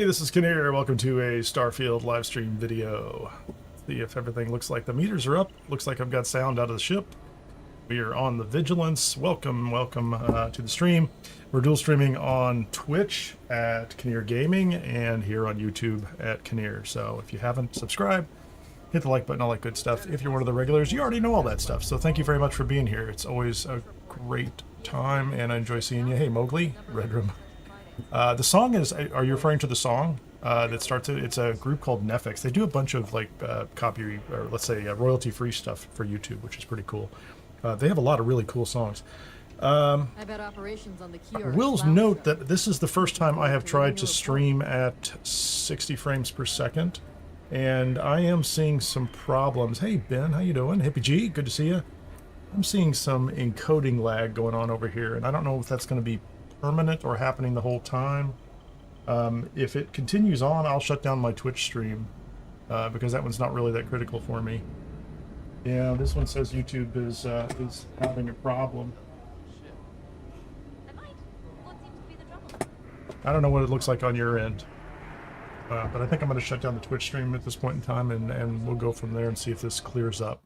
Hey, this is Kineer. Welcome to a Starfield live stream video. See if everything looks like the meters are up. Looks like I've got sound out of the ship. We are on the Vigilance. Welcome to the stream. We're dual streaming on Twitch at Kineer Gaming and here on YouTube at Kineer. So if you haven't subscribed, hit the like button, all that good stuff. If you're one of the regulars, you already know all that stuff. So thank you very much for being here. It's always a great time and I enjoy seeing you. Hey, Mowgli, Red Room. The song is, are you referring to the song that starts it? It's a group called Nefix. They do a bunch of like copy, or let's say royalty-free stuff for YouTube, which is pretty cool. They have a lot of really cool songs. I bet operations on the key I will note that this is the first time I have tried to stream at 60 frames per second, and I am seeing some problems. Hey Ben, how you doing? Hippie G, good to see you. I'm seeing some encoding lag going on over here, and I don't know if that's going to be permanent or happening the whole time. If it continues on, I'll shut down my Twitch stream because that one's not really that critical for me. Yeah, this one says YouTube is having a problem. I don't know what it looks like on your end, but I think I'm going to shut down the Twitch stream at this point in time, and we'll go from there and see if this clears up.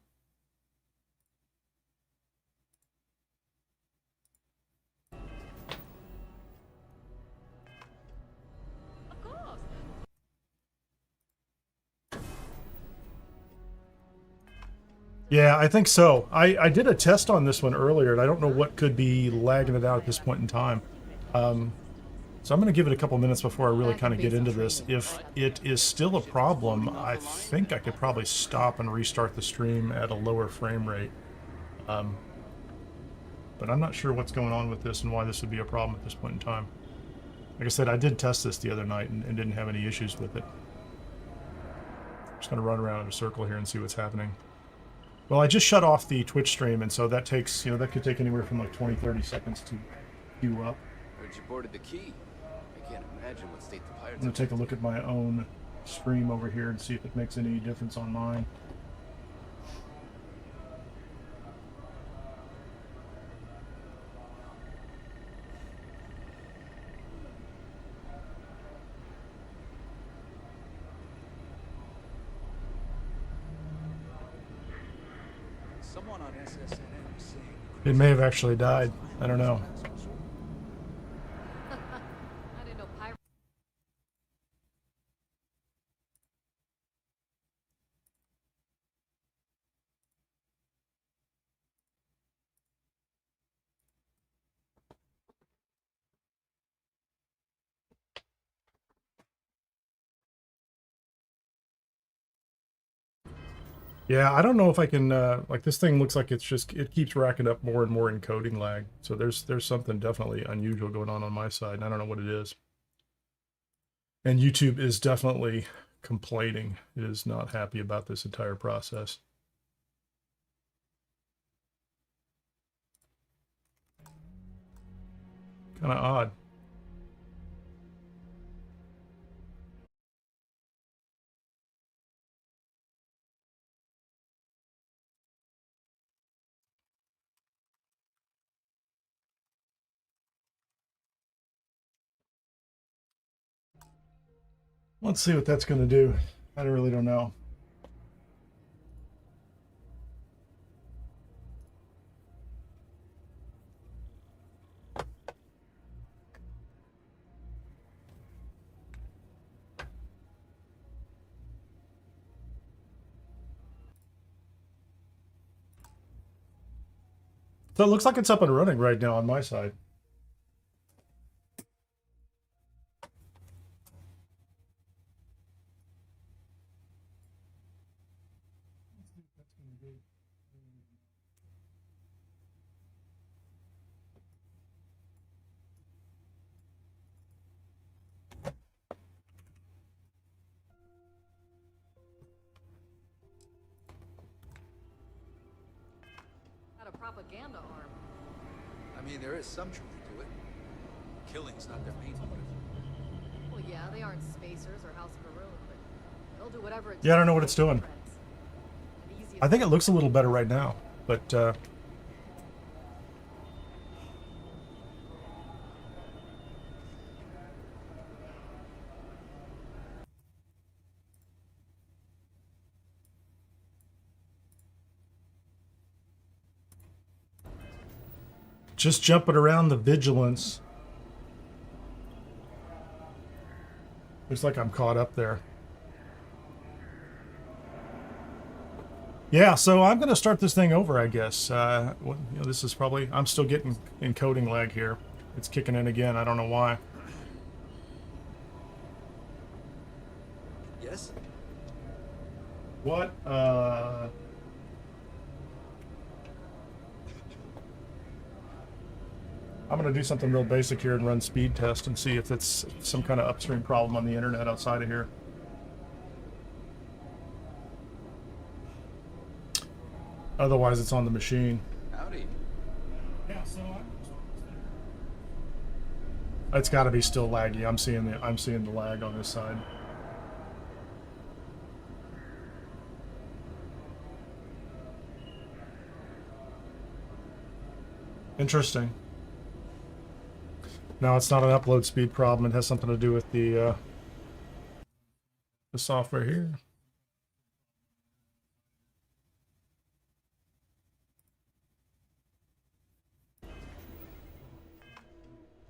Yeah, I think so. I did a test on this one earlier, and I don't know what could be lagging it out at this point in time. So I'm going to give it a couple minutes before I really kind of get into this. If it is still a problem, I think I could probably stop and restart the stream at a lower frame rate. But I'm not sure what's going on with this and why this would be a problem at this point in time. Like I said, I did test this the other night and didn't have any issues with it. I'm just going to run around in a circle here and see what's happening. Well, I just shut off the Twitch stream, and so that takes, you know, that could take anywhere from like 20-30 seconds to queue up. Heard you boarded the key. I can't imagine what state the pirates. I'm going to take a look at my own stream over here and see if it makes any difference on mine. It may have actually died. I don't know. I didn't know pirates. Yeah, I don't know if I can, like this thing looks like it's just, it keeps racking up more and more encoding lag. So there's something definitely unusual going on my side, and I don't know what it is. And YouTube is definitely complaining. It is not happy about this entire process. Kind of odd. Let's see what that's going to do. I really don't know. So it looks like it's up and running right now on my side. Got a propaganda arm. I mean, there is some truth to it. Killing's not their main motive. Well, yeah, they aren't spacers or House of Maroon, but they'll do whatever it Yeah, I don't know what takes it's to doing. make friends. And easy I think it looks a little better right now, but Just jumping around the Vigilance. Looks like I'm caught up there. Yeah, so I'm going to start this thing over, I guess. This is probably... I'm still getting encoding lag here. It's kicking in again. I don't know why. Yes? What? I'm going to do something real basic here and run speed test and see if it's some kind of upstream problem on the internet outside of here. Otherwise, it's on the machine. Howdy. Yeah, so it's got to be still laggy. I'm seeing the lag on this side. Interesting. No, it's not an upload speed problem. It has something to do with the software here.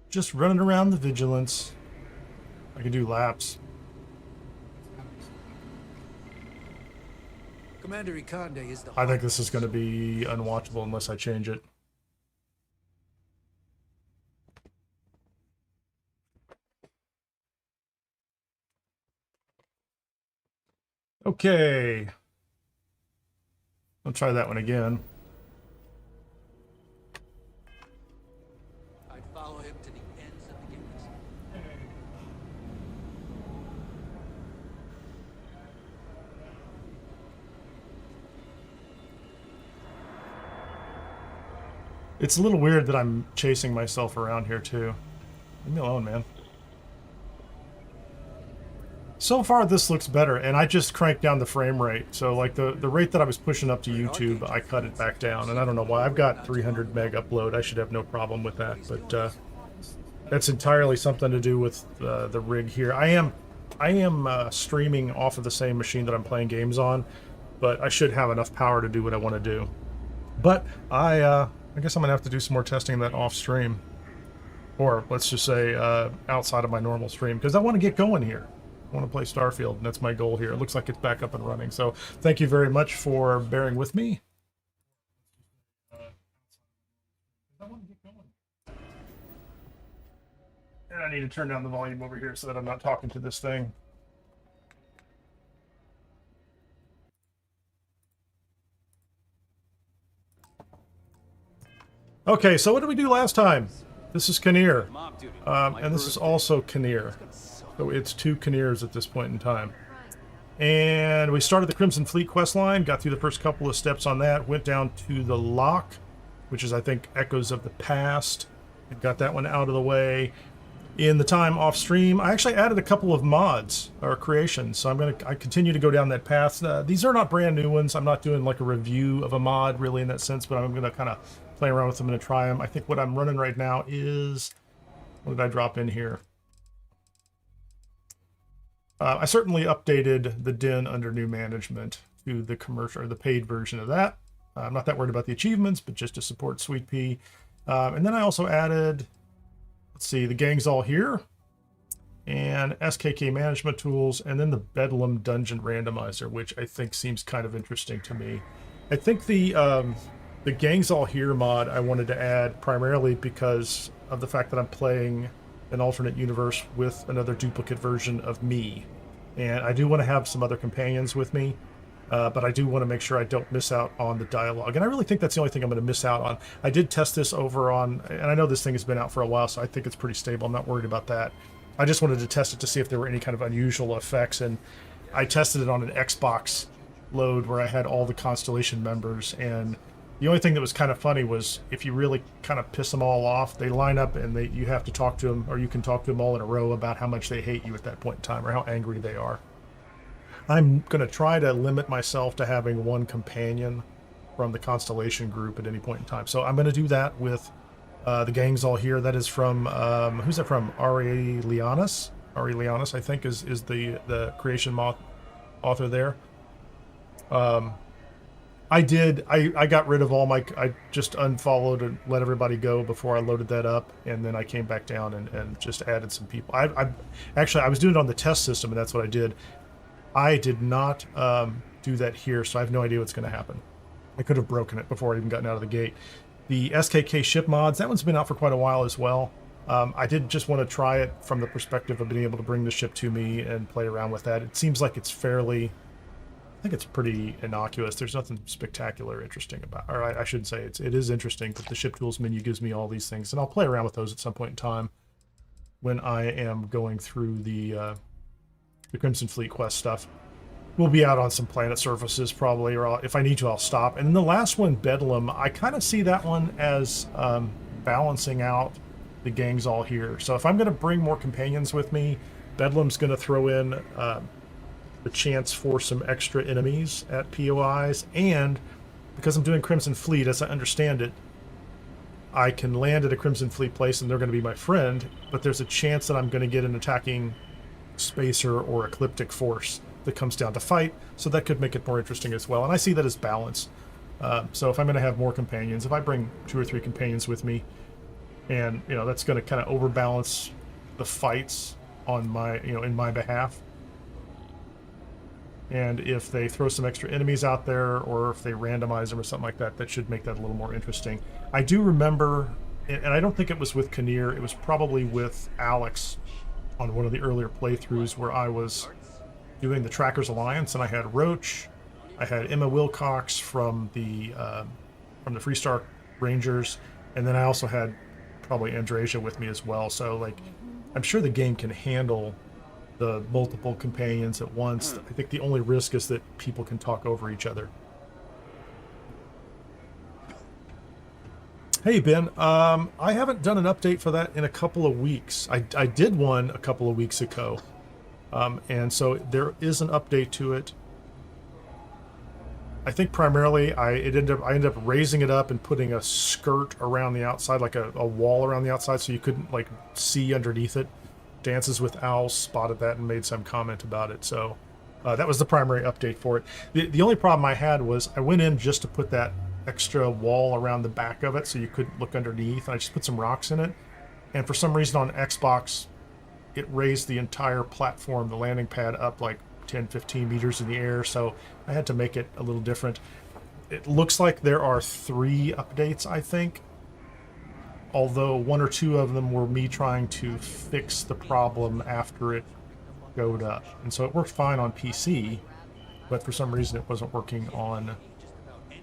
Just running around the Vigilance. I can do laps. Commander Ikande is the... I think this is going to be unwatchable unless I change it. Okay. I'll try that one again. I'd follow him to the ends of the galaxy. It's a little weird that I'm chasing myself around here too. Leave me alone, man. So far this looks better, and I just cranked down the frame rate. So like the rate that I was pushing up to YouTube, I cut it back down, and I don't know why. I've got 300 meg upload. I should have no problem with that, but that's entirely something to do with the rig here. I am streaming off of the same machine that I'm playing games on, but I should have enough power to do what I want to do. But I guess I'm gonna have to do some more testing of that off stream, or let's just say outside of my normal stream, because I want to get going here. I want to play Starfield, and that's my goal here. It looks like it's back up and running. So thank you very much for bearing with me. And I need to turn down the volume over here so that I'm not talking to this thing. Okay, so what did we do last time? This is Kineer. And this is also Kineer. So it's 2 Kineers at this point in time. And we started the Crimson Fleet quest line, got through the first couple of steps on that, went down to the lock, which is, I think, Echoes of the Past, and got that one out of the way. In the time off stream, I actually added a couple of mods, or creations, so I continue to go down that path. These are not brand new ones. I'm not doing like a review of a mod, really, in that sense, but I'm going to kind of play around with them and try them. I think what I'm running right now is... What did I drop in here? I certainly updated the Den under new management to the commercial or the paid version of that. I'm not that worried about the achievements, but just to support Sweet Pea. And then I also added, let's see, the gang's all here, and SKK management tools, and then the Bedlam dungeon randomizer, which I think seems kind of interesting to me. I think the gang's all here mod I wanted to add primarily because of the fact that I'm playing an alternate universe with another duplicate version of me, and I do want to have some other companions with me, but I do want to make sure I don't miss out on the dialogue, and I really think that's the only thing I'm going to miss out on. I did test this over on, and I know this thing has been out for a while, so I think it's pretty stable. I'm not worried about that. I just wanted to test it to see if there were any kind of unusual effects, and I tested it on an Xbox load where I had all the Constellation members, and the only thing that was kind of funny was if you really kind of piss them all off, they line up and you have to talk to them, or you can talk to them all in a row about how much they hate you at that point in time or how angry they are. I'm going to try to limit myself to having one companion from the Constellation group at any point in time. So I'm going to do that with the gang's all here. That is from, who's that from? Ari Lianis, I think, is the creation author there. I did. I got rid of all my. I just unfollowed and let everybody go before I loaded that up, and then I came back down and just added some people. I actually I was doing it on the test system, and that's what I did. I did not do that here, so I have no idea what's going to happen. I could have broken it before I even gotten out of the gate. The SKK ship mods, that one's been out for quite a while as well. I did just want to try it from the perspective of being able to bring the ship to me and play around with that. It seems like it's fairly. I think it's pretty innocuous. There's nothing spectacular interesting about, or I should say it is interesting, but the ship tools menu gives me all these things, and I'll play around with those at some point in time when I am going through the Crimson Fleet quest stuff. We'll be out on some planet surfaces probably, or if I need to, I'll stop. And then the last one, Bedlam, I kind of see that one as balancing out the gangs all here. So if I'm going to bring more companions with me, Bedlam's going to throw in the chance for some extra enemies at POIs, and because I'm doing Crimson Fleet, as I understand it, I can land at a Crimson Fleet place and they're going to be my friend, but there's a chance that I'm going to get an attacking spacer or ecliptic force that comes down to fight, so that could make it more interesting as well, and I see that as balance. So if I'm going to have more companions, if I bring 2 or 3 companions with me, and that's going to kind of overbalance the fights on my in my behalf. And if they throw some extra enemies out there, or if they randomize them or something like that, that should make that a little more interesting. I do remember, and I don't think it was with Kineer, it was probably with Alex on one of the earlier playthroughs where I was doing the Trackers Alliance, and I had Roach, I had Emma Wilcox from the Freestar Rangers, and then I also had probably Andrasia with me as well. So like, I'm sure the game can handle the multiple companions at once. I think the only risk is that people can talk over each other. Hey Ben, I haven't done an update for that in a couple of weeks. I did one a couple of weeks ago, and so there is an update to it. I think primarily I ended up raising it up and putting a skirt around the outside, like a wall around the outside, so you couldn't like see underneath it. Dances with Owls spotted that and made some comment about it, so that was the primary update for it. The only problem I had was I went in just to put that extra wall around the back of it so you couldn't look underneath. I just put some rocks in it, and for some reason on Xbox it raised the entire platform, the landing pad, up like 10-15 meters in the air, so I had to make it a little different. It looks like there are 3 updates, I think, although 1 or 2 of them were me trying to fix the problem after it showed up. And so it worked fine on PC, but for some reason it wasn't working on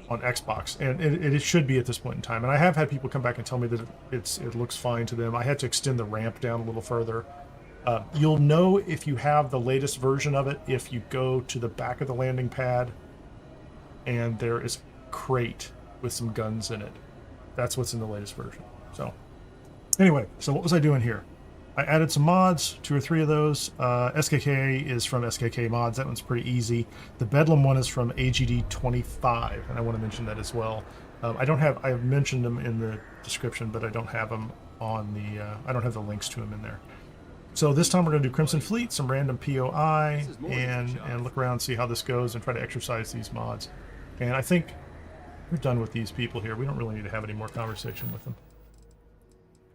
Xbox. And it should be at this point in time. And I have had people come back and tell me that it looks fine to them. I had to extend the ramp down a little further. You'll know if you have the latest version of it if you go to the back of the landing pad and there is a crate with some guns in it. That's what's in the latest version. So anyway, so what was I doing here? I added some mods, 2 or 3 of those. SKK is from SKK Mods. That one's pretty easy. The Bedlam one is from AGD 25, and I want to mention that as well. I've mentioned them in the description, but I don't have them on the, I don't have the links to them in there. So this time we're going to do Crimson Fleet, some random POI, and look around, see how this goes, and try to exercise these mods. And I think we're done with these people here. We don't really need to have any more conversation with them.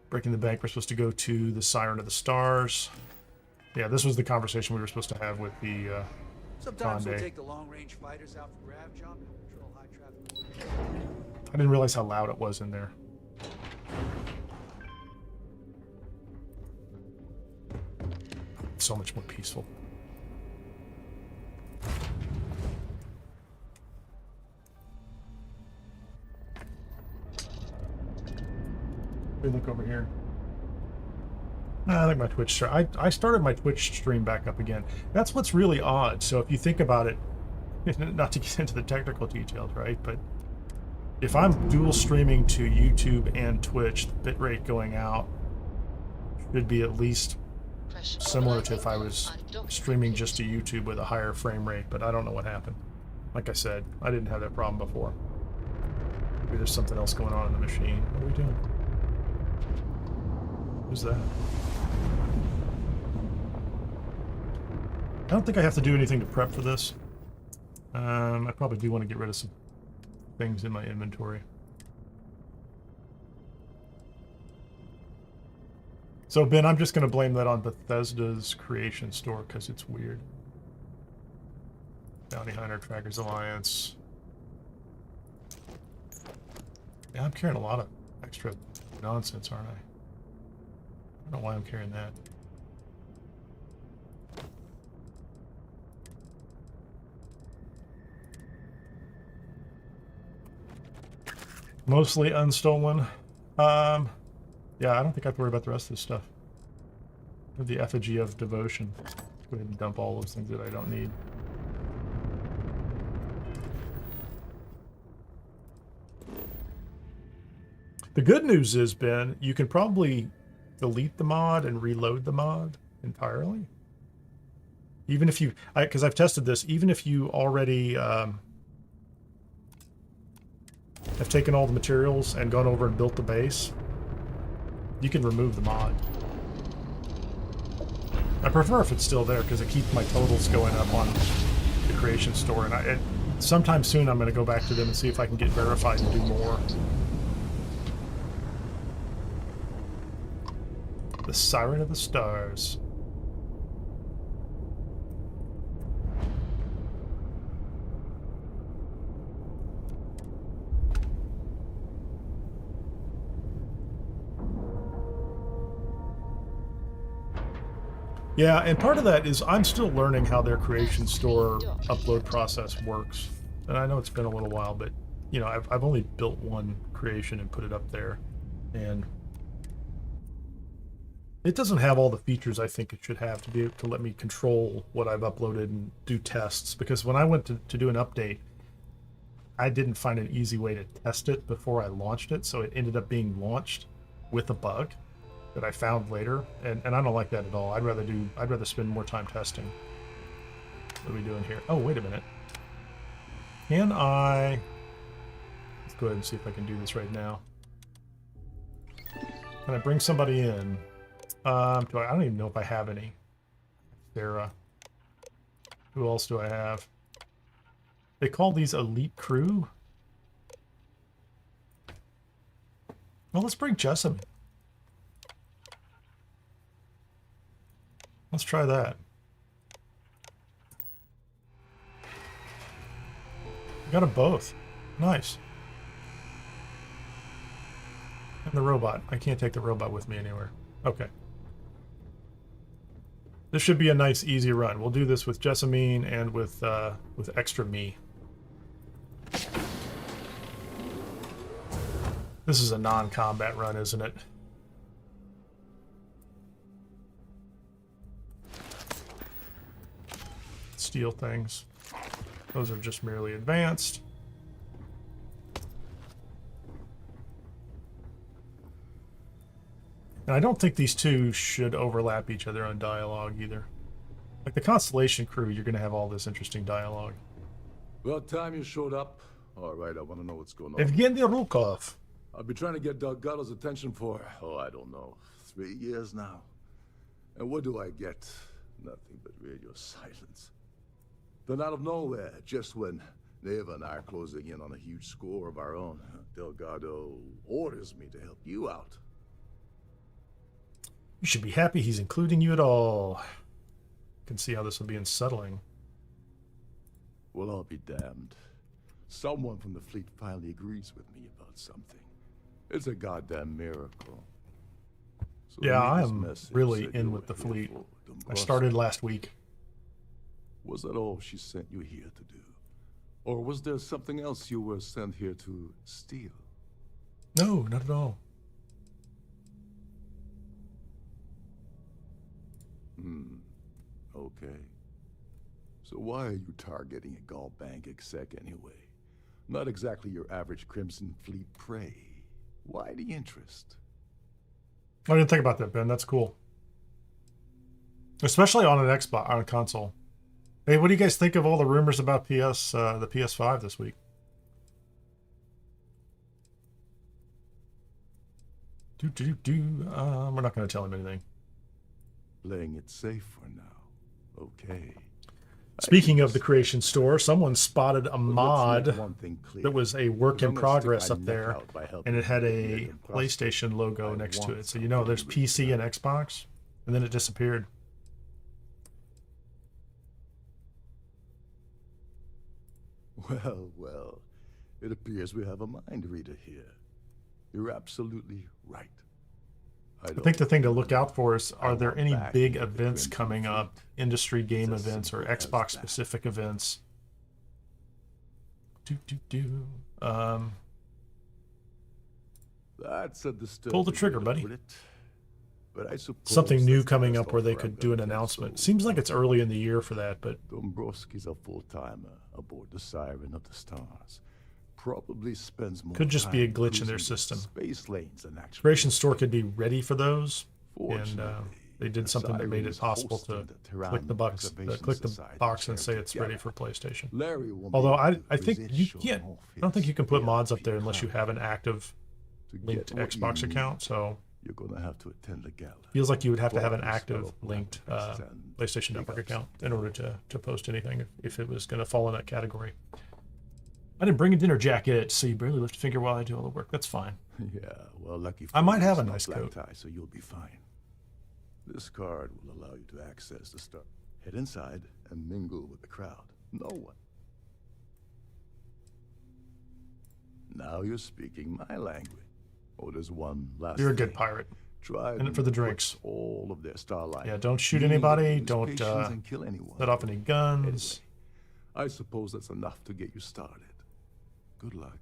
Breaking the Bank, we're supposed to go to the Siren of the Stars. Yeah, this was the conversation we were supposed to have with the Sometimes Grande. we'll take the long-range fighters out for grav jump and patrol high traffic. I didn't realize how loud it was in there. It's so much more peaceful. Let me look over here. I think my Twitch. I started my Twitch stream back up again. That's what's really odd. So if you think about it, not to get into the technical details, right? But if I'm dual streaming to YouTube and Twitch, the bitrate going out should be at least similar to if I was streaming just to YouTube with a higher frame rate. But I don't know what happened. Like I said, I didn't have that problem before. Maybe there's something else going on in the machine. What are we doing? Who's that? I don't think I have to do anything to prep for this. I probably do want to get rid of some things in my inventory. So, Ben, I'm just going to blame that on Bethesda's creation store because it's weird. Bounty Hunter, Trackers Alliance. Yeah, I'm carrying a lot of extra nonsense, aren't I? I don't know why I'm carrying that. Mostly unstolen. Yeah, I don't think I have to worry about the rest of this stuff. The effigy of devotion. Go ahead and dump all those things that I don't need. The good news is, Ben, you can probably delete the mod and reload the mod entirely. Even if you, because I've tested this, even if you already have taken all the materials and gone over and built the base, you can remove the mod. I prefer if it's still there because it keeps my totals going up on the creation store. And sometime soon I'm going to go back to them and see if I can get verified and do more. The Siren of the Stars. Yeah, and part of that is I'm still learning how their creation store upload process works. And I know it's been a little while, but you know, I've only built one creation and put it up there. And it doesn't have all the features I think it should have to be able to let me control what I've uploaded and do tests. Because when I went to do an update, I didn't find an easy way to test it before I launched it, so it ended up being launched with a bug that I found later, and I don't like that at all. I'd rather spend more time testing. What are we doing here? Oh, wait a minute. Can I... Let's go ahead and see if I can do this right now. Can I bring somebody in? I don't even know if I have any. Sarah. Who else do I have? They call these elite crew? Well, let's bring Jessamine. Let's try that. Got them both. Nice. And the robot. I can't take the robot with me anywhere. Okay. This should be a nice, easy run. We'll do this with Jessamine and with extra me. This is a non-combat run, isn't it? Steal things. Those are just merely advanced. And I don't think these two should overlap each other on dialogue either. Like the Constellation crew, you're going to have all this interesting dialogue. About time you showed up. All right, I want to know what's going on. Evgeny Rukov. I've been trying to get Delgado's attention for, I don't know, 3 years now. And what do I get? Nothing but radio silence. Then out of nowhere, just when Neva and I are closing in on a huge score of our own, Delgado orders me to help you out. You should be happy he's including you at all. You can see how this will be unsettling. Well, I'll be damned. Someone from the fleet finally agrees with me about something. It's a goddamn miracle. So yeah, I am really in with the fleet. I started last week. Was that all she sent you here to do? Or was there something else you were sent here to steal? No, not at all. Okay. So why are you targeting a Gallbank exec anyway? Not exactly your average Crimson Fleet prey. Why the interest? I didn't think about that, Ben. That's cool. Especially on an Xbox, on a console. Hey, what do you guys think of all the rumors about the PS5 this week? We're not going to tell him anything. Playing it safe for now. Okay. Speaking of the creation store, someone spotted a But let's make mod one thing clear. that was a work in I'm gonna stick progress my up neck there, out by helping and it had you a make them prosper. PlayStation logo I next to want it. So you know there's something PC and Xbox, and then it disappeared. Well, well, it appears we have a mind reader here. You're absolutely right. I think the thing to look out for is, are there want any back big the events Crimson coming up, Fleet. industry game It's as events or simple as Xbox that. specific events? That's a disturbing Pull the trigger, way to buddy. put it, but I suppose Something new that's the coming best up where they offer could I've do an ever had, announcement. so Seems like it's early in the year for that, but Dombrowski's a full-timer aboard the Siren of the Stars. Probably spends more could just be a time glitch in their cruising the system. Space lanes than actually Creation Store could be ready for those, and Fortunately, they did the something that made Siren it is possible to hosting the click the Tyrann box, Observation click the Society box and say chair it's ready together. for PlayStation. Larry won't Although be able I to think resist you showing can't, off I don't think his you can put mods up VIP there unless you crown. have an active To get linked what you Xbox need, account. So You're gonna have to attend the gala. feels like you would have to have an Forest active fellow linked philanthropists and PlayStation big Network ups. account in order to post anything if it was going to fall in that category. I didn't bring a dinner jacket, so you barely lift a finger while I do all the work. That's fine. Yeah, well, lucky for I might you, have a it's not nice black coat. tie, so you'll be fine. This card will allow you to access the star. Head inside and mingle with the crowd. No one. Now you're speaking my language. Oh, there's one last You're a good thing. pirate. Try In it for the drinks. all of their starlight. Yeah, don't shoot Meaning anybody. lose Don't patience and kill anyone. set off any guns. I suppose that's enough to get you started. Good luck.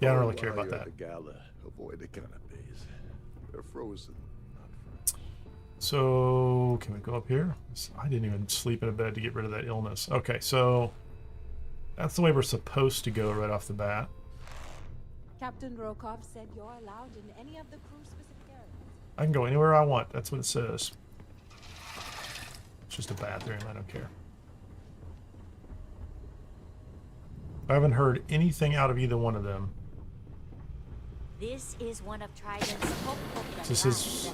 Yeah, I don't really care while about you're at that. The gala, avoid the canapes. They're frozen. Not fresh. So, can we go up here? I didn't even sleep in a bed to get rid of that illness. Okay, so that's the way we're supposed to go right off the bat. Captain Rokov said you're allowed in any of the crew-specific areas. I can go anywhere I want. That's what it says. It's just a bathroom. I don't care. I haven't heard anything out of either one of them. This is one of Trident's hopeful This is,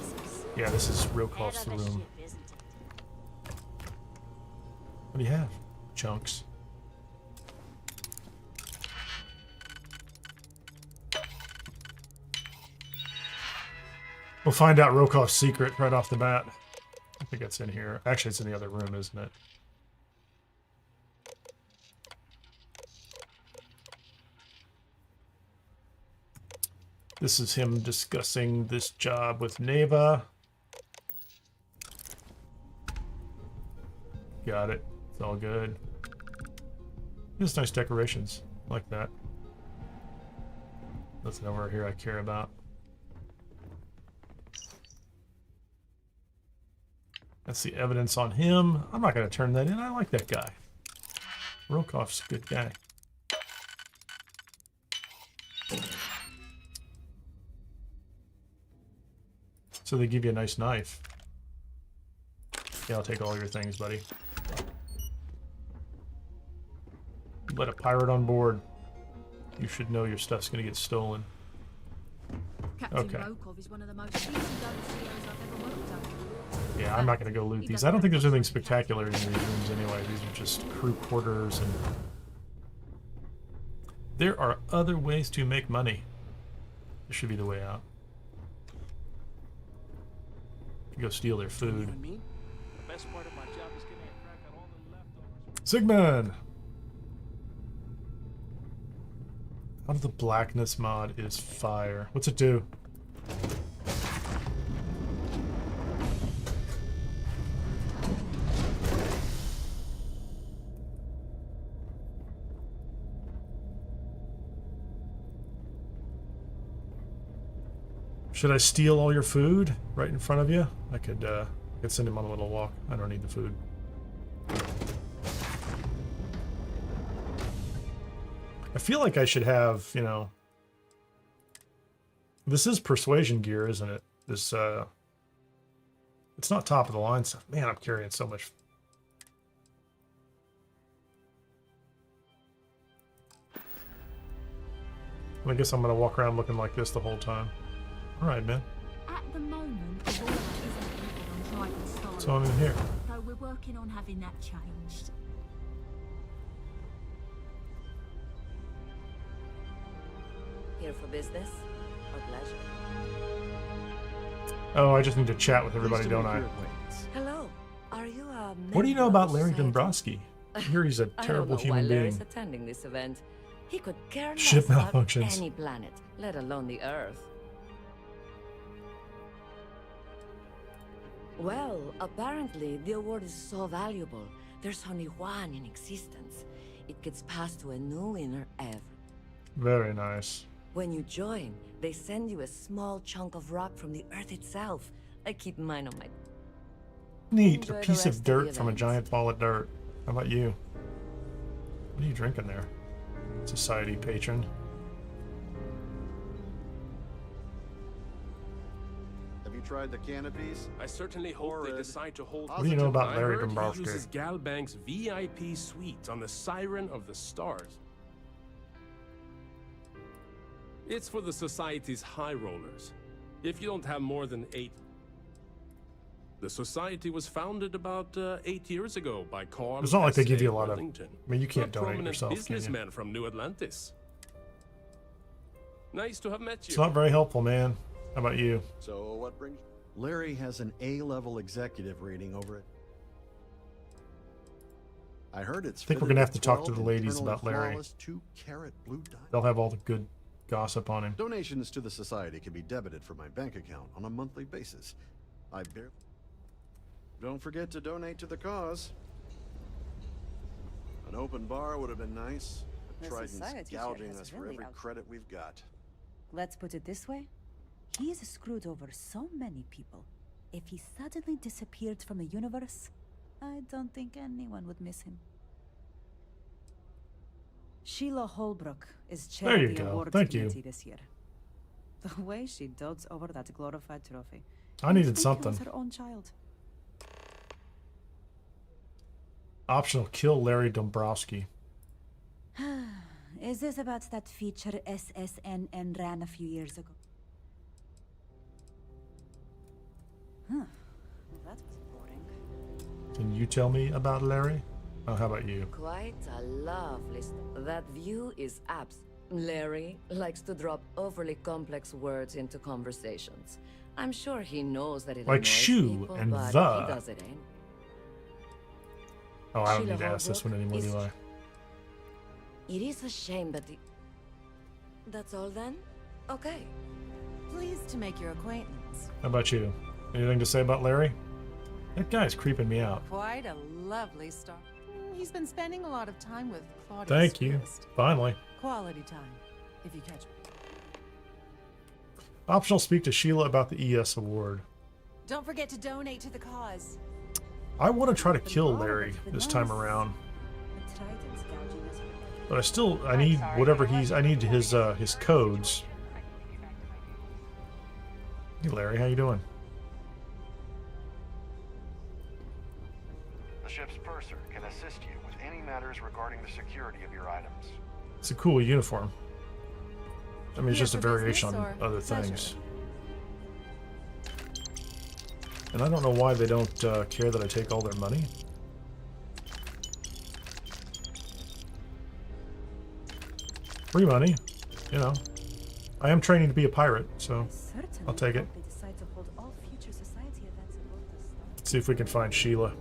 yeah, this is real close to the room. ship, isn't it? What do you have? Chunks. We'll find out Rokov's secret right off the bat. I think it's in here. Actually, it's in the other room, isn't it? This is him discussing this job with Neva. Got it. It's all good. Just nice decorations. Like that. That's nowhere here I care about. That's the evidence on him. I'm not going to turn that in. I like that guy. Rokov's a good guy. So they give you a nice knife. Yeah, I'll take all your things, buddy. Let a pirate on board. You should know your stuff's going to get stolen. Captain Okay. Rokov is one of the most easygoing CEOs I've ever worked under. Yeah, I'm not going to go loot these. I don't think there's anything spectacular in these rooms anyway. These are just crew quarters, and there are other ways to make money. This should be the way out. You go steal their food. I mean, the best part of my job is getting a crack at all the leftovers. Sigmund! Out of the blackness mod is fire. What's it do? Should I steal all your food right in front of you? I could send him on a little walk. I don't need the food. I feel like I should have, you know... This is persuasion gear, isn't it? This, it's not top of the line stuff. Man, I'm carrying so much. I guess I'm gonna walk around looking like this the whole time. Alright, man. the moment, the war isn't even on Triton Star. What's on in here? So we're working on having that changed. Here for business or pleasure? Oh, I just need to chat with everybody, don't I? Hello. Are you a What do you know member about of Larry society? Dombrowski? I hear he's a I terrible don't know human why Larry's being. attending this event. He could care Ship less about malfunctions. any planet, let alone the Earth. Well, apparently the award is so valuable. There's only one in existence. It gets passed to a new winner every. Very nice. When you join, they send you a small chunk of rock from the Earth itself. I keep mine on my. Neat. Enjoy A the piece rest of of the dirt from a event. giant ball of dirt. How about you? What are you drinking there? Society patron. Have you tried the canopies? I certainly hope they decide to hold. What do you know about I Larry heard he Dombrowski? uses Galbank's VIP suite on the Siren of the Stars. It's for the Society's high rollers. If you don't have more than 8. The Society was founded about 8 years ago by Carl. It's not like they give S.A. you a lot of. Wellington, I mean, you can't a donate prominent yourself, can you? businessman from New Atlantis. Nice to have met you. It's not very helpful, man. How about you? So what brings... Larry has an A-level executive rating over it. I heard it's I think we're fitted gonna have with to talk to 12 the ladies internally about Larry. flawless 2-carat blue diamonds. They'll have all the good gossip on him. Donations to the Society can be debited from my bank account on a monthly basis. I barely... Don't forget to donate to the cause. An open bar would have been nice, but The Triton's Society here gouging has us for really every out- credit we've got. Let's put it this way. He's screwed over so many people. If he suddenly disappeared from the universe, I don't think anyone would miss him. Sheila Holbrook is chair There you of the go. awards Thank you. committee this year. The way she dotes over that glorified trophy. I needed You'd think something. It was her own child. Optional kill Larry Dombrowski. Is this about that feature SSNN ran a few years ago? Huh. That was boring. Can you tell me about Larry? Oh, how about you? Quite a lovely. That view is abs. Larry likes to drop overly complex words into conversations. I'm sure he knows that it Like annoys shoe people, and but the. he does it anyway. Oh, I don't Sheila need to ask this one Holbrook anymore, is- do I? It is a shame, but that's all then? Okay. Pleased to make your acquaintance. How about you? Anything to say about Larry? That guy's creeping me out. Quite a lovely star. He's been spending a lot of time with Claudius. Thank you. Christ. Finally. Quality time, if you catch me. Optional speak to Sheila about the ES award. Don't forget to donate to the cause. I want to try to kill Larry this time around. The Triton's gouging us. But I need whatever I need his codes. Hey Larry, how you doing? The ship's purser can assist you with any matters regarding the security of your items. It's a cool uniform. I mean, it's Here just a for variation business on or other pleasure? things. And I don't know why they don't care that I take all their money. Free money, you know. I am training to be a pirate, so I'll take it. They decide to hold all future society events above the star. Let's see if we can find Sheila.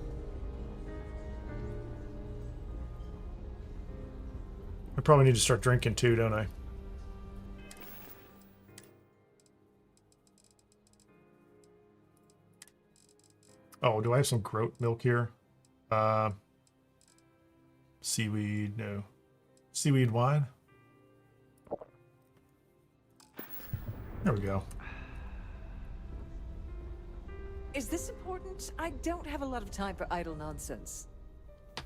I probably need to start drinking too, don't I? Oh, do I have some groat milk here? Seaweed, no. Seaweed wine? There we go. Is this important? I don't have a lot of time for idle nonsense.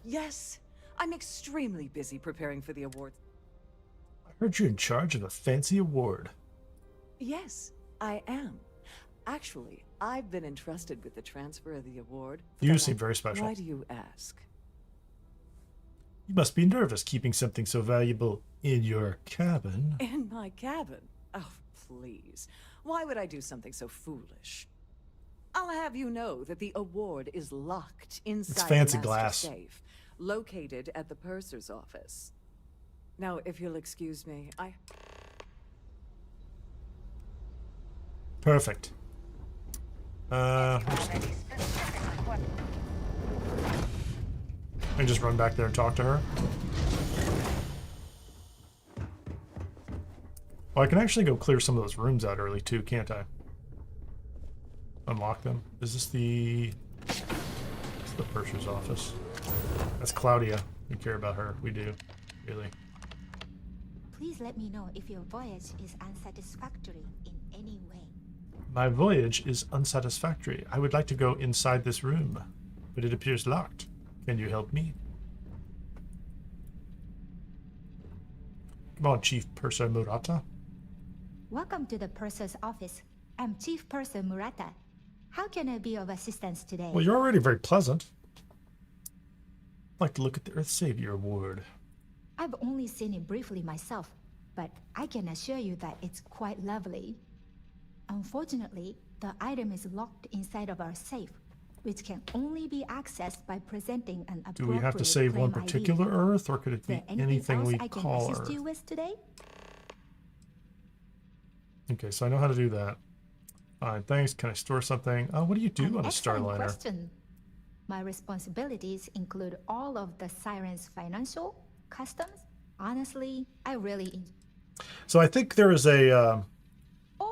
Yes, I'm extremely busy preparing for the award. I heard you're in charge of a fancy award. Yes, I am. Actually, I've been entrusted with the transfer of the award. You seem very special. Why do you ask? You must be nervous keeping something so valuable in your cabin. In my cabin? Oh, please. Why would I do something so foolish? I'll have you know that the award is locked inside fancy the master glass. safe, located at the purser's office. Now, if you'll excuse me, Perfect. And just run back there and talk to her. Well, I can actually go clear some of those rooms out early too, can't I? Unlock them. Is this the... It's the purser's office. That's Claudia. We care about her. We do. Really. Please let me know if your voyage is unsatisfactory in any way. My voyage is unsatisfactory. I would like to go inside this room, but it appears locked. Can you help me? Come on, Chief Purser Murata. Welcome to the purser's office. I'm Chief Purser Murata. How can I be of assistance today? Well, you're already very pleasant. I'd like to look at the Earth Savior Award. I've only seen it briefly myself, but I can assure you that it's quite lovely. Unfortunately, the item is locked inside of our safe, which can only be accessed by presenting an appropriate Do we have to save one claim ID. particular Earth, or could it Is there be anything else we I can call assist Earth? you with today? Okay, so I know how to do that. Fine, thanks. Can I store something? Oh, what do you do on a Excellent Starliner? question. My responsibilities include all of the Siren's financial, customs. Honestly, I really... So I think there is a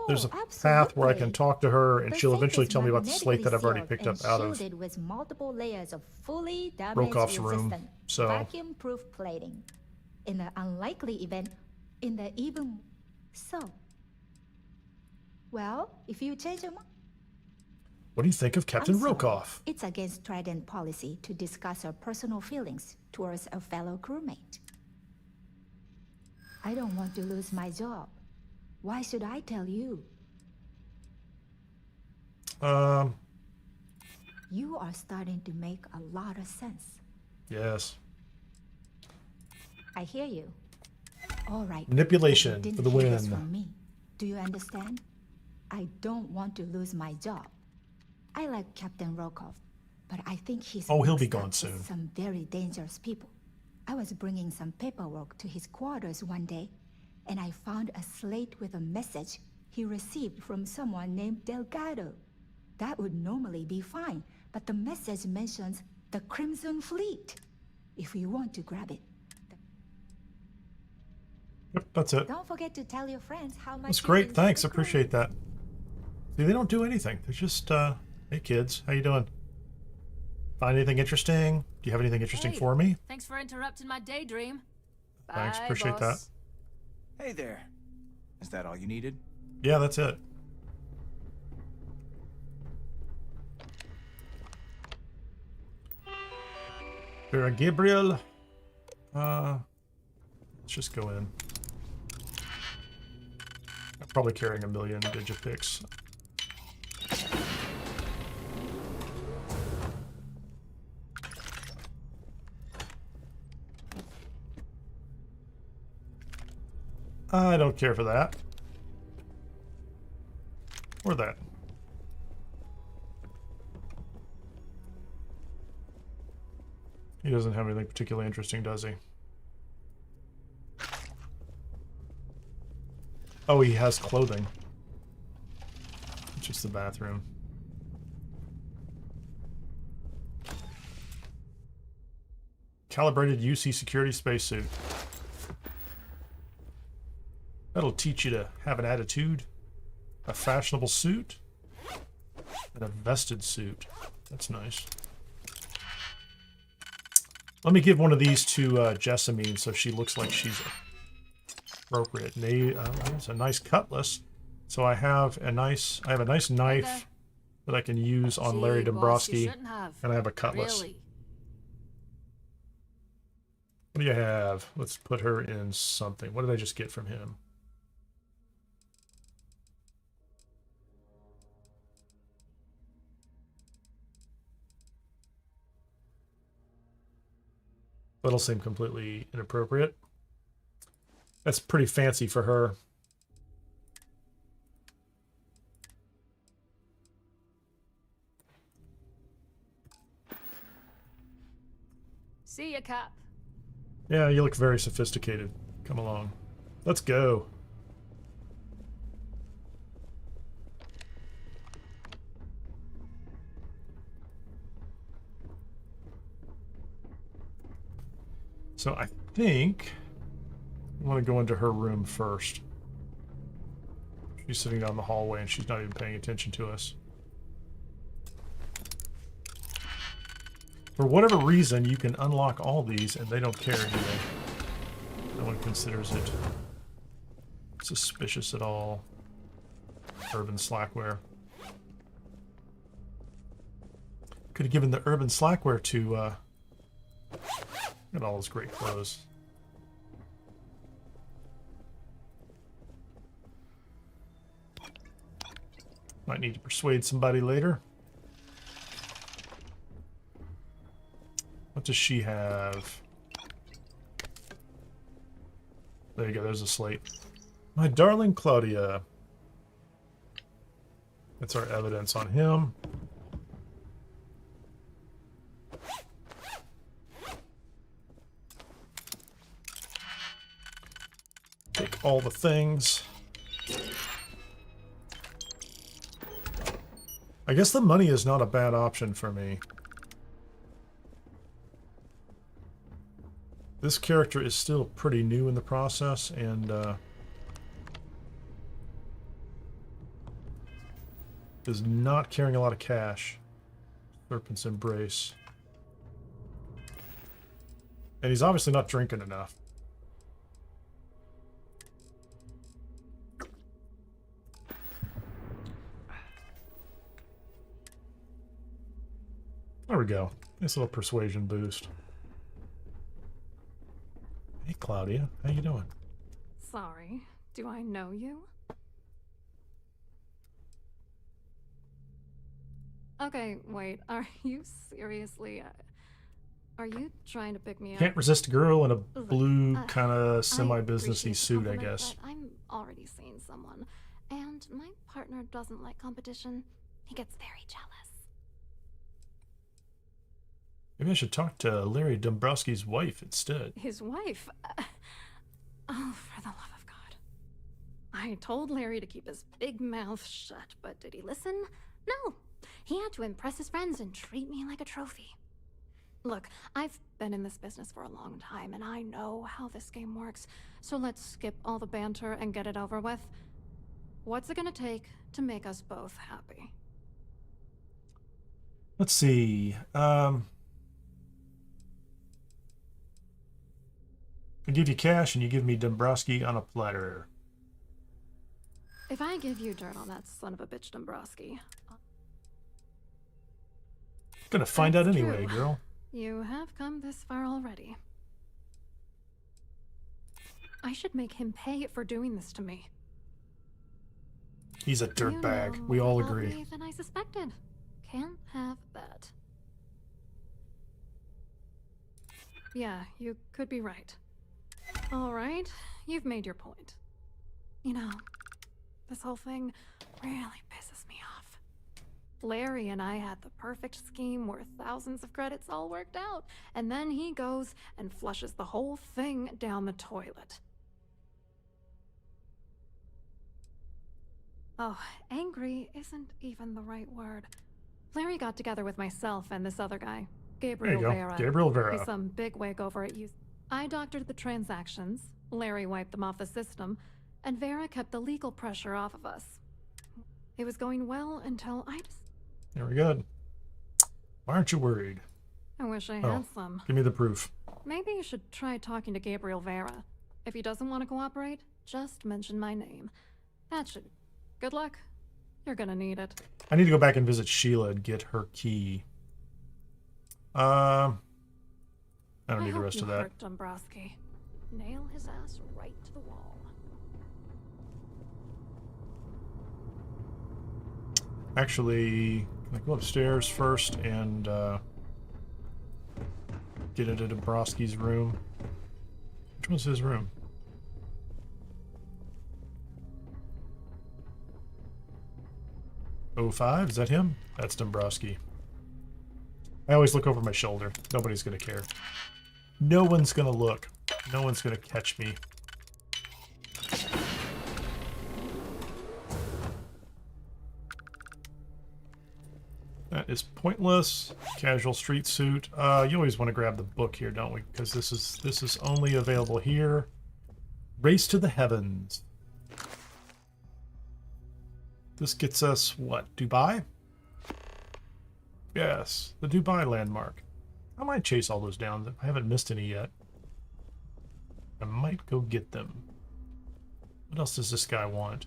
there's a Oh, path where I can absolutely. talk to her, and The she'll safe eventually is tell me about the slate that I've already magnetically picked up sealed out and of shielded with multiple layers of fully damage Rokoff's room. resistant, So vacuum-proof plating. In the unlikely event, in the even so. Well, if you change your mind, what do you think of Captain I'm sorry. Rokoff? It's against Trident policy to discuss our personal feelings towards a fellow crewmate. I don't want to lose my job. Why should I tell you? You are starting to make a lot of sense. Yes. I hear you. All right. Manipulation You for the didn't hear this win. from me. Do you understand? I don't want to lose my job. I like Captain Rokoff, but I think he's Oh, he'll be mixed up gone with soon. some very dangerous people. I was bringing some paperwork to his quarters one day, and I found a slate with a message he received from someone named Delgado. That would normally be fine, but the message mentions the Crimson Fleet. If you want to grab it. Yep, that's it. Don't forget to tell your friends how much That's you great. enjoy Thanks. the Appreciate that. See, they don't do anything. They're just, hey kids, how you doing? Find anything interesting? Do you have anything interesting Hey, for me? Thanks for interrupting my daydream. Thanks. Bye, Appreciate boss. Hey there. Is that all you needed? that. Yeah, that's it. Vera Gabriel. Let's just go in. I'm probably carrying a million digipicks. I don't care for that. Or that. He doesn't have anything particularly interesting, does he? Oh, he has clothing. It's just the bathroom. Calibrated UC security spacesuit. That'll teach you to have an attitude. A fashionable suit. And a vested suit. That's nice. Let me give one of these to Jessamine so she looks like she's appropriate. It's a nice cutlass. So I have a nice knife that I can use on Larry Gee, boss, you Dombrowski, shouldn't have. and I have a cutlass. Really? What do you have? Let's put her in something. What did I just get from him? That'll seem completely inappropriate. That's pretty fancy for her. See ya, Cap. Yeah, you look very sophisticated. Come along. Let's go. So I think I want to go into her room first. She's sitting down the hallway and she's not even paying attention to us. For whatever reason, you can unlock all these and they don't care, do they? No one considers it suspicious at all. Urban Slackware. Could have given the Urban Slackware to, look at all those great clothes. Might need to persuade somebody later. What does she have? There you go, there's a slate. My darling Claudia. That's our evidence on him. Take all the things. I guess the money is not a bad option for me. This character is still pretty new in the process, and is not carrying a lot of cash. Serpent's Embrace. And he's obviously not drinking enough. There we go. Nice little persuasion boost. Hey, Claudia. How you doing? Sorry. Do I know you? Okay, wait. Are you seriously... are you trying to pick me up? Can't resist a girl in a blue kind of semi-businessy suit, I guess. But I'm already seeing someone, and my partner doesn't like competition. He gets very jealous. Maybe I should talk to Larry Dombrowski's wife instead. His wife? Oh, for the love of God. I told Larry to keep his big mouth shut, but did he listen? No. He had to impress his friends and treat me like a trophy. Look, I've been in this business for a long time, and I know how this game works, so let's skip all the banter and get it over with. What's it gonna take to make us both happy? Let's see. I give you cash and you give me Dombrowski on a platter. If I give you dirt on that son of a bitch Dombrowski... Gonna find out That's anyway, true. girl. You have come this far already. I should make him pay for doing this to me. He's a dirtbag. You know We all more about agree. me than I suspected. Can't have that. Yeah, you could be right. All right, you've made your point. You know, this whole thing really pisses me off. Larry and I had the perfect scheme where thousands of credits all worked out, and then he goes and flushes the whole thing down the toilet. Oh, angry isn't even the right word. Larry got together with myself and this other guy, Gabriel There you go. Vera. Gabriel Vera. He's some bigwig over at you. I doctored the transactions, Larry wiped them off the system, and Vera kept the legal pressure off of us. It was going well until I just... Very good. Why aren't you worried? I wish I had some. Give me the proof. Maybe you should try talking to Gabriel Vera. If he doesn't want to cooperate, just mention my name. That should... Good luck. You're gonna need it. I need to go back and visit Sheila and get her key. I don't need the rest of that. Hurt Dombrowski. Nail his ass right to the wall. Actually, can I go upstairs first and get into Dombrowski's room? Which one's his room? '05? Is that him? That's Dombrowski. I always look over my shoulder. Nobody's gonna care. No one's gonna look. No one's gonna catch me. That is pointless. Casual street suit. You always want to grab the book here, don't we? Because this is only available here. Race to the heavens. This gets us what? Dubai? Yes, the Dubai landmark. I might chase all those down. I haven't missed any yet. I might go get them. What else does this guy want?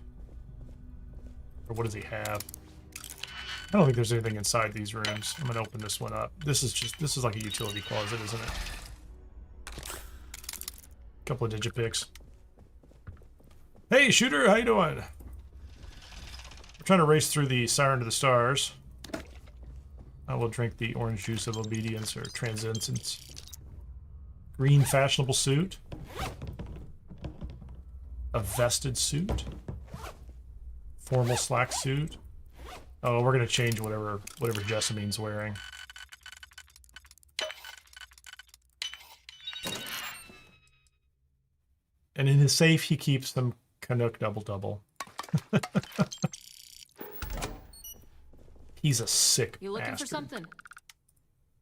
Or what does he have? I don't think there's anything inside these rooms. I'm gonna open this one up. This is like a utility closet, isn't it? Couple of digipicks. Hey, shooter, how you doing? We're trying to race through the Siren to the Stars. I will drink the orange juice of obedience or transcendence. Green fashionable suit. A vested suit. Formal slack suit. Oh, we're gonna change whatever Jessamine's wearing. And in his safe, he keeps them Canuck double. He's a sick You looking bastard. for something?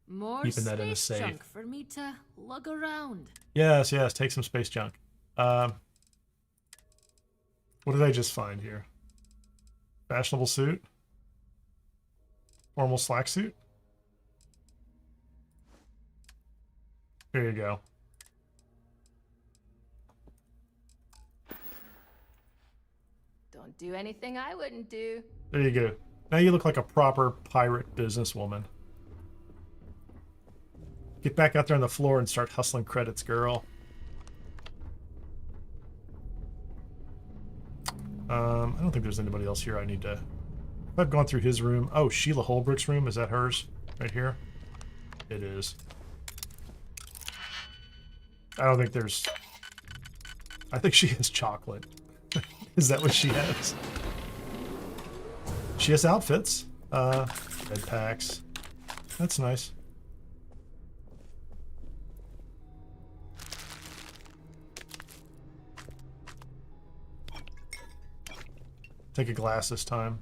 More Keeping that in a space safe. junk for me to lug around. Yes, take some space junk. What did I just find here? Fashionable suit? Formal slack suit? Here you go. Don't do anything I wouldn't do. There you go. Now you look like a proper pirate businesswoman. Get back out there on the floor and start hustling credits, girl. I don't think there's anybody else here I need to... If I've gone through his room... Oh, Sheila Holbrook's room. Is that hers? Right here? It is. I don't think there's... I think she has chocolate. Is that what she has? She has outfits. Bed packs. That's nice. Take a glass this time.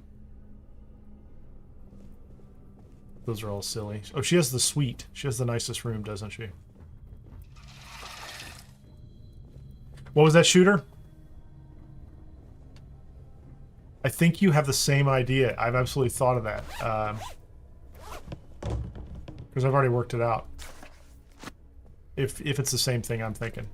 Those are all silly. Oh, she has the suite. She has the nicest room, doesn't she? What was that, shooter? I think you have the same idea. I've absolutely thought of that. Because I've already worked it out. If it's the same thing I'm thinking.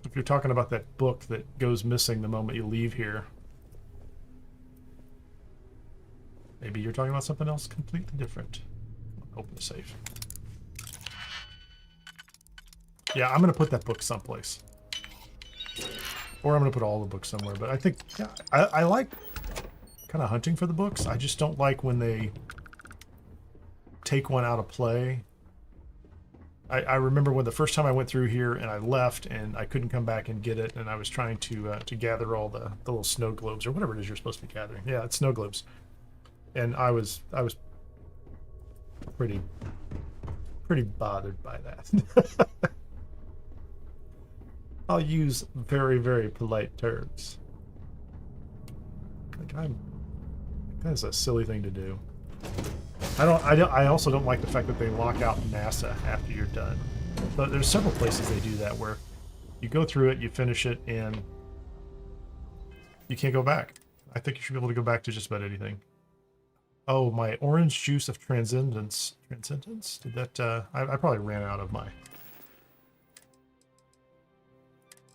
If you're talking about that book that goes missing the moment you leave here. Maybe you're talking about something else completely different. Open the safe. Yeah, I'm going to put that book someplace. Or I'm going to put all the books somewhere. But I think, yeah, I like kind of hunting for the books. I just don't like when they take one out of play. I remember when the first time I went through here and I left and I couldn't come back and get it, and I was trying to gather all the little snow globes or whatever it is you're supposed to be gathering. Yeah, it's snow globes. And I was pretty bothered by that. I'll use very, very polite terms. Like that's a silly thing to do. I also don't like the fact that they lock out NASA after you're done. But there's several places they do that where you go through it, you finish it, and you can't go back. I think you should be able to go back to just about anything. Oh, my orange juice of transcendence. Transcendence? Did that, I probably ran out of my...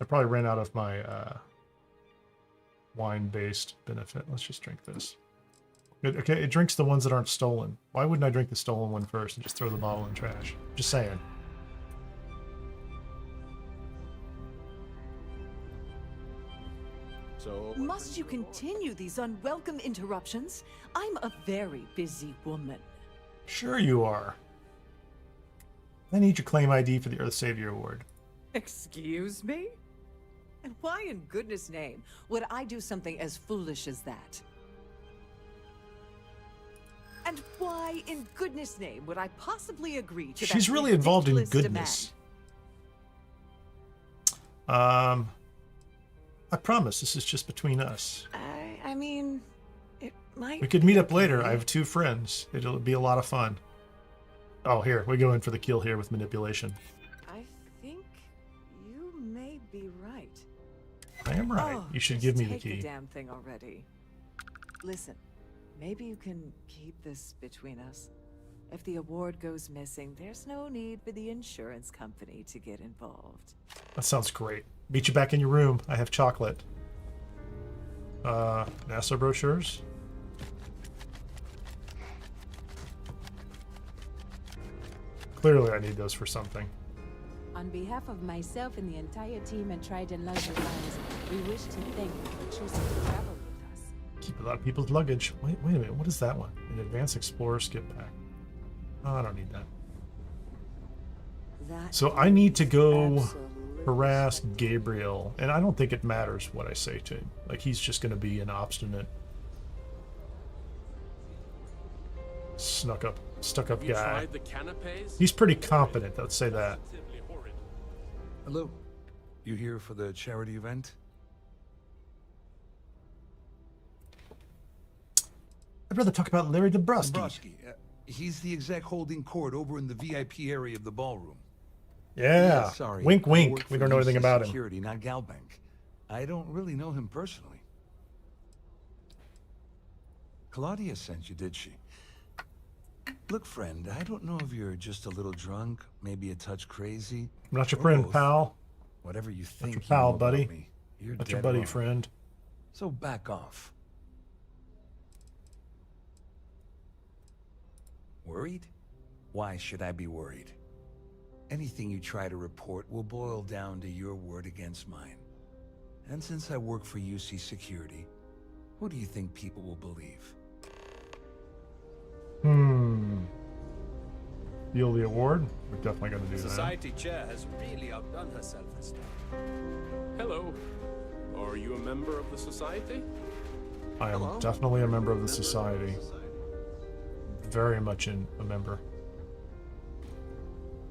I probably ran out of my wine-based benefit. Let's just drink this. Okay, it drinks the ones that aren't stolen. Why wouldn't I drink the stolen one first and just throw the bottle in trash? Just saying. So, must you continue these unwelcome interruptions? I'm a very busy woman. Sure you are. I need your claim ID for the Earth Savior Award. Excuse me? And why in goodness name would I do something as foolish as that? And And why, in goodness name, would I possibly agree to that? She's really involved in ridiculous goodness. I promise this is just between us. I mean, it might. We could meet up later. I have 2 friends. It'll be a lot of fun. Oh, here. We go in for the kill here with manipulation. I think you may be right. I am right. You should give me the Take key. the damn thing already. Listen, maybe you can keep this between us. If the award goes missing, there's no need for the insurance company to get involved. That sounds great. Meet you back in your room. I have chocolate. NASA brochures. Clearly I need those for something. On behalf of myself and the entire team at Trident Luxury Lines, we wish to thank you for choosing to travel with us. Keep a lot of people's luggage. Wait a minute. What is that one? An Advanced Explorer skip pack. Oh, I don't need that. So I need to go harass Gabriel, and I don't think it matters what I say to him. Like, he's just going to be an obstinate, stuck up guy. Tried the canapes? He's pretty competent, let's say that. Hello. You here for the charity event? I'd rather talk about Larry Dabrowski. Dabrowski. He's the exec holding court over in the VIP area of the ballroom. Yeah. Sorry. Wink, I wink. work We for don't know anything UC about him. Security, not Galbank. I don't really know him personally. Claudia sent you, did she? Look, friend, I don't know if you're just a little drunk, maybe a touch crazy. I'm not your or friend, both. pal. Whatever you think. Not your pal, you know about buddy. me, you're Not your dead buddy, wrong. friend. So back off. Worried? Why should I be worried? Anything you try to report will boil down to your word against mine. And since I work for UC Security, who do you think people will believe? Deal the award? We're definitely going to do that. Society chair has really outdone herself this time. Hello. Are you a member of the society? I am definitely a member of the society. Very much a member.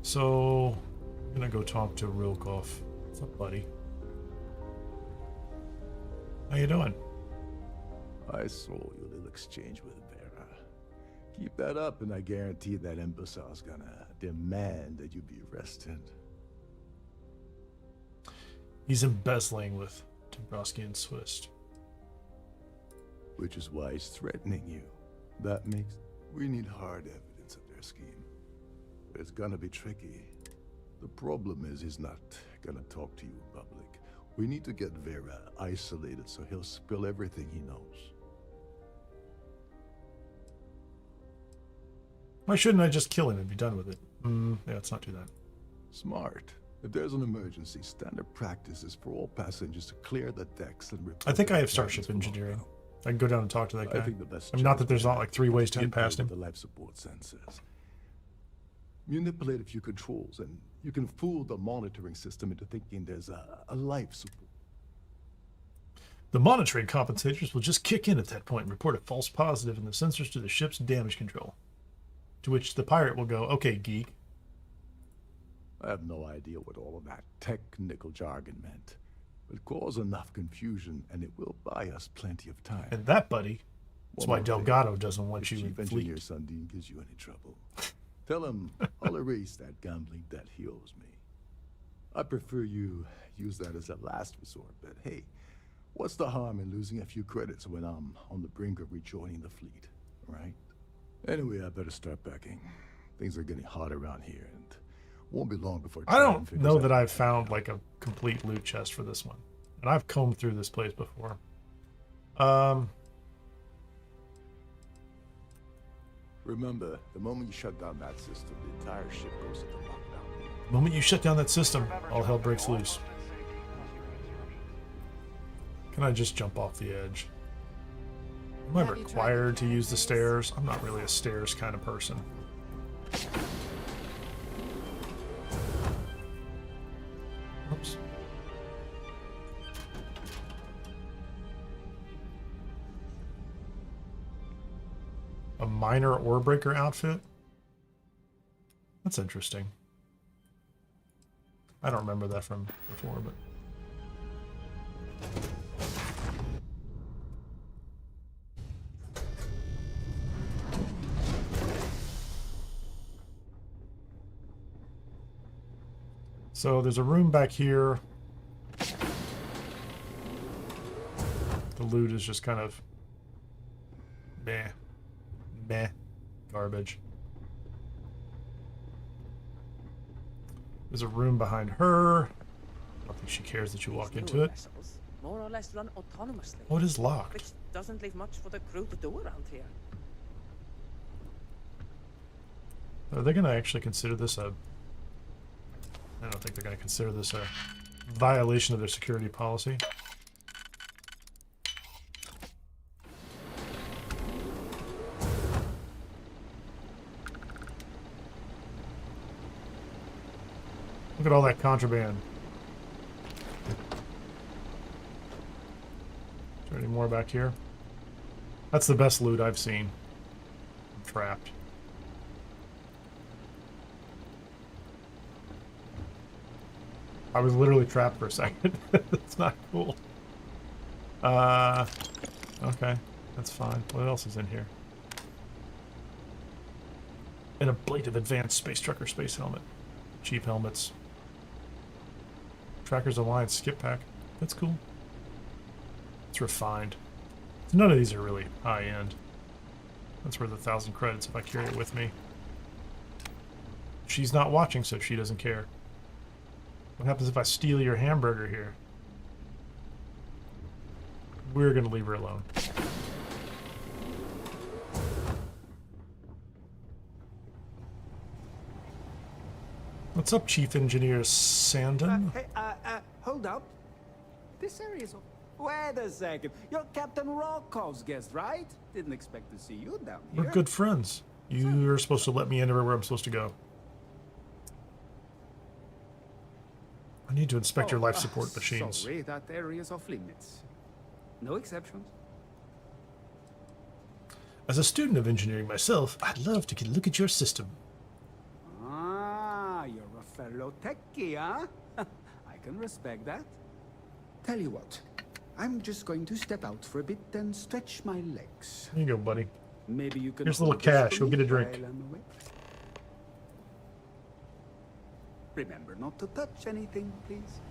So, I'm gonna go talk to Rilkoff. What's up, buddy? How you doing? I saw your little exchange with Vera. Keep that up, and I guarantee that imbecile's gonna demand that you be arrested. He's embezzling with Dabrowski and Swiss. Which is why he's threatening you. That makes... We need hard evidence of their scheme. But it's gonna be tricky. The problem is he's not gonna talk to you in public. We need to get Vera isolated so he'll spill everything he knows. Why shouldn't I just kill him and be done with it? Yeah, let's not do that. Smart. If there's an emergency, standard practice is for all passengers to clear the decks and report. I think I have their Starship cabins for Engineering. lockdown. I can go down and talk to that guy. I think the best I mean, not chance that there's not like 3 ways to get tamper past him. with the life support sensors. Manipulate a few controls, and you can fool the monitoring system into thinking there's a life support. The monitoring compensators will just kick in at that point and report a false positive in the sensors to the ship's damage control. To which the pirate will go, okay, geek. I have no idea what all of that technical jargon meant, but cause enough confusion and it will buy us plenty of time. And that, buddy, that's why One more thing. Delgado doesn't want If you in Chief the Engineer fleet. Sundin gives you any trouble, tell him I'll erase that gambling debt he owes me. I prefer you use that as a last resort, but hey, what's the harm in losing a few credits when I'm on the brink of rejoining the fleet, right? Anyway, I better start packing. Things are getting hot around here, and won't be long before... I don't figures know out that I've found like a complete loot chest for this one. And I've combed through this place before. Remember, the moment you shut down that system, the entire ship goes into lockdown. The moment you shut down that system, all hell breaks loose. Can I just jump off the edge? Am I required to use the stairs? I'm not really a stairs kind of person. Oops. A minor ore breaker outfit? That's interesting. I don't remember that from before, but... So there's a room back here. The loot is just kind of meh garbage. There's a room behind her. I don't think she cares that you walk into it. Vessels more or less run autonomously. Oh, it is locked. Which doesn't leave much for the crew to do around here. Are they going to actually consider this a... I don't think they're going to consider this a violation of their security policy. Look at all that contraband. Is there any more back here? That's the best loot I've seen. I'm trapped. I was literally trapped for a second. That's not cool. Okay. That's fine. What else is in here? An ablative advanced space trucker space helmet. Cheap helmets. Trackers Alliance skip pack. That's cool. It's refined. None of these are really high-end. That's worth 1,000 credits if I carry it with me. She's not watching, so she doesn't care. What happens if I steal your hamburger here? We're gonna leave her alone. What's up, Chief Engineer Sandon? Hey, hold up. This area is... Wait a second. You're Captain Rocko's guest, right? Didn't expect to see you down here. We're good friends. You're supposed to let me in everywhere I'm supposed to go. I need to inspect your life support machines. Sorry, that area is off limits. No exceptions. As a student of engineering myself, I'd love to get a look at your system. Ah, you're a fellow techie, huh? I can respect that. Tell you what, I'm just going to step out for a bit and stretch my legs. Here you go, buddy. Maybe you can... Here's a little cash. Go get a drink. Remember not to touch anything, please.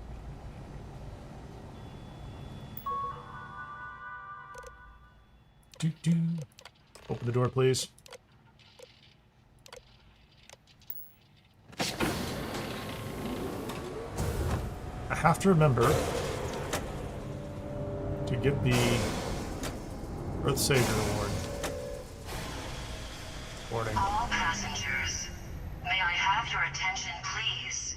Doo-doo. Open the door, please. I have to remember to get the Earth Savior Award. Warning. All passengers, may I have your attention, please?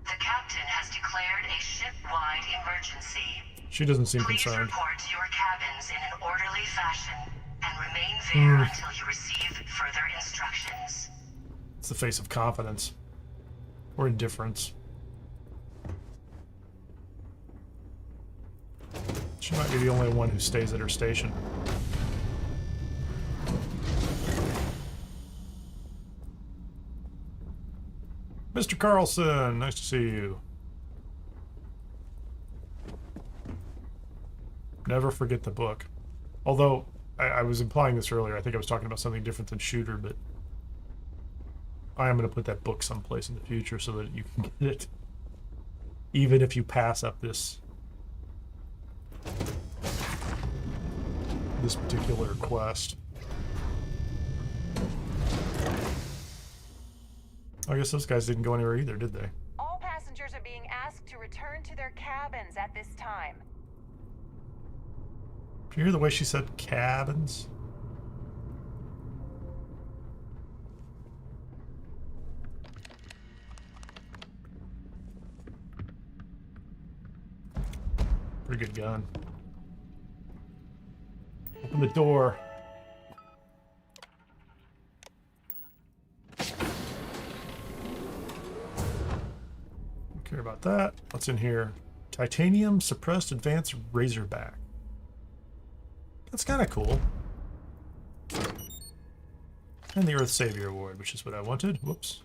The captain has declared a ship-wide emergency. She doesn't seem Please concerned. report to your cabins in an orderly fashion and remain there until you receive further instructions. It's the face of confidence. Or indifference. She might be the only one who stays at her station. Mr. Carlson, nice to see you. Never forget the book. Although, I was implying this earlier. I think I was talking about something different than shooter, but I am going to put that book someplace in the future so that you can get it. Even if you pass up this particular quest. I guess those guys didn't go anywhere either, did they? All passengers are being asked to return to their cabins at this time. Did you hear the way she said cabins? Pretty good gun. Open the door. Don't care about that. What's in here? Titanium suppressed advanced Razorback. That's kind of cool. And the Earth Savior Award, which is what I wanted. Whoops.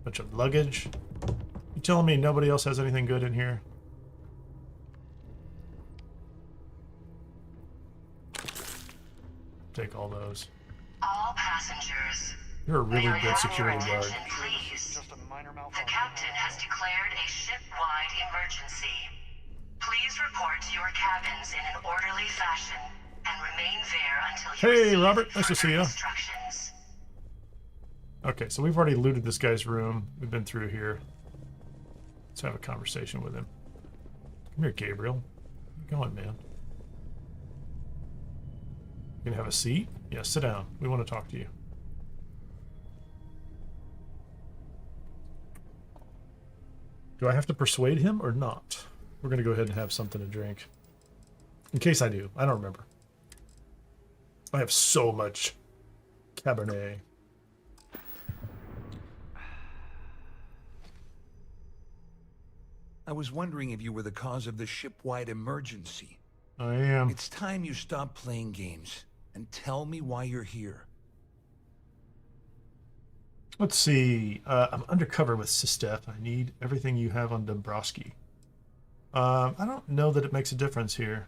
Bunch of luggage. You telling me nobody else has anything good in here? Take all those. All passengers. You're a really May I good have security your guard. attention, please? The captain has declared a ship-wide emergency. Please report to your cabins in an orderly fashion and remain there until you Hey, receive Robert. Nice to see further you. instructions. Okay, so we've already looted this guy's room. We've been through here. Let's have a conversation with him. Come here, Gabriel. Where you going, man? You gonna have a seat? Yeah, sit down. We want to talk to you. Do I have to persuade him or not? We're gonna go ahead and have something to drink. In case I do. I don't remember. I have so much Cabernet. I was wondering if you were the cause of the ship-wide emergency. I am. It's time you stop playing games and tell me why you're here. Let's see. I'm undercover with Sisteth. I need everything you have on Dombrowski. I don't know that it makes a difference here.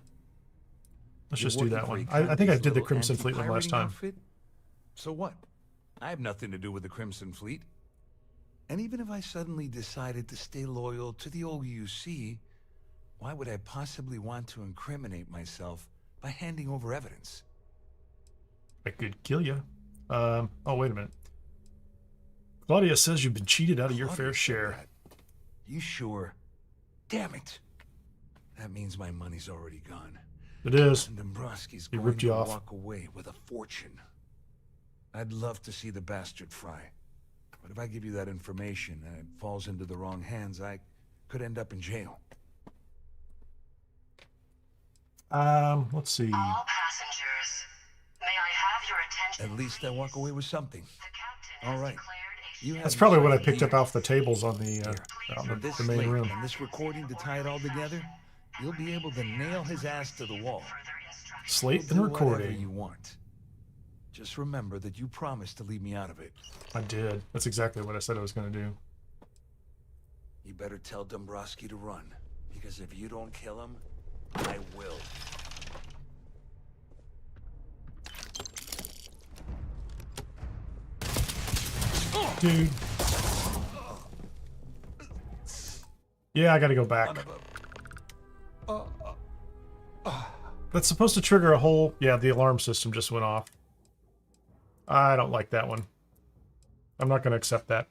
Let's You're just do working that for one. a I think I country's did the little Crimson Fleet one last anti-pirating time. outfit? So what? I have nothing to do with the Crimson Fleet. And even if I suddenly decided to stay loyal to the old UC, why would I possibly want to incriminate myself by handing over evidence? I could kill you. Oh, wait a minute. Claudia says you've been cheated out of your fair share. You sure? Damn it. That means my money's already gone. It is. And Dombrowski's He going ripped you to off. walk away with a fortune. I'd love to see the bastard fry. But if I give you that information and it falls into the wrong hands, I could end up in jail. Let's see. All passengers. May I have your attention? At least I walk away with something. All right. You have That's probably what I decided picked up here. off the tables on the This the main slate room. and this recording to tie it all together, you'll be able to nail his ass to the wall. Slate You'll and do whatever recording. you want. Just remember that you promised to leave me out of it. I did. That's exactly what I said I was going to do. You better tell Dombrowski to run, because if you don't kill him, I will. Dude. Yeah, I gotta go back. That's supposed to trigger a whole... Yeah, the alarm system just went off. I don't like that one. I'm not gonna accept that.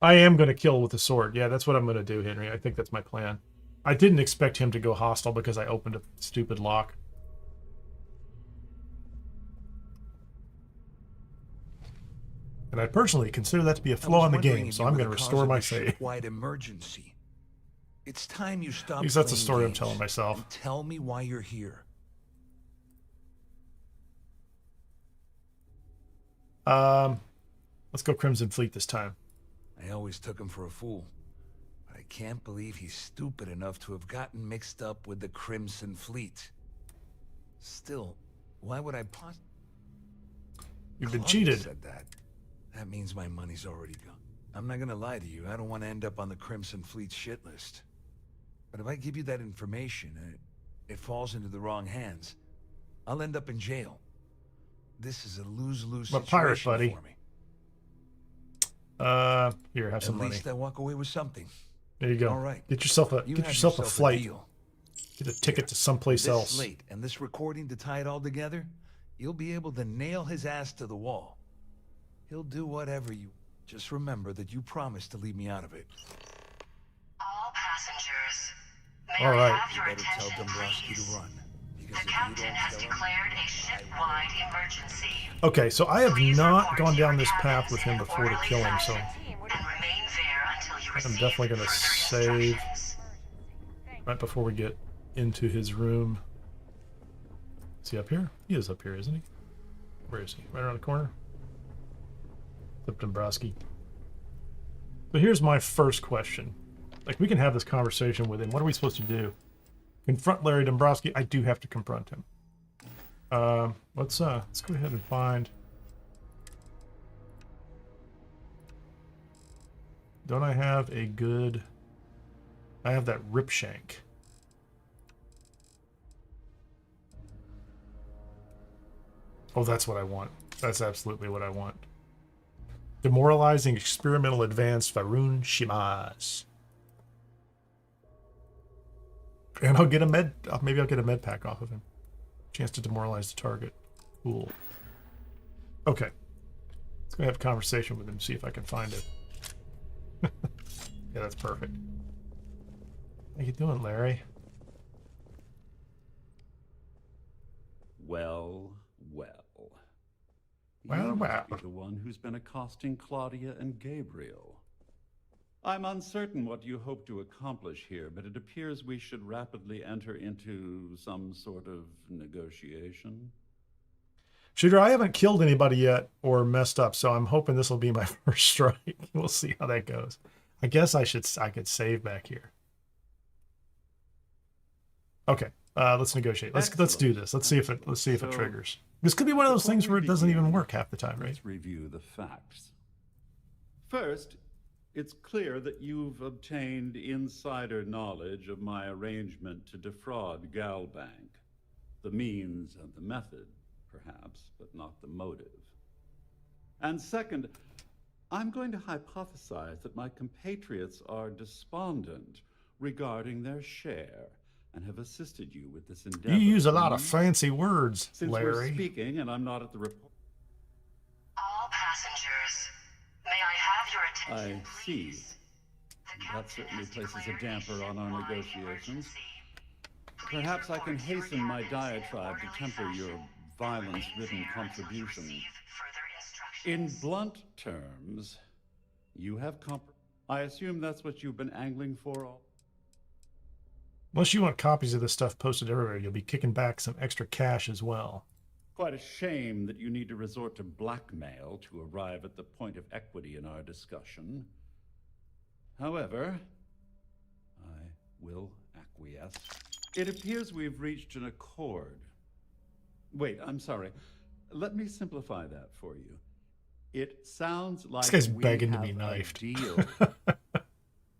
I am gonna kill with the sword. Yeah, that's what I'm gonna do, Henry. I think that's my plan. I didn't expect him to go hostile because I opened a stupid lock. And I personally consider that to be a flaw in the game, so I'm going to restore my save. Wide emergency. It's time you stop. At least that's a playing story I'm games telling myself. and tell me why you're here. Let's go Crimson Fleet this time. I always took him for a fool, but I can't believe he's stupid enough to have gotten mixed up with the Crimson Fleet. Still, why would I You've been Claudia cheated. Said that. That means my money's already gone. I'm not gonna lie to you. I don't want to end up on the Crimson Fleet shit list. But if I give you that information and it falls into the wrong hands, I'll end up in jail. This is a lose-lose I'm a situation pirate, buddy. for me. Here, have some At money. least I walk away with something. There you go. All right. Get yourself a You get have yourself a flight. deal. Get a ticket to someplace This else. slate and this recording to tie it all together, you'll be able to nail his ass to the wall. He'll do whatever you... Just remember that you promised to leave me out of it. All passengers. May All I right. have your You better tell attention, Dombrowski please? to run. The Because if you captain don't has tell him, declared a ship-wide emergency. Okay, so I have Please not report gone to your down this path cabins with in him an before to orderly kill him, so fashion and remain there until you I'm receive definitely going to further save instructions. right before we get into his room. Is he up here? He is up here, isn't he? Where is he? Right around the corner? Flip Dombrowski. So here's my first question. Like, we can have this conversation with him. What are we supposed to do? Confront Larry Dombrowski? I do have to confront him. Let's go ahead and find Don't I have a good... I have that rip shank. Oh, that's what I want. That's absolutely what I want. Demoralizing experimental advanced Varun Shimas. And I'll get a med... maybe I'll get a med pack off of him. Chance to demoralize the target. Cool. Okay. Let's go have a conversation with him, see if I can find it. Yeah, that's perfect. How you doing, Larry? Well, well. Well, You well. must be the one who's been accosting Claudia and Gabriel. I'm uncertain what you hope to accomplish here, but it appears we should rapidly enter into some sort of negotiation. Shooter, I haven't killed anybody yet or messed up, so I'm hoping this will be my first strike. We'll see how that goes. I guess I could save back here. Okay, let's negotiate. Let's do this. Let's see if it triggers. This could be one of those things where it doesn't even work half the time, right? Let's review the facts. First, it's clear that you've obtained insider knowledge of my arrangement to defraud Galbank. The means and the method, perhaps, but not the motive. And second, I'm going to hypothesize that my compatriots are despondent regarding their share and have assisted you with this endeavor. You use a lot of fancy words, Since Larry. we're speaking and I'm not at the report. All passengers, may I have your attention, I see. That certainly places a damper on our negotiations. Perhaps I can hasten my diatribe to temper your violence-ridden contribution. In blunt terms, you have I assume that's what you've been angling for all? Unless you want copies of this stuff posted everywhere, you'll be kicking back some extra cash as well. Quite a shame that you need to resort to blackmail to arrive at the point of equity in our discussion. However, I will acquiesce. It appears we've reached an accord. Wait, I'm sorry. Let me simplify that for you. It sounds like This guy's we begging to have be a knifed. deal.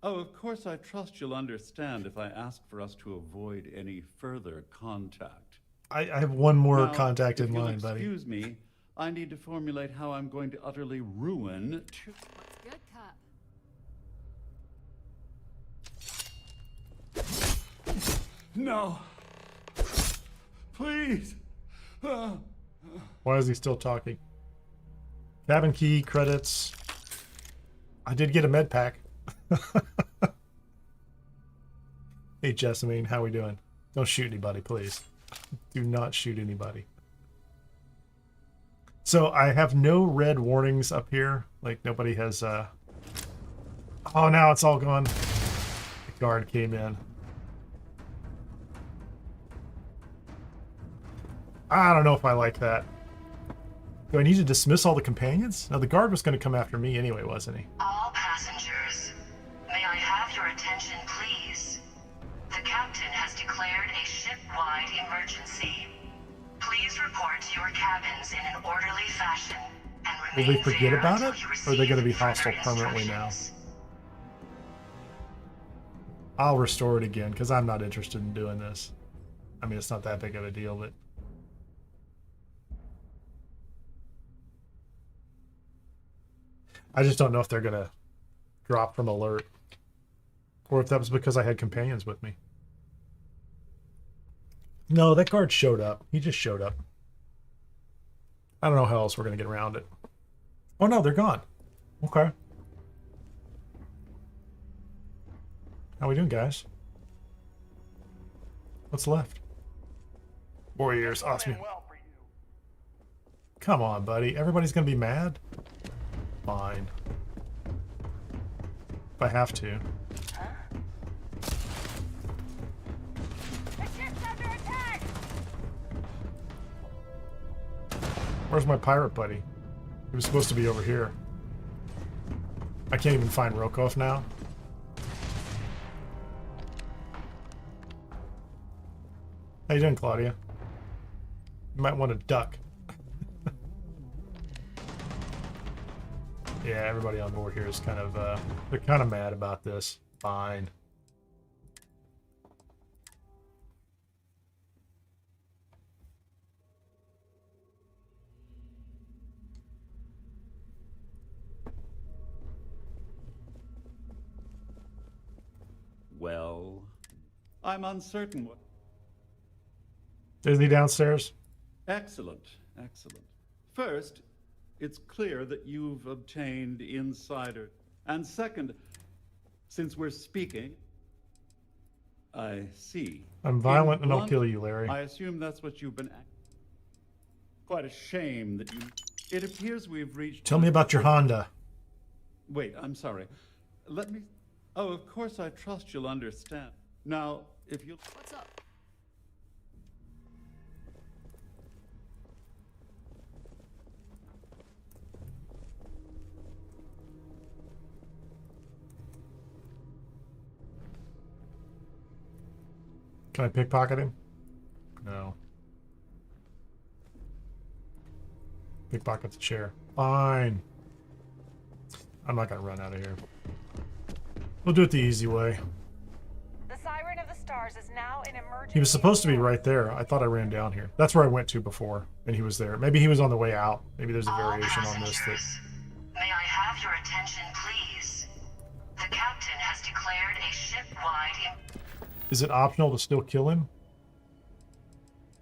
Oh, of course, I trust you'll understand if I ask for us to avoid any further contact. I have one more Now, contact in if you'll mind, buddy. Excuse me, I need to formulate how I'm going to utterly ruin Good cop. No. Please. Why is he still talking? Cabin key, credits. I did get a med pack. Hey, Jessamine, how we doing? Don't shoot anybody, please. Do not shoot anybody. So I have no red warnings up here. Like nobody has, Oh, now it's all gone. The guard came in. I don't know if I like that. Do I need to dismiss all the companions? No, the guard was going to come after me anyway, wasn't he? All passengers, may I have your attention, please? The captain has declared a ship-wide emergency. Please report to your cabins in an orderly fashion and Will remain they forget there about until it? you Or are receive they going to be further hostile permanently now? instructions. I'll restore it again, because I'm not interested in doing this. I mean, it's not that big of a deal, but... I just don't know if they're going to drop from alert. Or if that was because I had companions with me. No, that guard showed up. He just showed up. I don't know how else we're going to get around it. Oh no, they're gone. Okay. How we doing, guys? What's left? Warriors, awesome. Come on, buddy. Everybody's going to be mad? Fine. If I have to. Where's my pirate buddy? He was supposed to be over here. I can't even find Rokov now. How you doing, Claudia? You might want to duck. Yeah, everybody on board here is kind of, they're kind of mad about this. Fine. Well, I'm uncertain what... Is he downstairs? Excellent, excellent. First, it's clear that you've obtained insider. And second, since we're speaking, I see. I'm violent and I'll blunt, kill you, Larry. I assume that's what you've been... Quite a shame that you... It appears we've reached... Tell me about your Honda. Wait, I'm sorry. Let me... Oh, of course, I trust you'll understand. Now, if you... What's up? Can I pickpocket him? No. Pickpocket the chair. Fine. I'm not gonna run out of here. We'll do it the easy way. The Siren of the Stars is now in emergency. He was supposed to be right there. I thought I ran down here. That's where I went to before, and he was there. Maybe he was on the way out. Maybe there's a variation on this that... May I have your attention, please? The captain has declared a ship-wide... Is it optional to still kill him?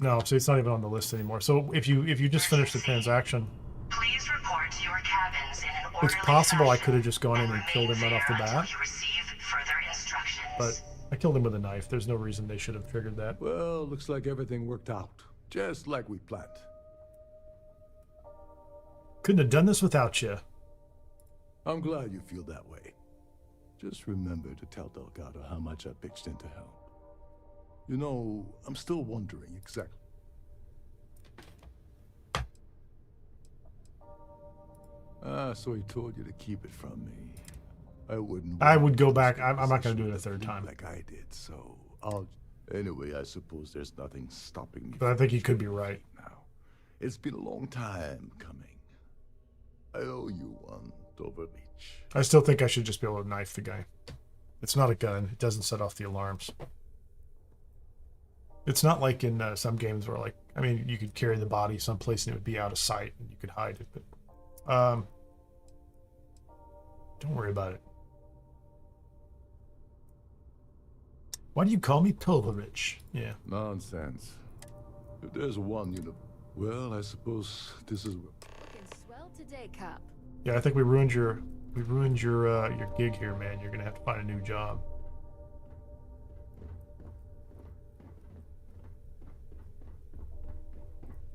No, so it's not even on the list anymore. So if you just finish the transaction... Please report to your cabins in an orderly It's possible I fashion could have just gone in and killed him right off the until bat. you receive further instructions. But I killed him with a knife. There's no reason they should have triggered that. Well, looks like everything worked out. Just like we planned. Couldn't have done this without you. I'm glad you feel that way. Just remember to tell Delgado how much I pitched in to help. You know, I'm still wondering exactly. Ah, so he told you to keep it from me. I would go back. I'm not going to do it a third time. Like I did, so I'll... Anyway, I suppose there's nothing stopping me. But I think he could be right. Now, it's been a long time coming. I owe you one, Dover Beach. I still think I should just be able to knife the guy. It's not a gun. It doesn't set off the alarms. It's not like in some games where, like, I mean, you could carry the body someplace and it would be out of sight and you could hide it, but don't worry about it. Why do you call me Tovarich? Yeah. Nonsense. If there's one, well, I suppose this is... Looking swell today, Cap. Yeah, I think we ruined your gig here, man. You're gonna have to find a new job.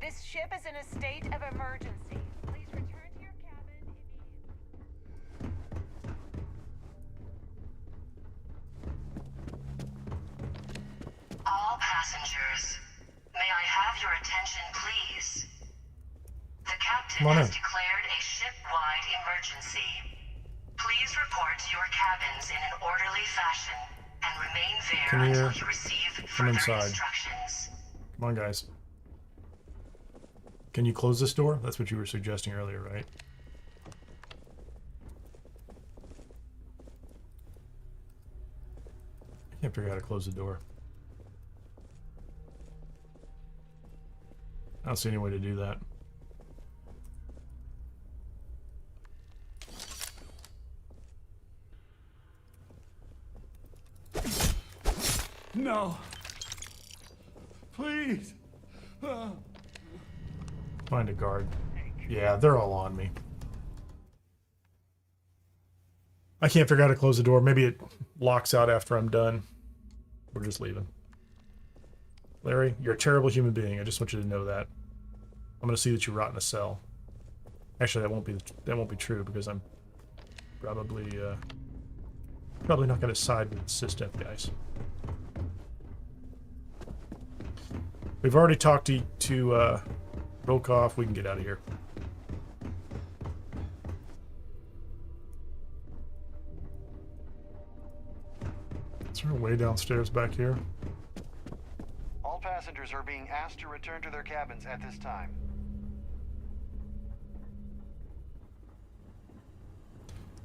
This ship is in a state of emergency. Please return to your cabin All passengers, may I have your attention, please? The captain has declared a ship-wide emergency. Please report to your cabins in an orderly fashion and remain there until you receive further instructions. Come on, guys. Can you close this door? That's what you were suggesting earlier, right? I can't figure out how to close the door. I don't see any way to do that. No. Please. Find a guard. Yeah, they're all on me. I can't figure out how to close the door. Maybe it locks out after I'm done. We're just leaving. Larry, you're a terrible human being. I just want you to know that. I'm gonna see that you rot in a cell. Actually, that won't be true because I'm probably not gonna side with SysDef guys. We've already talked to Rokoff. We can get out of here. Is there a way downstairs back here? All passengers are being asked to return to their cabins at this time.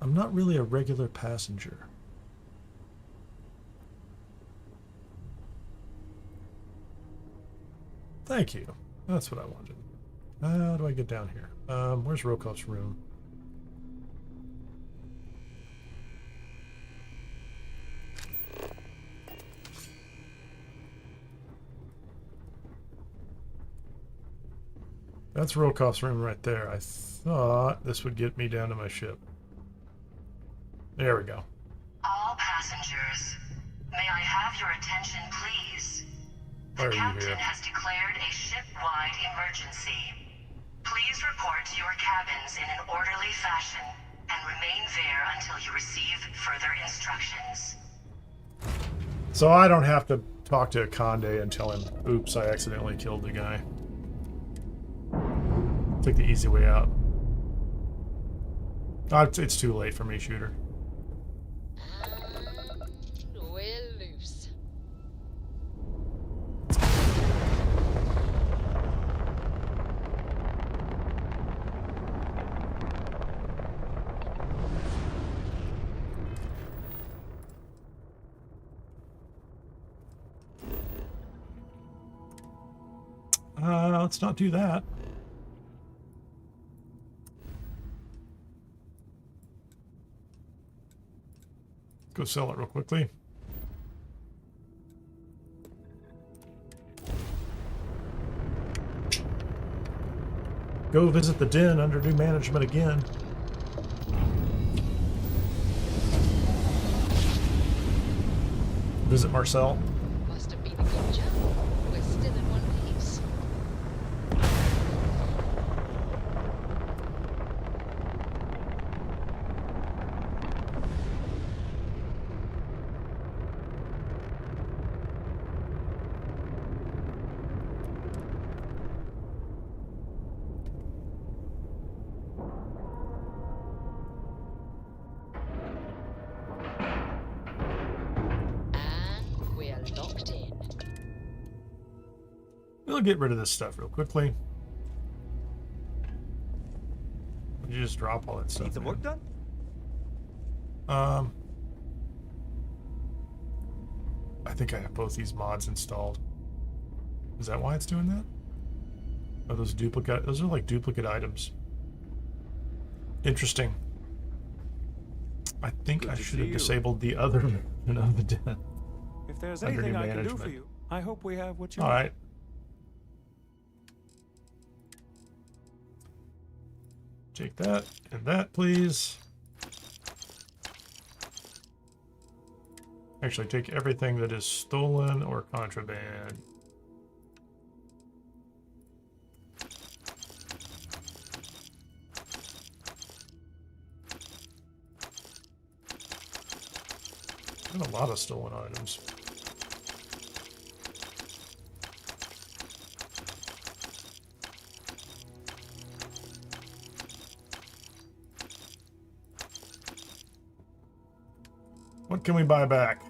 I'm not really a regular passenger. Thank you. That's what I wanted. How do I get down here? Where's Rokov's room? That's Rokov's room right there. I thought this would get me down to my ship. There we go. All passengers, may I have your attention, please? Why The are you captain here? has declared a ship-wide emergency. Please report to your cabins in an orderly fashion and remain there until you receive further instructions. So I don't have to talk to Conde and tell him, oops, I accidentally killed the guy. Take the easy way out. Oh, it's too late for me, shooter. We're loose. Let's not do that. Go sell it real quickly. Go visit the den under new management again. Visit Marcel. Must have been a good job. We're still in one piece. Locked in. We'll get rid of this stuff real quickly. You just drop all that stuff. Need some work done? I think I have both these mods installed. Is that why it's doing that? Are those duplicate? Those are like duplicate items. Interesting. I think I should have disabled the other version of the den. If there's Under anything new I can do management. for you, I hope we have what you All need. right. Take that and that, please. Actually, take everything that is stolen or contraband. Got a lot of stolen items. What can we buy back?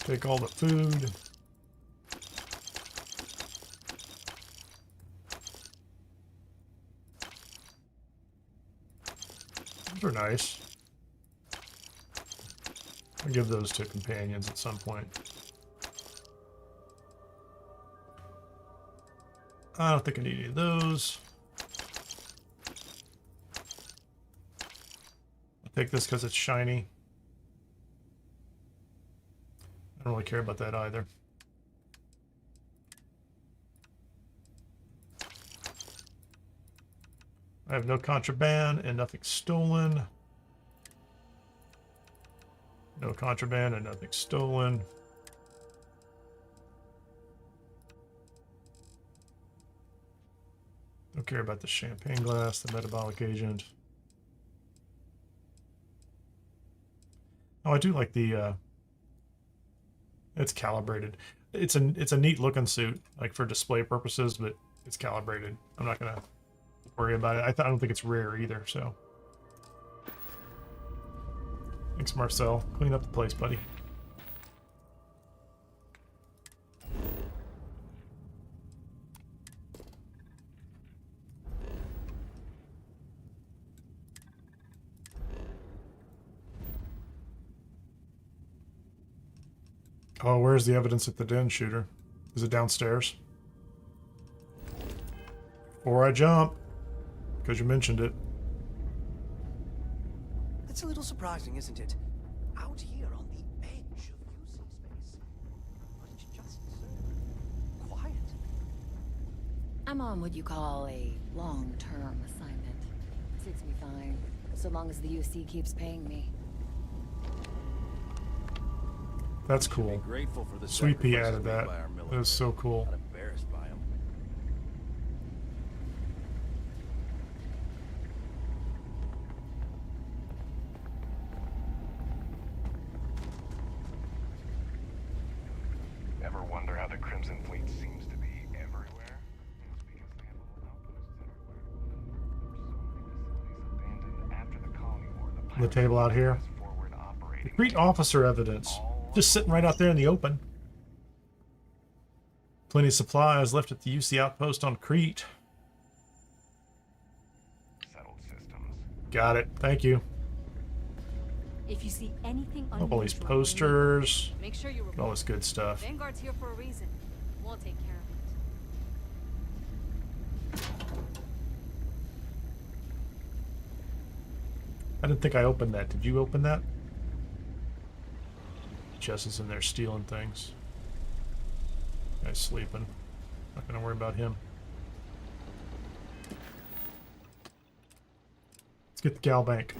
Take all the food. Those are nice. I'll give those to companions at some point. I don't think I need any of those. I'll take this because it's shiny. I don't really care about that either. I have no contraband and nothing stolen. No contraband and nothing stolen. Don't care about the champagne glass, the metabolic agent. Oh, I do like the it's calibrated. It's a neat looking suit, like for display purposes, but it's calibrated. I'm not gonna worry about it. I don't think it's rare either, so. Thanks, Marcel. Clean up the place, buddy. Oh, where's the evidence at the den, shooter? Is it downstairs? Before I jump, because you mentioned it. It's a little surprising, isn't it? Out here on the edge of UC space. But it's just so quiet. I'm on what you call a long-term assignment. Suits me fine, so long as the UC keeps paying me. That's cool. Grateful for the Sweet Pea sacrifices added made that. by our That military. is so cool. Not embarrassed by them. Ever wonder how the Crimson Fleet seems to be everywhere? It's because they have little outposts everywhere. There were so many facilities abandoned after the colony war. The table out here. The Crete officer evidence. Just sitting right out there in the open. Plenty of supplies left at the UC outpost on Crete. Settled systems. Got it. Thank you. If you see anything Oh, all these unusual, posters. make sure you report. All this good stuff. Vanguard's here for a reason. We'll take care of it. I didn't think I opened that. Did you open that? Jess is in there stealing things. Guy's sleeping. Not gonna worry about him. Let's get the gal bank.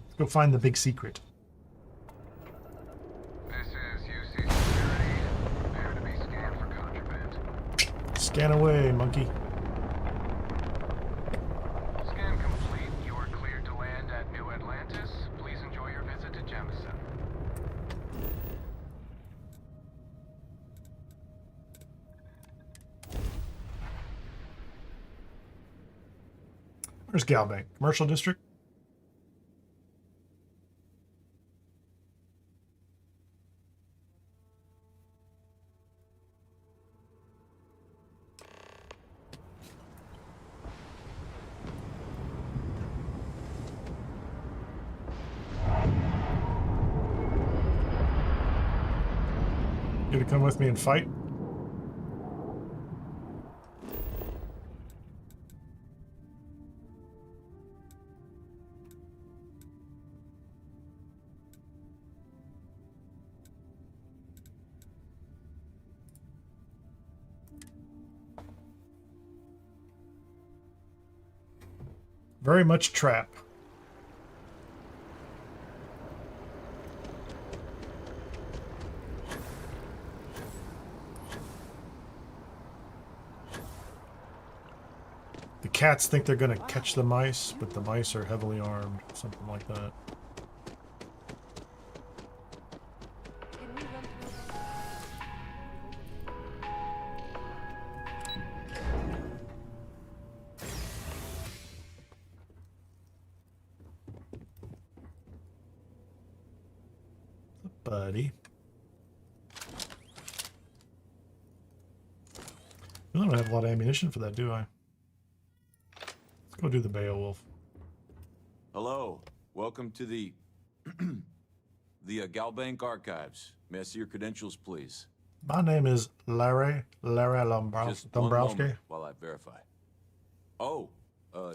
Let's go find the big secret. This is UC Security. Prepare to be scanned for contraband. Scan away, monkey. Scan complete. You are cleared to land at New Atlantis. Please enjoy your visit to Jemison. Where's Galbank? Commercial district? You gonna come with me and fight? Very much trap. The cats think they're gonna catch the mice, but the mice are heavily armed, something like that. Buddy. I don't have a lot of ammunition for that, do I? Let's go do the Beowulf. Hello. Welcome to the Galbank Archives. May I see your credentials, please? My name is Larry Just one Dombrowski. moment while I verify. Oh,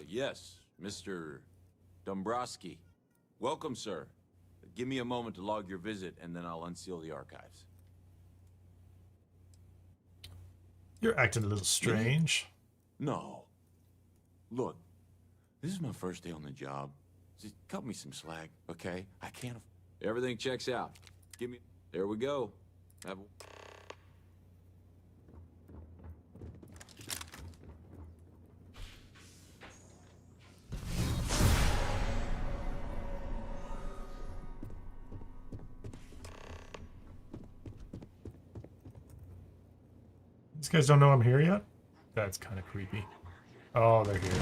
yes, Mr. Dombrowski. Welcome, sir. Give me a moment to log your visit, and then I'll unseal the archives. You're acting a little strange. No. Look, this is my first day on the job. Just cut me some slack, okay? I can't. Everything checks out. Give me. There we go. Have a... These guys don't know I'm here yet? That's kind of creepy. Oh, they're here.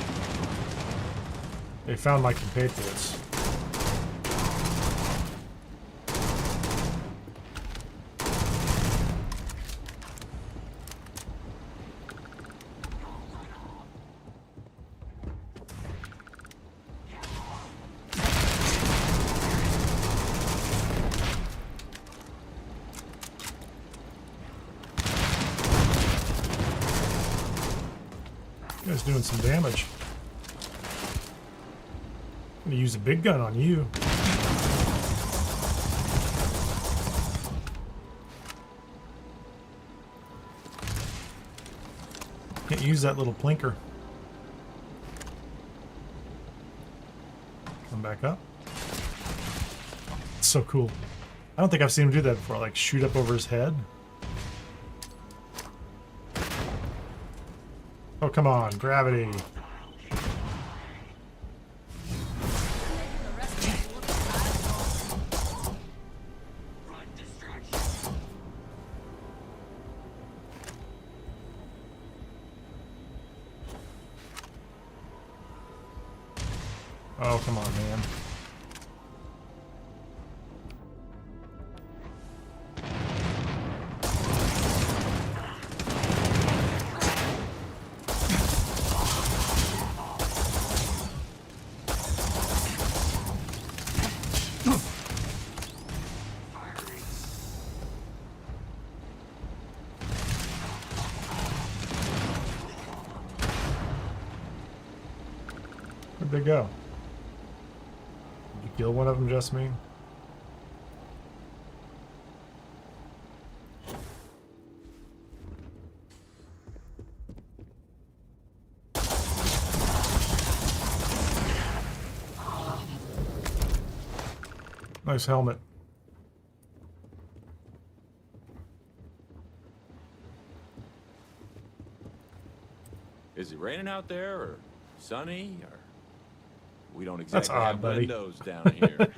They found my compatriots. Guy's doing some damage. I'm gonna use a big gun on you. Can't use that little plinker. Come back up. It's so cool. I don't think I've seen him do that before, like shoot up over his head. Oh, come on, gravity. Oh, come on, man. Where'd they go? Did you kill one of them, just me? Nice helmet. Is it raining out there, or sunny, or we don't That's exactly odd, have buddy. windows down here?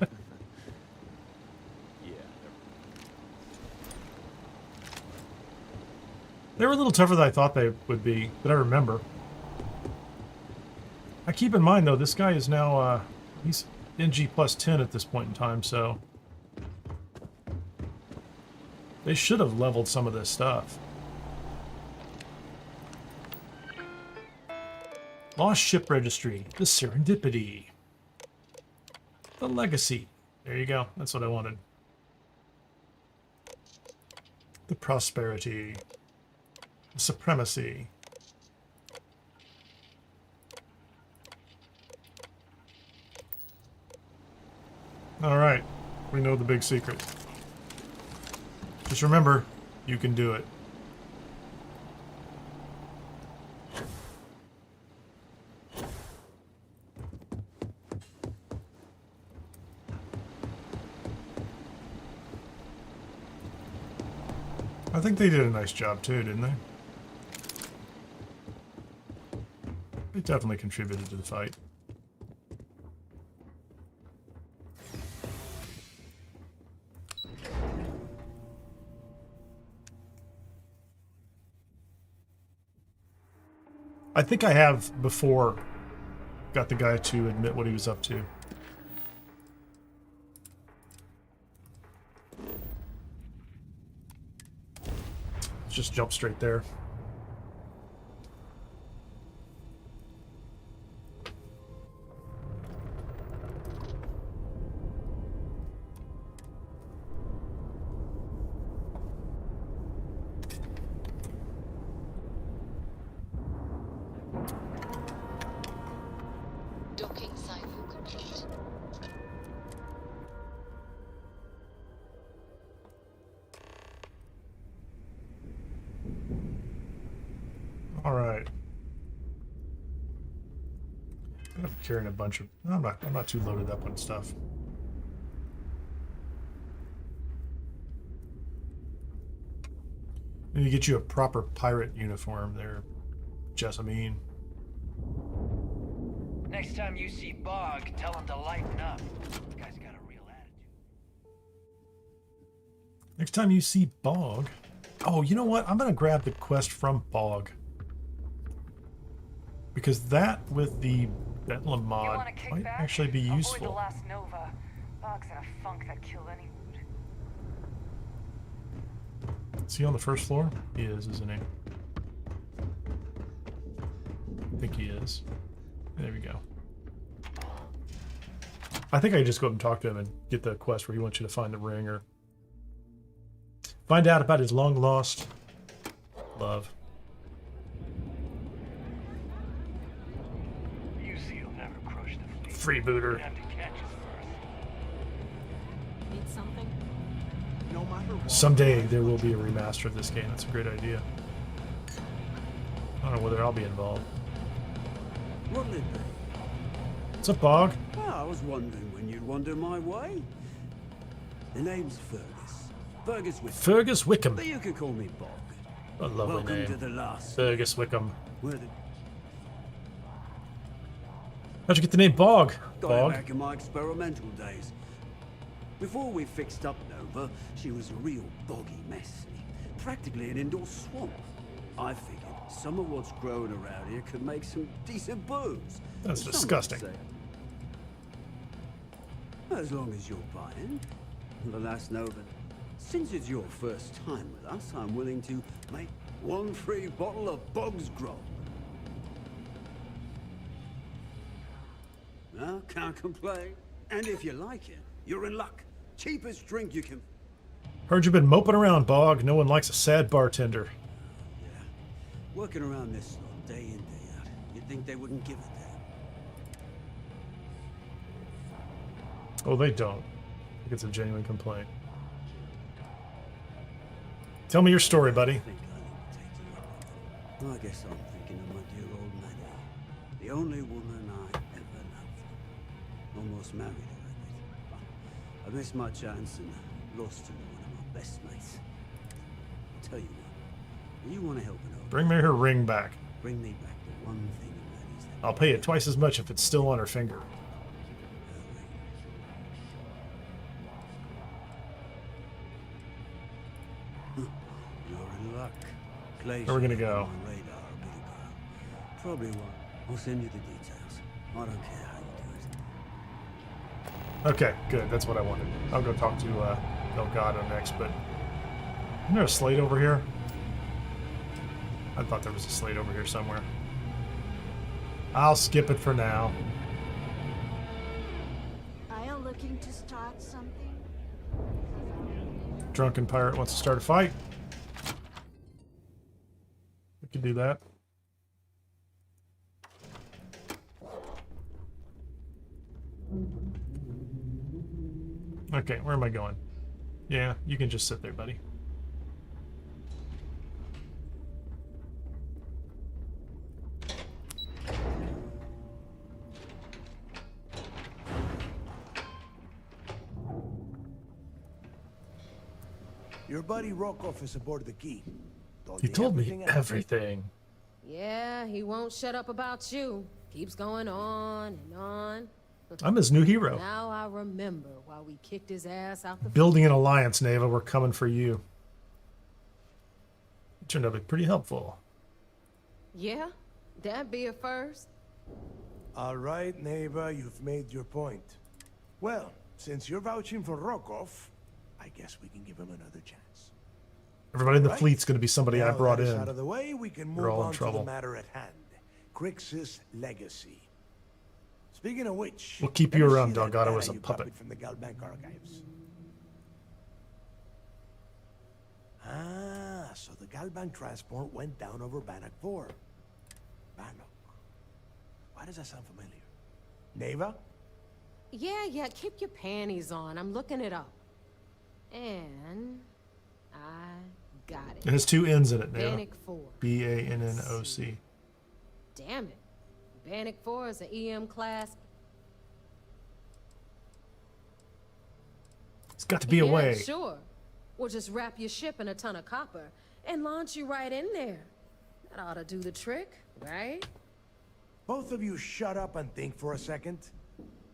Yeah. They were a little tougher than I thought they would be, that I remember. I keep in mind, though, this guy is now, he's NG plus 10 at this point in time, so they should have leveled some of this stuff. Lost Ship Registry, the Serendipity, the Legacy. There you go. That's what I wanted. The Prosperity, the Supremacy. All right, we know the big secret. Just remember, you can do it. I think they did a nice job too, didn't they? They definitely contributed to the fight. I think I have before got the guy to admit what he was up to. Let's just jump straight there. Docking cycle complete. All right. I'm carrying a bunch of. No, I'm not too loaded up on stuff. Need to get you a proper pirate uniform there, Jessamine. Next time you see Bog, tell him to lighten up. This guy's got a real attitude. Next time you see Bog. Oh, you know what? I'm gonna grab the quest from Bog. Because that with the Bedlam mod might actually be Avoid the useful. last Nova. Bog's in a funk that killed any mood. Is he on the first floor? He is, isn't he? I think he is. There we go. I think I can just go up and talk to him and get the quest where he wants you to find the ring or find out about his long lost love. Freebooter. Need something? No matter what. Someday there will be a remaster of this game. That's a great idea. I don't know whether I'll be involved. What'll it be? What's up, Bog? Well, I was wondering when you'd wander my way. The name's Fergus. Fergus Wickham. Fergus Wickham. But you can call me Bog. A lovely Welcome name. to the last. Fergus Wickham. Where the How'd you get the name Bog? Got Bog? it back in my experimental days. Before we fixed up Nova, she was a real boggy mess. Practically an indoor swamp. I figured some of what's growing around here could make some decent booze. That's Some would disgusting. say. As long as you're buying. The last Nova. Since it's your first time with us, I'm willing to make one free bottle of Bog's Grog. No, can't complain. And if you like it, you're in luck. Cheapest drink you can. Heard you've been moping around, Bog. No one likes a sad bartender. Working around this slot day in, day out. You'd think they wouldn't give a damn. Oh, they don't. I think it's a genuine complaint. Tell me your story, buddy. Well, I guess I'm thinking of my dear old Maddie. The only woman I ever loved. Almost married her, I missed my chance and lost to one of my best mates. I'll tell you what, you want to help an old Bring me her ring back. Bring me back the one thing of Maddie's that I'll pay you twice as much if it's still on her finger. you're in luck. Where are we gonna go? On my radar a bit ago. Probably won't. I'll send you the details. I don't care how you do it. Okay, good. That's what I wanted. I'll go talk to Delgado next, but isn't there a slate over here? I thought there was a slate over here somewhere. I'll skip it for now. Are you looking to start something? Drunken pirate wants to start a fight. We can do that. Okay, where am I going? Yeah, you can just sit there, buddy. Your buddy Rokoff is aboard the Key. He told me everything. Yeah, he won't shut up about you. Keeps going on and on. I'm his new hero. Now I remember why we kicked his ass out the Building an alliance, Neva. We're coming for you. It turned out to be pretty helpful. Yeah, that'd be a first. All right, Neva, you've made your point. Well, since you're vouching for Rokoff, I guess we can give him another chance. Everybody in the Right. fleet's going to be somebody I Now brought that is in. out of the way, we can You're move all in on to trouble. the matter at hand. Crix's legacy. Speaking of which, We'll keep let you me around, see that Delgado, data as a you puppet. copied from the Galbank archives. Ah, so the Galbank transport went down over Bannock 4. Bannock. Why does that sound familiar? Neva? Yeah, keep your panties on. I'm looking it up. And I got it. It has two N's in it, Neva. Bannock 4. B-A-N-N-O-C. Damn it. Bannock 4 is an EM class. It's got to be a Yeah, way. Sure. We'll just wrap your ship in a ton of copper and launch you right in there. That ought to do the trick, right? Both of you shut up and think for a second.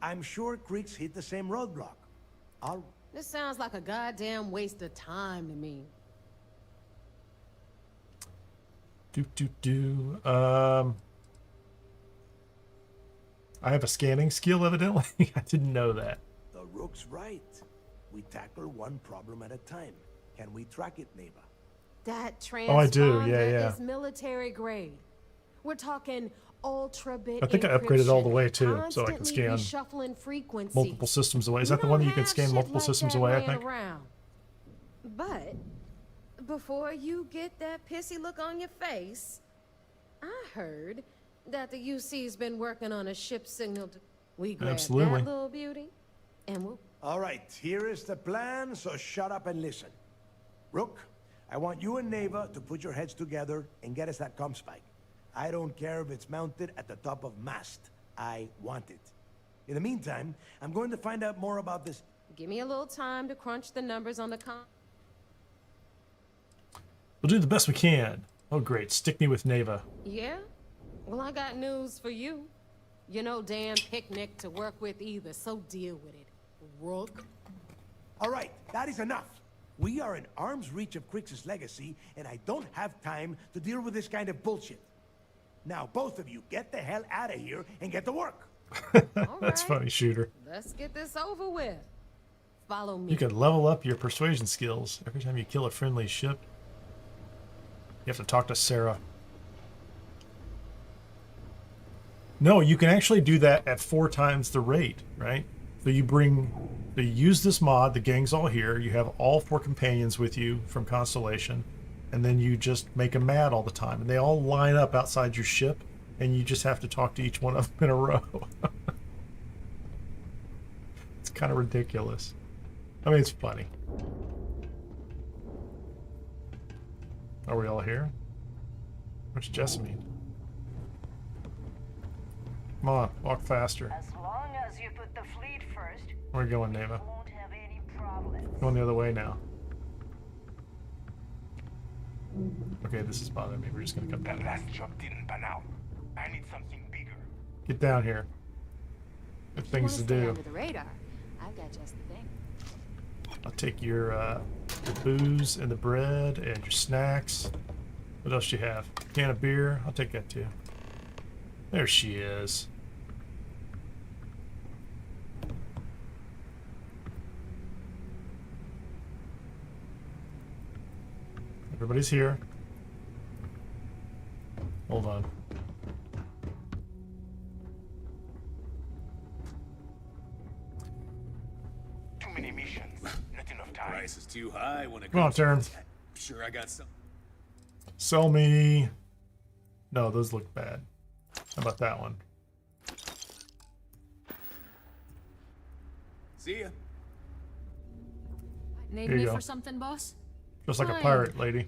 I'm sure Creeks hit the same roadblock. This sounds like a goddamn waste of time to me. I have a scanning skill, evidently. I didn't know that. The Rook's right. We tackle one problem at a time. Can we track it, Neva? That transponder Oh, I do. Yeah. is military grade. We're talking ultra bit. I think I upgraded all the way, too, encryption, so I can constantly scan reshuffling frequencies. multiple systems away. Is that the one that you can scan multiple systems away, I think? Around. But before you get that pissy look on your face, I heard that the UC's been working on a ship signal. We grab Absolutely. that little beauty, and we'll... All right, here is the plan, so shut up and listen. Rook, I want you and Neva to put your heads together and get us that comm spike. I don't care if it's mounted at the top of mast. I want it. In the meantime, I'm going to find out more about this. Give me a little time to crunch the numbers on the We'll do the best we can. Oh, great. Stick me with Neva. Yeah? Well, I got news for you. You know Dan Picnic to work with either, so deal with it, Rook. All right, that is enough. We are in arm's reach of Crix's legacy, and I don't have time to deal with this kind of bullshit. Now, both of you, get the hell out of here and get to work. That's funny, Shooter. Let's get this over with. Follow me. You can level up your persuasion skills every time you kill a friendly ship. You have to talk to Sarah. No, you can actually do that at 4 times the rate, right? So you use this mod, the gang's all here, you have all 4 companions with you from Constellation, and then you just make them mad all the time. And they all line up outside your ship, and you just have to talk to each one of them in a row. It's kind of ridiculous. I mean, it's funny. Are we all here? What's Jessamine? Come on, walk faster. As long as you put the fleet first, Where are we going, Neva? won't have any problems. Going the other way now. Okay, this is bothering me. We're just gonna come down. That last job didn't pan out. I need something bigger. Get down here. Got things to do. Under the radar. I've got just the thing. I'll take your booze and the bread and your snacks. What else do you have? Can of beer? I'll take that too. There she is. Everybody's here. Hold on. Too many missions. Not enough time. Price is too high when it Come on, comes to Taryn. it. Sure, I got some. Sell me. No, those look bad. How about that one? See ya. Need Here you me go. for something, boss? Just like a Fine. pirate, lady.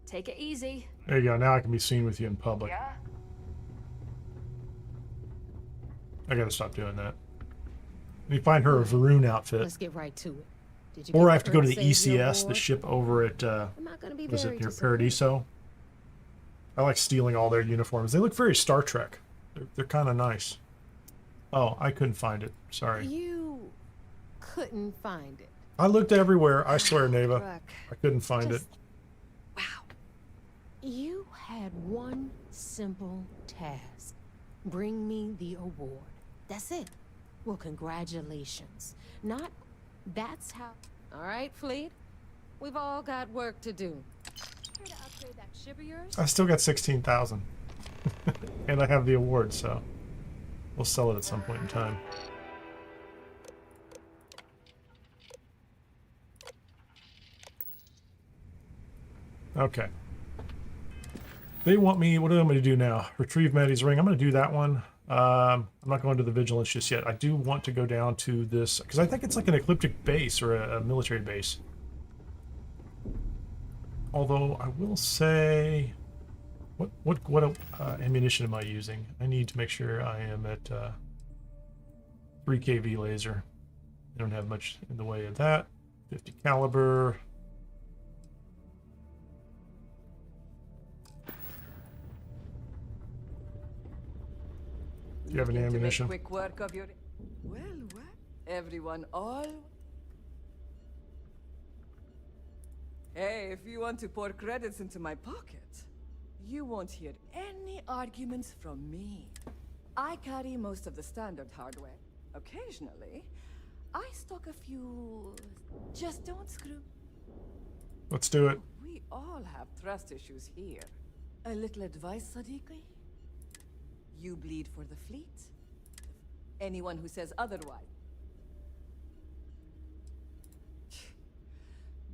Take it easy. There you go. Now I can be seen with you in public. Yeah? I gotta stop doing that. Let me find her a Varun outfit. Let's get right to it. Did you Or get I have to go to the Earth Savior ECS, the Award? ship over at, I'm not gonna be was very it near disappointed. Paradiso? I like stealing all their uniforms. They look very Star Trek. They're kind of nice. Oh, I couldn't find it. Sorry. You couldn't find it. I looked everywhere. I swear, Neva. Rook, I couldn't find it. You had one simple task. Bring me the award. That's it. Well, congratulations. Not... That's how... All right, Fleet. We've all got work to do. Here to upgrade that ship of yours? I still got 16,000. And I have the award, so we'll sell it at some point in time. Okay. They want me, what do I want me to do now? Retrieve Maddie's ring. I'm going to do that one. I'm not going to the Vigilance just yet. I do want to go down to this, because I think it's like an ecliptic base or a military base. Although I will say, what ammunition am I using? I need to make sure I am at 3 kV laser. I don't have much in the way of that. 50 caliber. Do you have any Looking to make ammunition? quick work of your... Well, everyone all... Hey, if you want to pour credits into my pocket, you won't hear any arguments from me. I carry most of the standard hardware. Occasionally, I stock a few... Just don't screw... Let's do it. We all have trust issues here. A little advice, Sadiqi? You bleed for the fleet. anyone who says otherwise.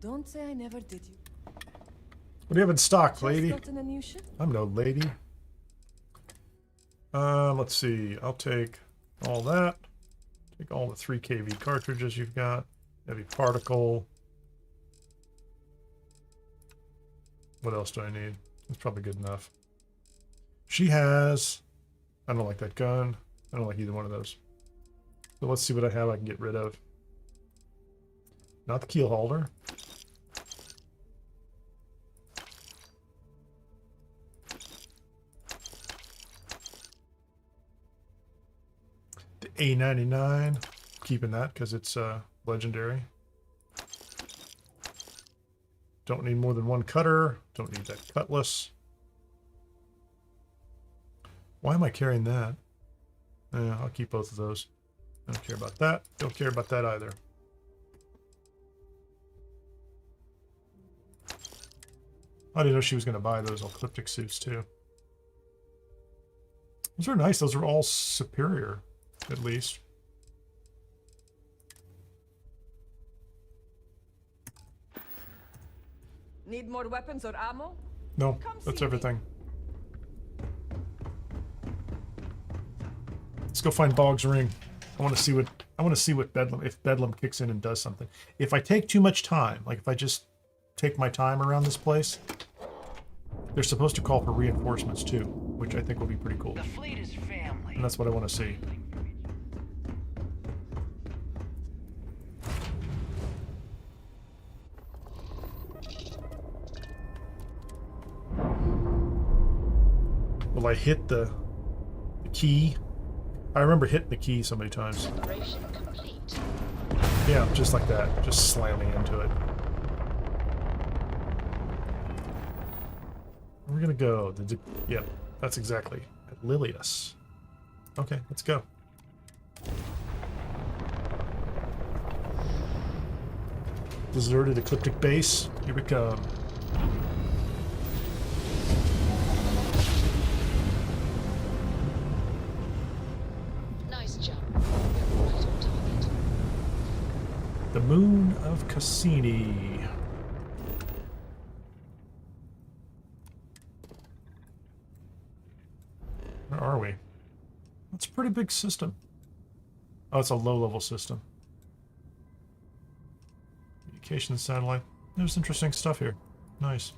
Don't say I never did you. What do you have in stock, Just lady? gotten a new ship? I'm no lady. Let's see. I'll take all that. Take all the 3 kV cartridges you've got. Heavy particle. What else do I need? That's probably good enough. She has... I don't like that gun. I don't like either one of those. So let's see what I have I can get rid of. Not the keel holder. The A99. Keeping that because it's legendary. Don't need more than 1 cutter. Don't need that cutlass. Why am I carrying that? I'll keep both of those. I don't care about that. Don't care about that either. I didn't know she was going to buy those ecliptic suits too. Those are nice. Those are all superior, at least. Need more weapons or ammo? No, that's everything. Let's go find Boggs' ring. I want to see what Bedlam, if Bedlam kicks in and does something. If I take too much time, like if I just take my time around this place, they're supposed to call for reinforcements too, which I think will be pretty cool. The fleet is family. And that's what I want to see. Will I hit the key? I remember hitting the key so many times. Yeah, just like that. Just slamming into it. Where are we gonna go? Yep, that's exactly. At Lilius. Okay, let's go. Deserted ecliptic base. Here we come. Nice jump. You're right on target. The moon of Cassini. Where are we? That's a pretty big system. Oh, it's a low-level system. Communication satellite. There's interesting stuff here. Nice.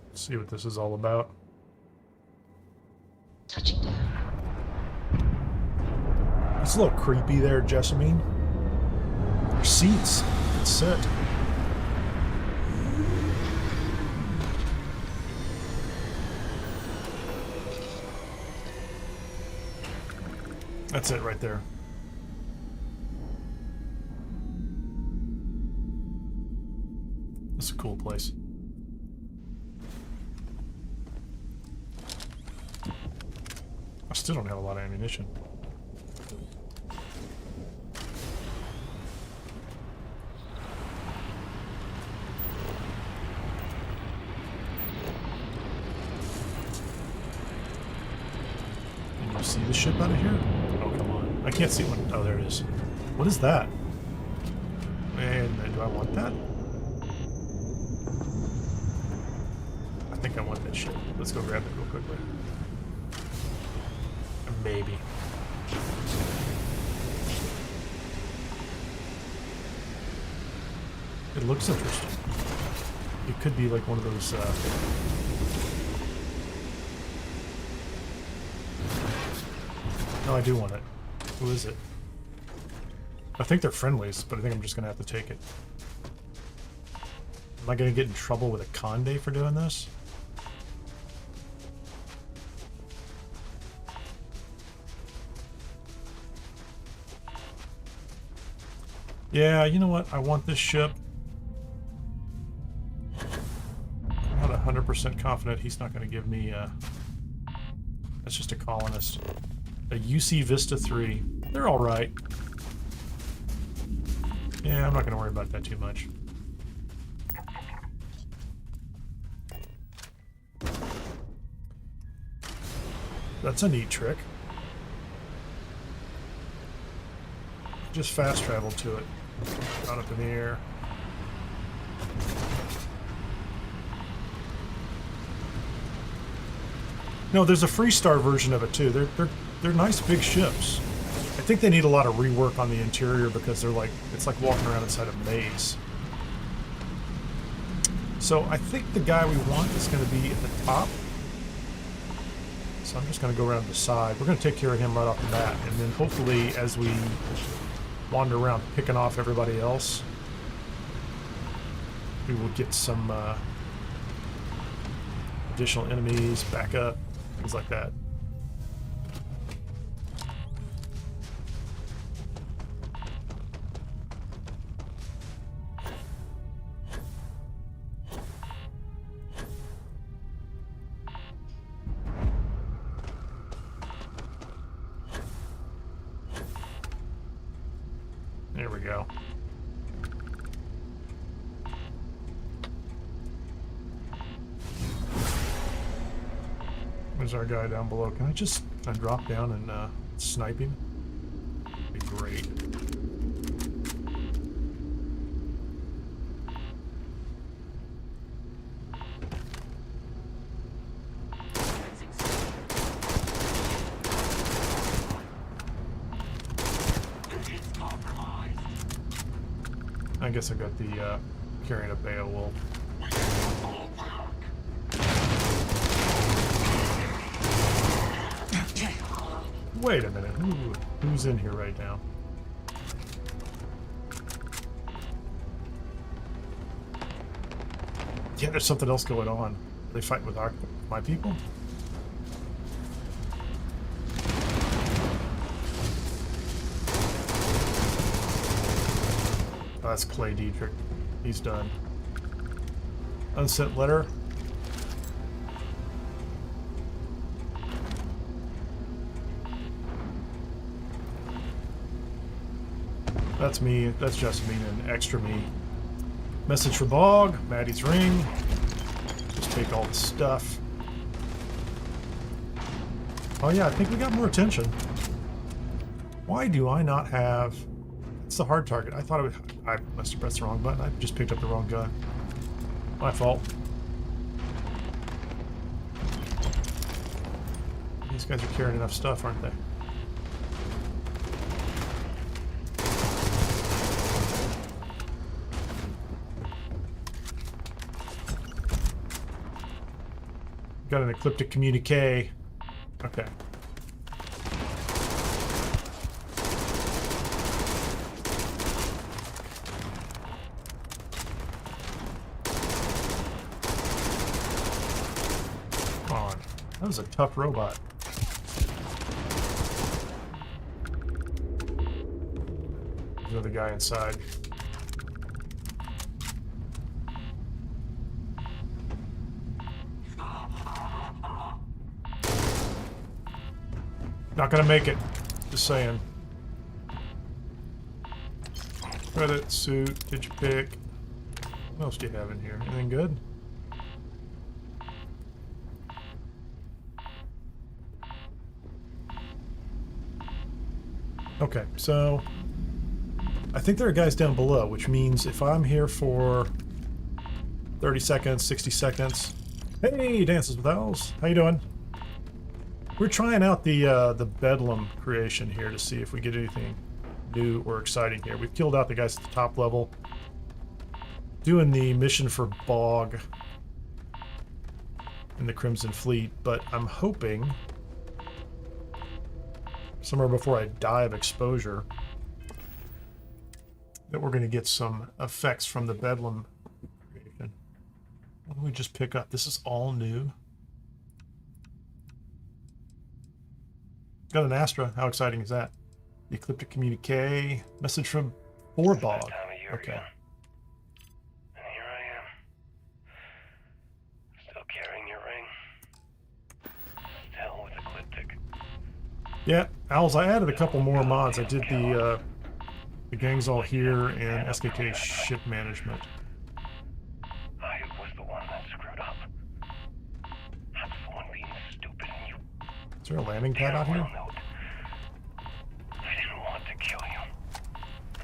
Let's see what this is all about. Touching down. It's a little creepy there, Jessamine. Your seats. It's set. That's it right there. This is a cool place. I still don't have a lot of ammunition. Can you see the ship out of here? Oh, come on. I can't see one. Oh, there it is. What is that? And do I want that? I think I want that ship. Let's go grab it real quickly. Maybe. It looks interesting. It could be like one of those, No, I do want it. Who is it? I think they're friendlies, but I think I'm just gonna have to take it. Am I gonna get in trouble with a Conde for doing this? Yeah, you know what? I want this ship. I'm not 100% confident he's not going to give me that's just a colonist. A UC Vista 3. They're alright. Yeah, I'm not going to worry about that too much. That's a neat trick. Just fast travel to it. Got up in the air. No, there's a Freestar version of it too. They're nice big ships. I think they need a lot of rework on the interior because they're like, it's like walking around inside a maze. So I think the guy we want is going to be at the top. So I'm just going to go around the side. We're going to take care of him right off the bat. And then hopefully as we wander around picking off everybody else, we will get some additional enemies, backup, things like that. There we go. There's our guy down below. Can I just drop down and snipe him? That'd be great. I guess I got the carrying a Beowulf. Wait a minute, who's in here right now? Yeah, there's something else going on. Are they fighting with my people? Oh, that's Clay Dietrich. He's done. Unsent letter. That's me. That's just me and extra me. Message for Bog. Maddie's ring. Just take all the stuff. Oh yeah, I think we got more attention. Why do I not have... It's the hard target. I thought I must have pressed the wrong button. I just picked up the wrong gun. My fault. These guys are carrying enough stuff, aren't they? Got an ecliptic communique. Okay. Come on. That was a tough robot. There's another guy inside. Not gonna make it. Just saying. Credit, suit, did you pick? What else do you have in here? Anything good? Okay, so I think there are guys down below, which means if I'm here for 30 seconds, 60 seconds. Hey, Dances with Owls. How you doing? We're trying out the Bedlam creation here to see if we get anything new or exciting here. We've killed out the guys at the top level. Doing the mission for Bog in the Crimson Fleet, but I'm hoping somewhere before I die of exposure that we're going to get some effects from the Bedlam creation. What do we just pick up? This is all new. Got an Astra. How exciting is that? The Ecliptic Communique. Message from Bog. Okay. And here I am. Still carrying your ring. Still with Ecliptic. Yeah, Owls, I added a couple more mods. I did the Gangs All Here and SKK Ship Management. I was the one that screwed up. I was the one being stupid and you Is there a landing pad out here? I didn't want to kill you.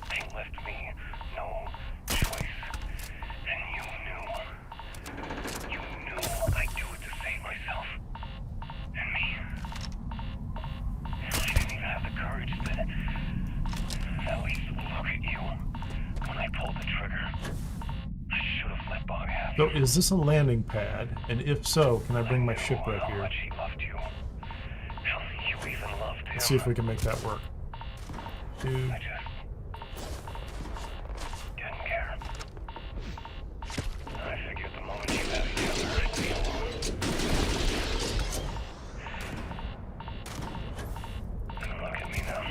They left me no choice. And you knew. You knew I'd do it to save myself. And me. I didn't even have the courage to at least look at you when I pulled the trigger. I should have let Bog have So is this a landing pad? And if so, can I bring my ship right here? He loved you. Hell, you even loved him. Let's see if we can make that work. Dude. I just didn't care. I figured the moment you got together, I'd be alone. And look at me now.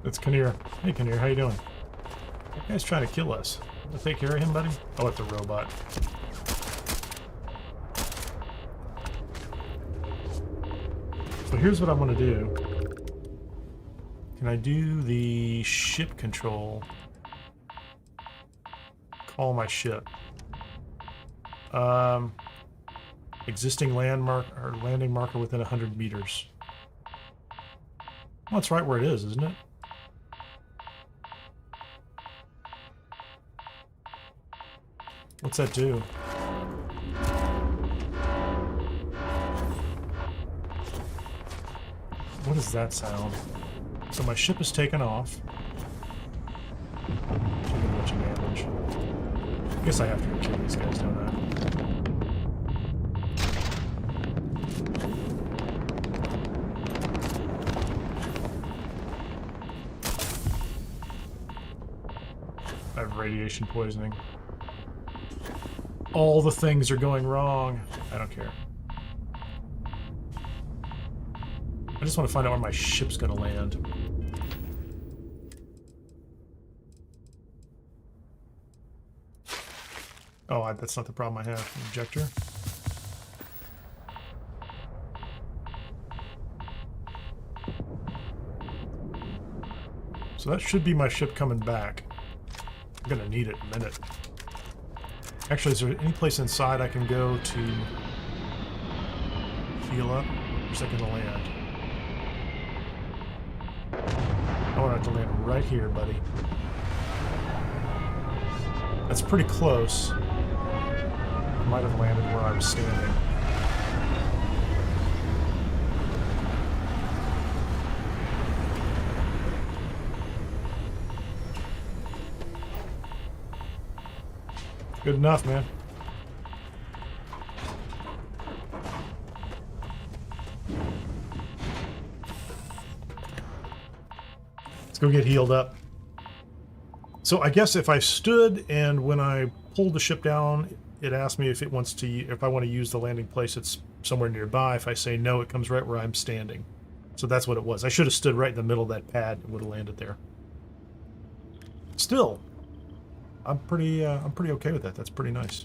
It's Kineer. Hey Kineer, how you doing? That guy's trying to kill us. Wanna take care of him, buddy? Oh, it's a robot. So here's what I want to do. Can I do the ship control? Call my ship. Existing landmark or landing marker within 100 meters. Well, it's right where it is, isn't it? What's that do? What does that sound? So my ship is taken off. Taking a bunch of damage. I guess I have to go kill these guys, don't I? I have radiation poisoning. All the things are going wrong. I don't care. I just want to find out where my ship's going to land. Oh, that's not the problem I have. Injector. So that should be my ship coming back. I'm going to need it in a minute. Actually, is there any place inside I can go to heal up? Or is that going to land? I want it to land right here, buddy. That's pretty close. I might have landed where I was standing. Good enough, man. Let's go get healed up. So I guess if I stood and when I pulled the ship down, it asked me if it wants to, if I want to use the landing place that's somewhere nearby. If I say no, it comes right where I'm standing. So that's what it was. I should have stood right in the middle of that pad and would have landed there. Still, I'm pretty okay with that. That's pretty nice.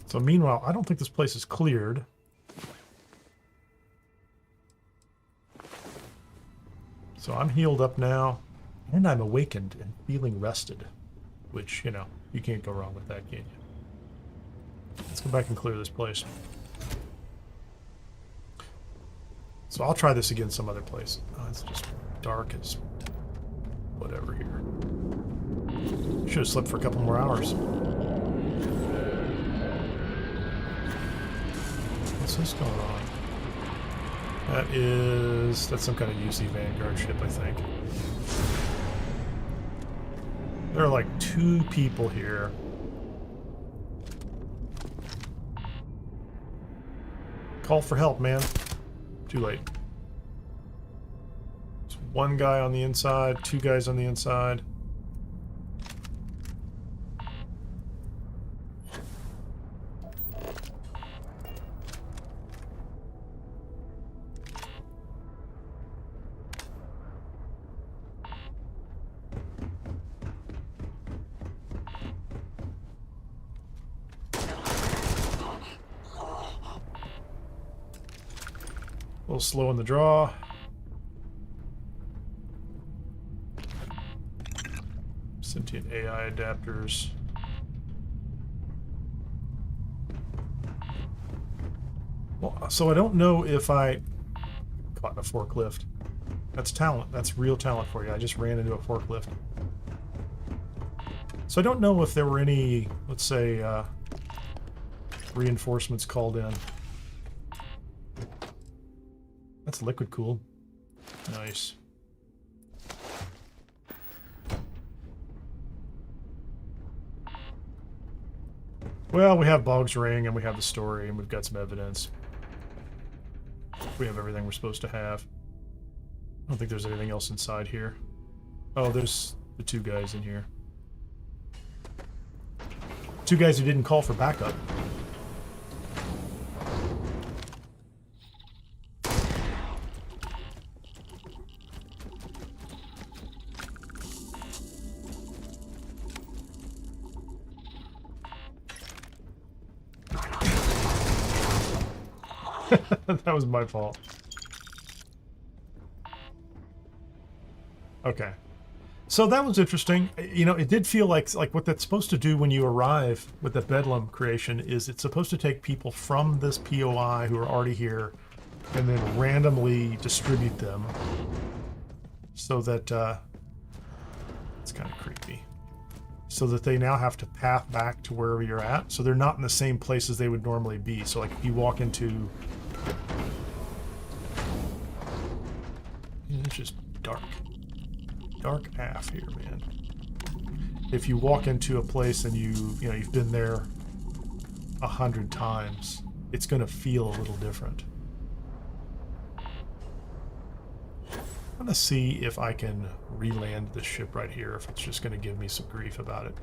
So meanwhile, I don't think this place is cleared. So I'm healed up now, and I'm awakened and feeling rested, which, you know, you can't go wrong with that, can you? Let's go back and clear this place. So I'll try this again some other place. Oh, it's just dark as whatever here. Should have slept for a couple more hours. What's this going on? That's some kind of UC Vanguard ship, I think. There are like 2 people here. Call for help, man. Too late. There's 1 guy on the inside, 2 guys on the inside. A little slow in the draw. Sentient AI adapters. Well, so I don't know if I caught in a forklift. That's talent. That's real talent for you. I just ran into a forklift. So I don't know if there were any, let's say, reinforcements called in. That's liquid cooled. Nice. Well, we have Bog's Ring, and we have the story, and we've got some evidence. We have everything we're supposed to have. I don't think there's anything else inside here. Oh, there's the two guys in here. Two guys who didn't call for backup. That was my fault. Okay. So that was interesting. You know, it did feel like what that's supposed to do when you arrive with the Bedlam creation is it's supposed to take people from this POI who are already here and then randomly distribute them so that it's kind of creepy. So that they now have to path back to wherever you're at. So they're not in the same places they would normally be. So like if you walk into... It's just dark. Dark AF here, man. If you walk into a place and you've been there 100 times, it's going to feel a little different. I'm going to see if I can re-land this ship right here, if it's just going to give me some grief about it.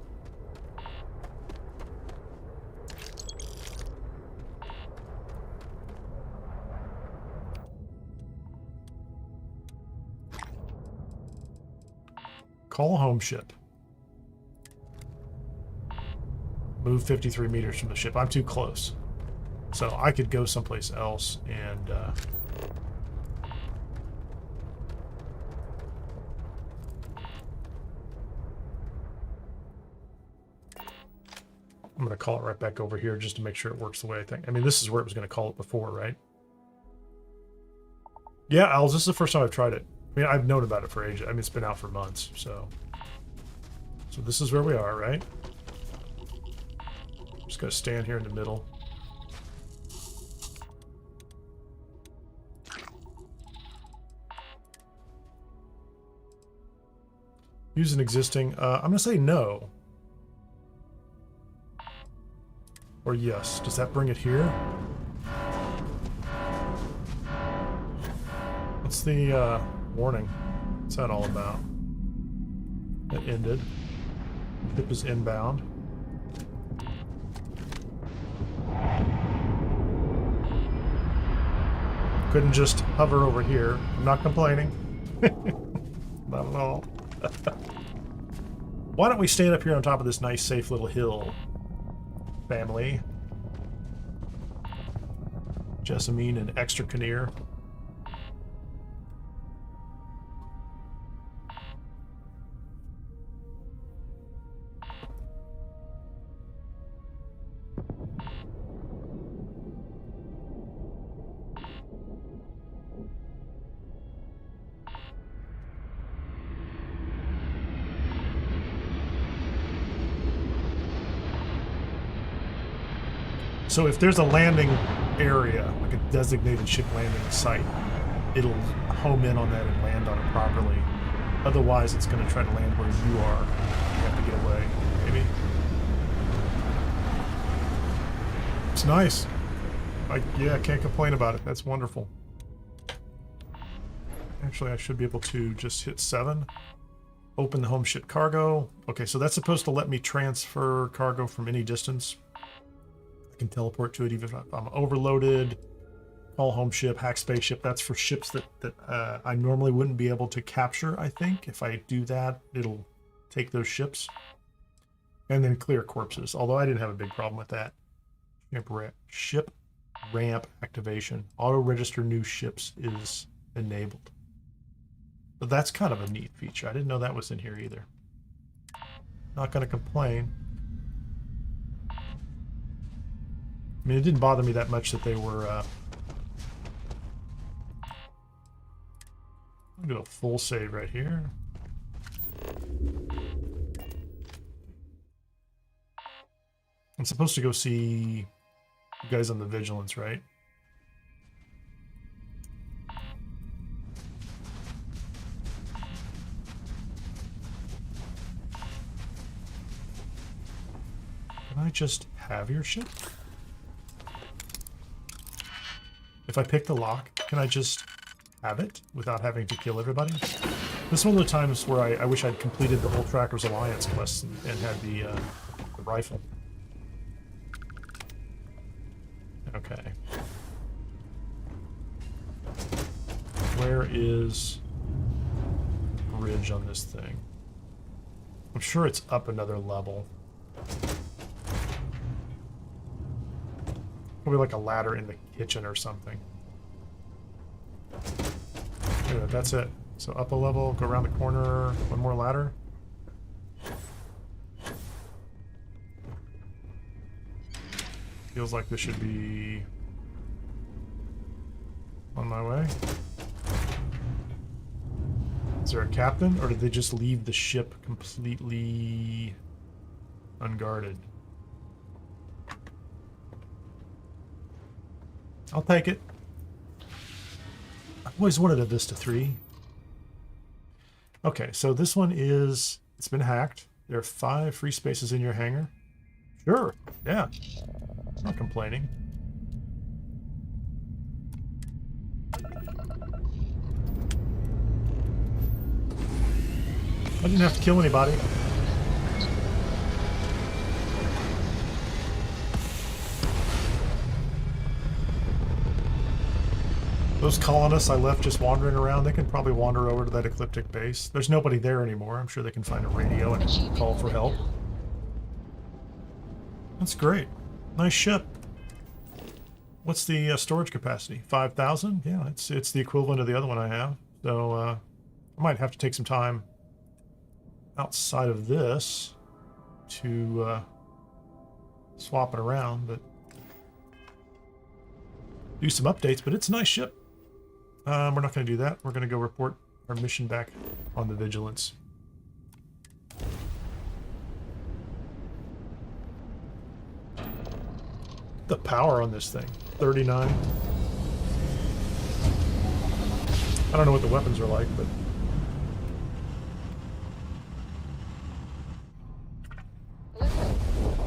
Call home ship. Move 53 meters from the ship. I'm too close. So I could go someplace else and... I'm going to call it right back over here just to make sure it works the way I think. I mean, this is where it was going to call it before, right? Yeah, Als, this is the first time I've tried it. I mean, I've known about it for ages. I mean, it's been out for months, so... So this is where we are, right? Just gotta stand here in the middle. Use an existing... I'm gonna say no. Or yes. Does that bring it here? What's the warning? What's that all about? It ended. Ship is inbound. Couldn't just hover over here. I'm not complaining. Not at all. Why don't we stand up here on top of this nice, safe little hill, family? Jessamine and extra-Kineer. So if there's a landing area, like a designated ship landing site, it'll home in on that and land on it properly. Otherwise, it's going to try to land where you are. You have to get away, maybe. It's nice. Yeah, I can't complain about it. That's wonderful. Actually, I should be able to just hit 7. Open the home ship cargo. Okay, so that's supposed to let me transfer cargo from any distance. I can teleport to it even if I'm overloaded. Call home ship, hack spaceship. That's for ships that I normally wouldn't be able to capture, I think. If I do that, it'll take those ships. And then clear corpses, although I didn't have a big problem with that. Ship ramp activation. Auto-register new ships is enabled. But that's kind of a neat feature. I didn't know that was in here either. Not going to complain. I mean, it didn't bother me that much that they were... I'll do a full save right here. I'm supposed to go see you guys on the Vigilance, right? Can I just have your ship? If I pick the lock, can I just have it without having to kill everybody? This is one of the times where I wish I'd completed the whole Trackers Alliance quest and had the rifle. Okay. Where is the bridge on this thing? I'm sure it's up another level. Probably like a ladder in the kitchen or something. Yeah, that's it. So up a level, go around the corner, one more ladder. Feels like this should be on my way. Is there a captain, or did they just leave the ship completely unguarded? I'll take it. I've always wanted a Vista 3. Okay, so this one is... It's been hacked. There are 5 free spaces in your hangar. Sure, yeah. I'm not complaining. I didn't have to kill anybody. Those colonists I left just wandering around, they can probably wander over to that ecliptic base. There's nobody there anymore. I'm sure they can find a radio and call for help. That's great. Nice ship. What's the storage capacity? 5,000? Yeah, it's the equivalent of the other one I have. So I might have to take some time outside of this to swap it around, but do some updates. But it's a nice ship. We're not going to do that. We're going to go report our mission back on the Vigilance. The power on this thing, 39. I don't know what the weapons are like, but Well,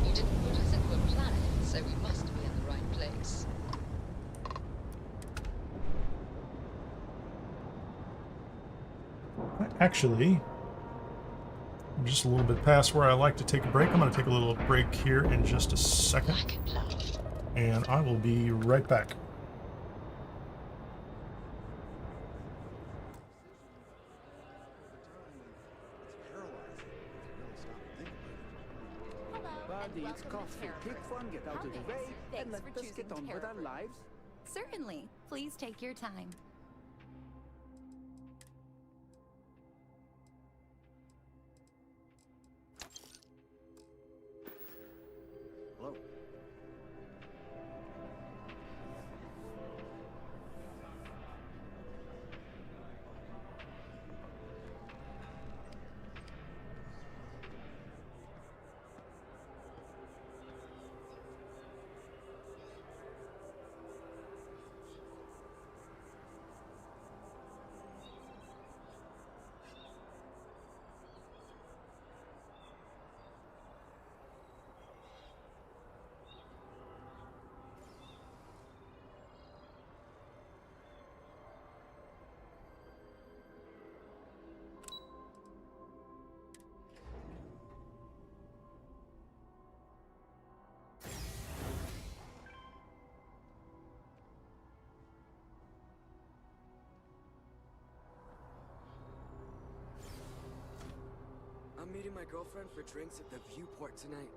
you didn't put us into a planet, so we must be in the right place. actually, I'm just a little bit past where I like to take a break. I'm going to take a little break here in just a second, and I will be right back. Buddy, it's coffee. Take fun, get out of the way, and let us get on with our lives. Certainly. Please take your time. Hello. I'm meeting my girlfriend for drinks at the Viewport tonight.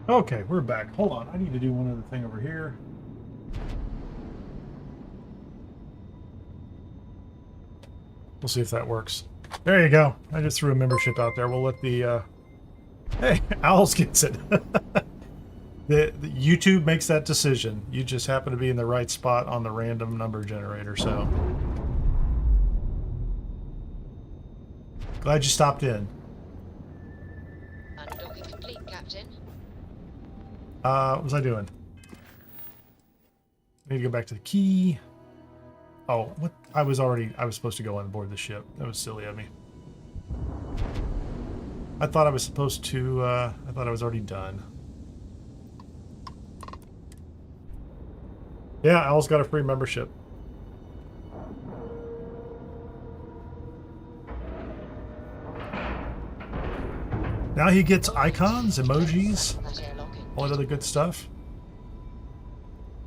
Okay, we're back. Hold on, I need to do one other thing over here. We'll see if that works. There you go. I just threw a membership out there. We'll let the hey, Owls gets it. the YouTube makes that decision. You just happen to be in the right spot on the random number generator, so. Glad you stopped in. Undocking complete, Captain. What was I doing? I need to go back to the key. Oh, what? I was supposed to go on board the ship. That was silly of me. I thought I was supposed to, I thought I was already done. Yeah, Owl's got a free membership. Now he gets icons, emojis, all that other good stuff.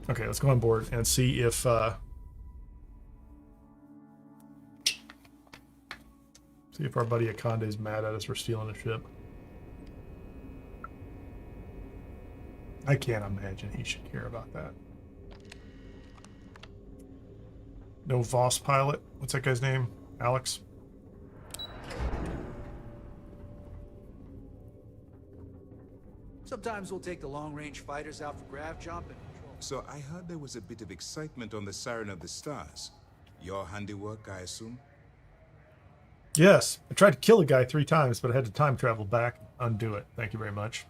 Okay, let's go on board and see if our buddy Akande's mad at us for stealing a ship. I can't imagine he should care about that. No Voss pilot. What's that guy's name? Alex? Sometimes we'll take the long-range fighters out for grav jump and patrol. So I heard there was a bit of excitement on the Siren of the Stars. Your handiwork, I assume? Yes. I tried to kill a guy 3 times, but I had to time travel back and undo it. Thank you very much.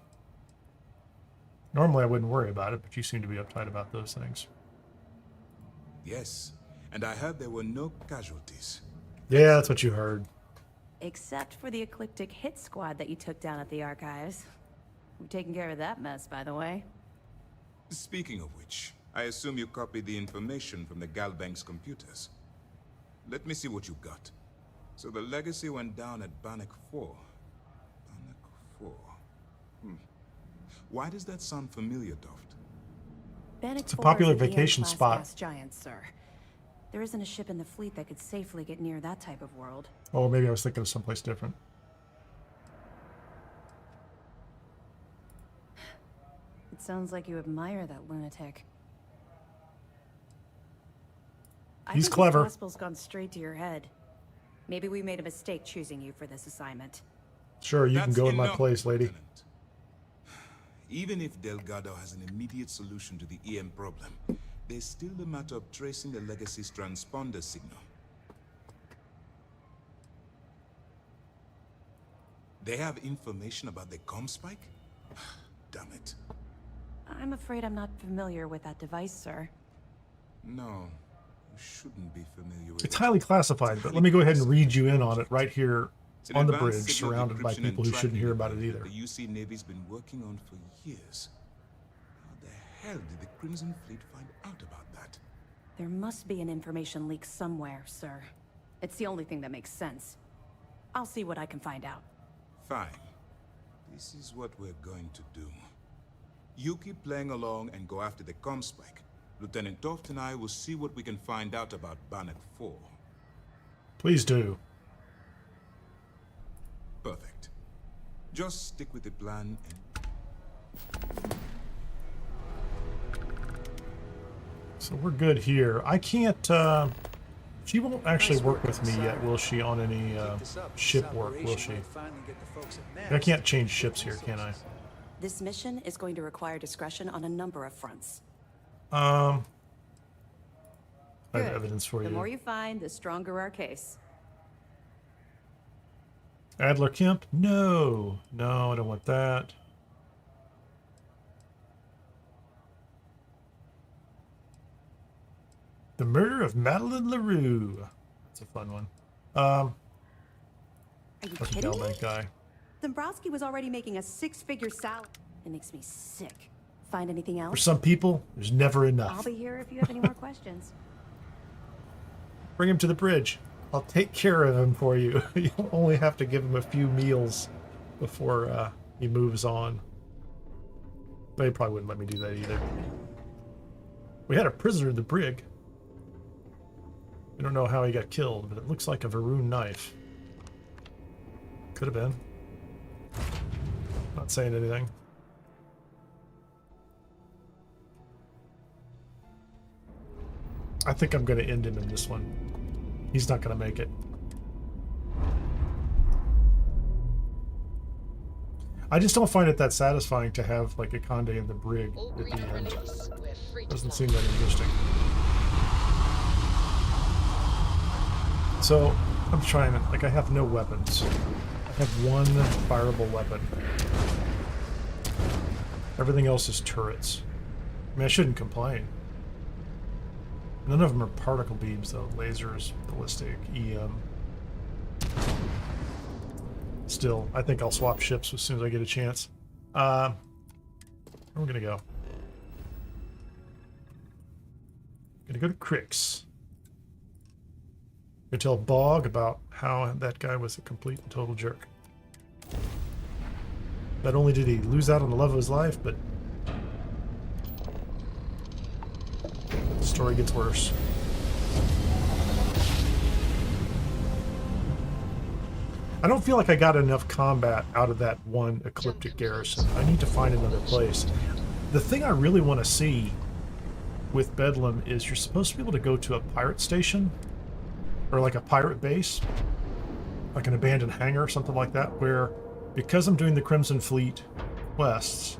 Normally I wouldn't worry about it, but you seem to be uptight about those things. Yes. And I heard there were no casualties. Yeah, that's what you heard. Except for the eclectic hit squad that you took down at the archives. We've taken care of that mess, by the way. Speaking of which, I assume you copied the information from the Galbank's computers. Let me see what you got. So the legacy went down at Bannock 4. Bannock 4. Why does that sound familiar, Doft? It's a popular vacation spot. Giant, sir. There isn't a ship in the fleet that could safely get near that type of world. Oh, maybe I was thinking of someplace different. It sounds like you admire that lunatic. He's clever. The gospel's gone straight to your head. Maybe we made a mistake choosing you for this assignment. Sure, you can go in my place, lady. Lieutenant. Even if Delgado has an immediate solution to the EM problem, there's still the matter of tracing the Legacy's transponder signal. They have information about the comm spike? Damn it. I'm afraid I'm not familiar with that device, sir. No, you shouldn't be familiar with it. It's highly classified, but let me go ahead and read you in on it right here on the bridge, surrounded by people who shouldn't hear about it either. The UC Navy's been working on for years. How the hell did the Crimson Fleet find out about that? There must be an information leak somewhere, sir. It's the only thing that makes sense. I'll see what I can find out. Fine. This is what we're going to do. You keep playing along and go after the comm spike. Lieutenant Toft and I will see what we can find out about Bannock 4. Please do. Perfect. Just stick with the plan and... So we're good here. I can't, she won't actually work with me yet, will she, on any ship work, will she? I can't change ships here, can I? This mission is going to require discretion on a number of fronts. I have evidence for you. The more you find, the stronger our case. Adler Kemp? No. No, I don't want that. The murder of Madeline LaRue. That's a fun one. Are you That's a kidding me? Galbank guy. Dombrowski was already making a 6-figure salary. It makes me sick. Find anything else? For some people, there's never I'll enough. be here if you have any more questions. Bring him to the bridge. I'll take care of him for you. You'll only have to give him a few meals before he moves on. They probably wouldn't let me do that either. We had a prisoner in the brig. We don't know how he got killed, but it looks like a Varun knife. Could have been. Not saying anything. I think I'm going to end him in this one. He's not going to make it. I just don't find it that satisfying to have like a Conde in the brig at the end. Doesn't seem that interesting. So I'm trying to, like, I have no weapons. I have one fireable weapon. Everything else is turrets. I mean, I shouldn't complain. None of them are particle beams, though. Lasers, ballistic, EM. Still, I think I'll swap ships as soon as I get a chance. Where are we gonna go? Gonna go to Crix. Gonna tell Bog about how that guy was a complete and total jerk. Not only did he lose out on the love of his life, but the story gets worse. I don't feel like I got enough combat out of that one Ecliptic garrison. I need to find another place. The thing I really want to see with Bedlam is you're supposed to be able to go to a pirate station, or like a pirate base, like an abandoned hangar or something like that, where, because I'm doing the Crimson Fleet quests,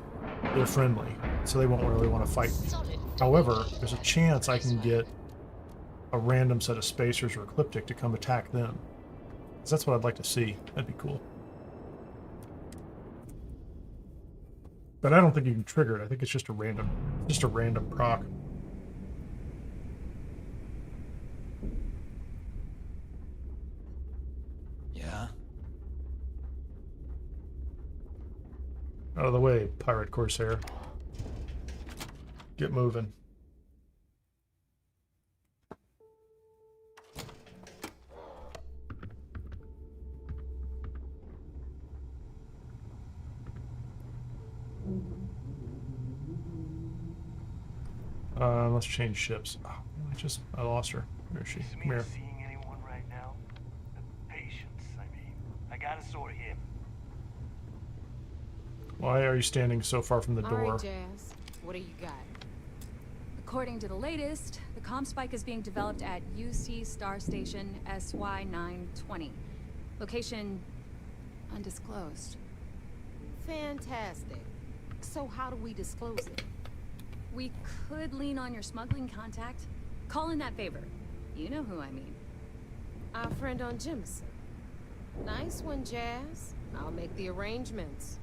they're friendly, so they won't really want to fight me. However, there's a chance I can get a random set of Spacers or Ecliptic to come attack them. That's what I'd like to see. That'd be cool. But I don't think you can trigger it. I think it's just a random proc. Yeah? Out of the way, Pirate Corsair. Get moving. Let's change ships. Oh, I lost her. Where is she? Come here. Seeing anyone right now? The patience, I mean. I gotta sort him. Why are you standing so far from the door? All right, Jazz. What do you got? According to the latest, the comm spike is being developed at UC Star Station SY-920. Location undisclosed. Fantastic. So how do we disclose it? We could lean on your smuggling contact. Call in that favor. You know who I mean. Our friend on Jimison. Nice one, Jazz. I'll make the arrangements.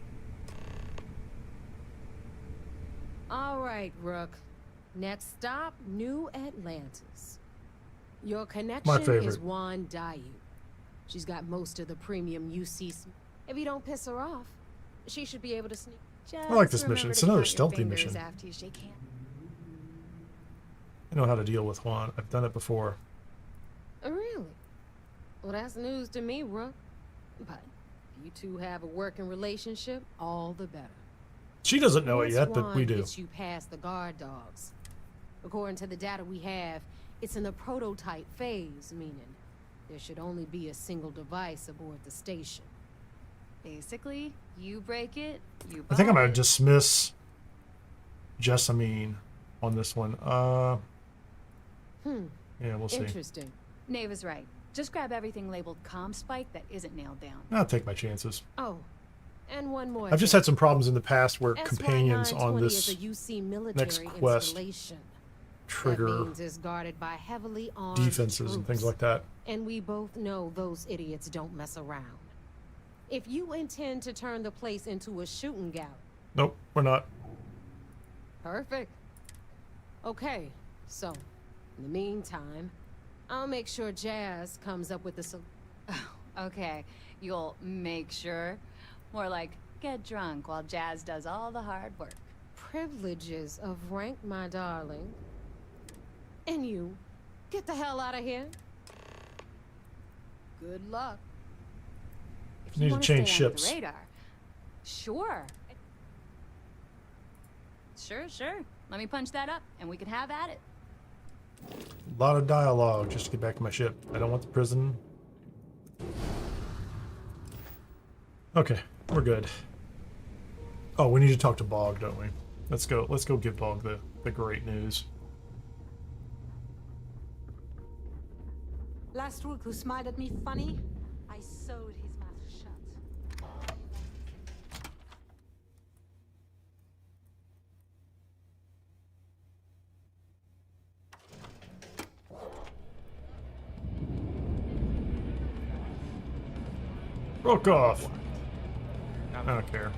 All right, Rook. Next stop, New Atlantis. Your connection is Juan Dayu. She's got most of the premium UC. If you don't piss her off, she should be able to sneak. I like this mission. It's another stealthy mission. After you shake hands. I know how to deal with Juan. I've done it before. Really? Well, that's news to me, Rook. But if you two have a working relationship, all the better. She doesn't know it yet, but we do. Gets you past the guard dogs. According to the data we have, it's in the prototype phase, meaning there should only be a single device aboard the station. Basically, you break it, you buy I think I'm it. going to dismiss Jessamine on this one. Yeah, we'll see. Interesting. Nave is right. Just grab everything labeled comm spike that isn't nailed down. I'll take my chances. Oh, and one more. I've just had some problems in the past where SY-920 companions on this is a UC military next quest installation. trigger That means it's guarded by heavily armed defenses troops. and things like that. And we both know those idiots don't mess around. If you intend to turn the place into a shooting gallery. Nope, we're not. Perfect. Okay, so, in the meantime, I'll make sure Jazz comes up with the solution. Okay, you'll make sure. More like, get drunk while Jazz does all the hard work. Privileges of rank, my darling. And you, get the hell out of here. Good luck. If You need to wanna change stay under ships. the radar. Sure. Sure. Let me punch that up, and we can have at it. A lot of dialogue just to get back to my ship. I don't want the prison. Okay, we're good. Oh, we need to talk to Bog, don't we? Let's go give Bog the great news. last Rook who smiled at me funny? I sewed his mouth shut. Broke off. I don't care.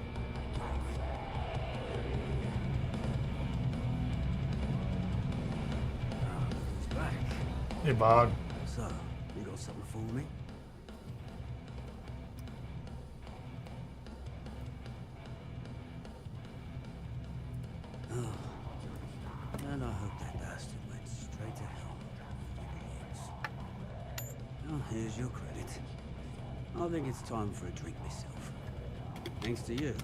Hey, Bog. So, you got something for me? Oh. And I hope that bastard went straight to hell. Oh, here's your credit. I think it's time for a drink myself. Thanks to you,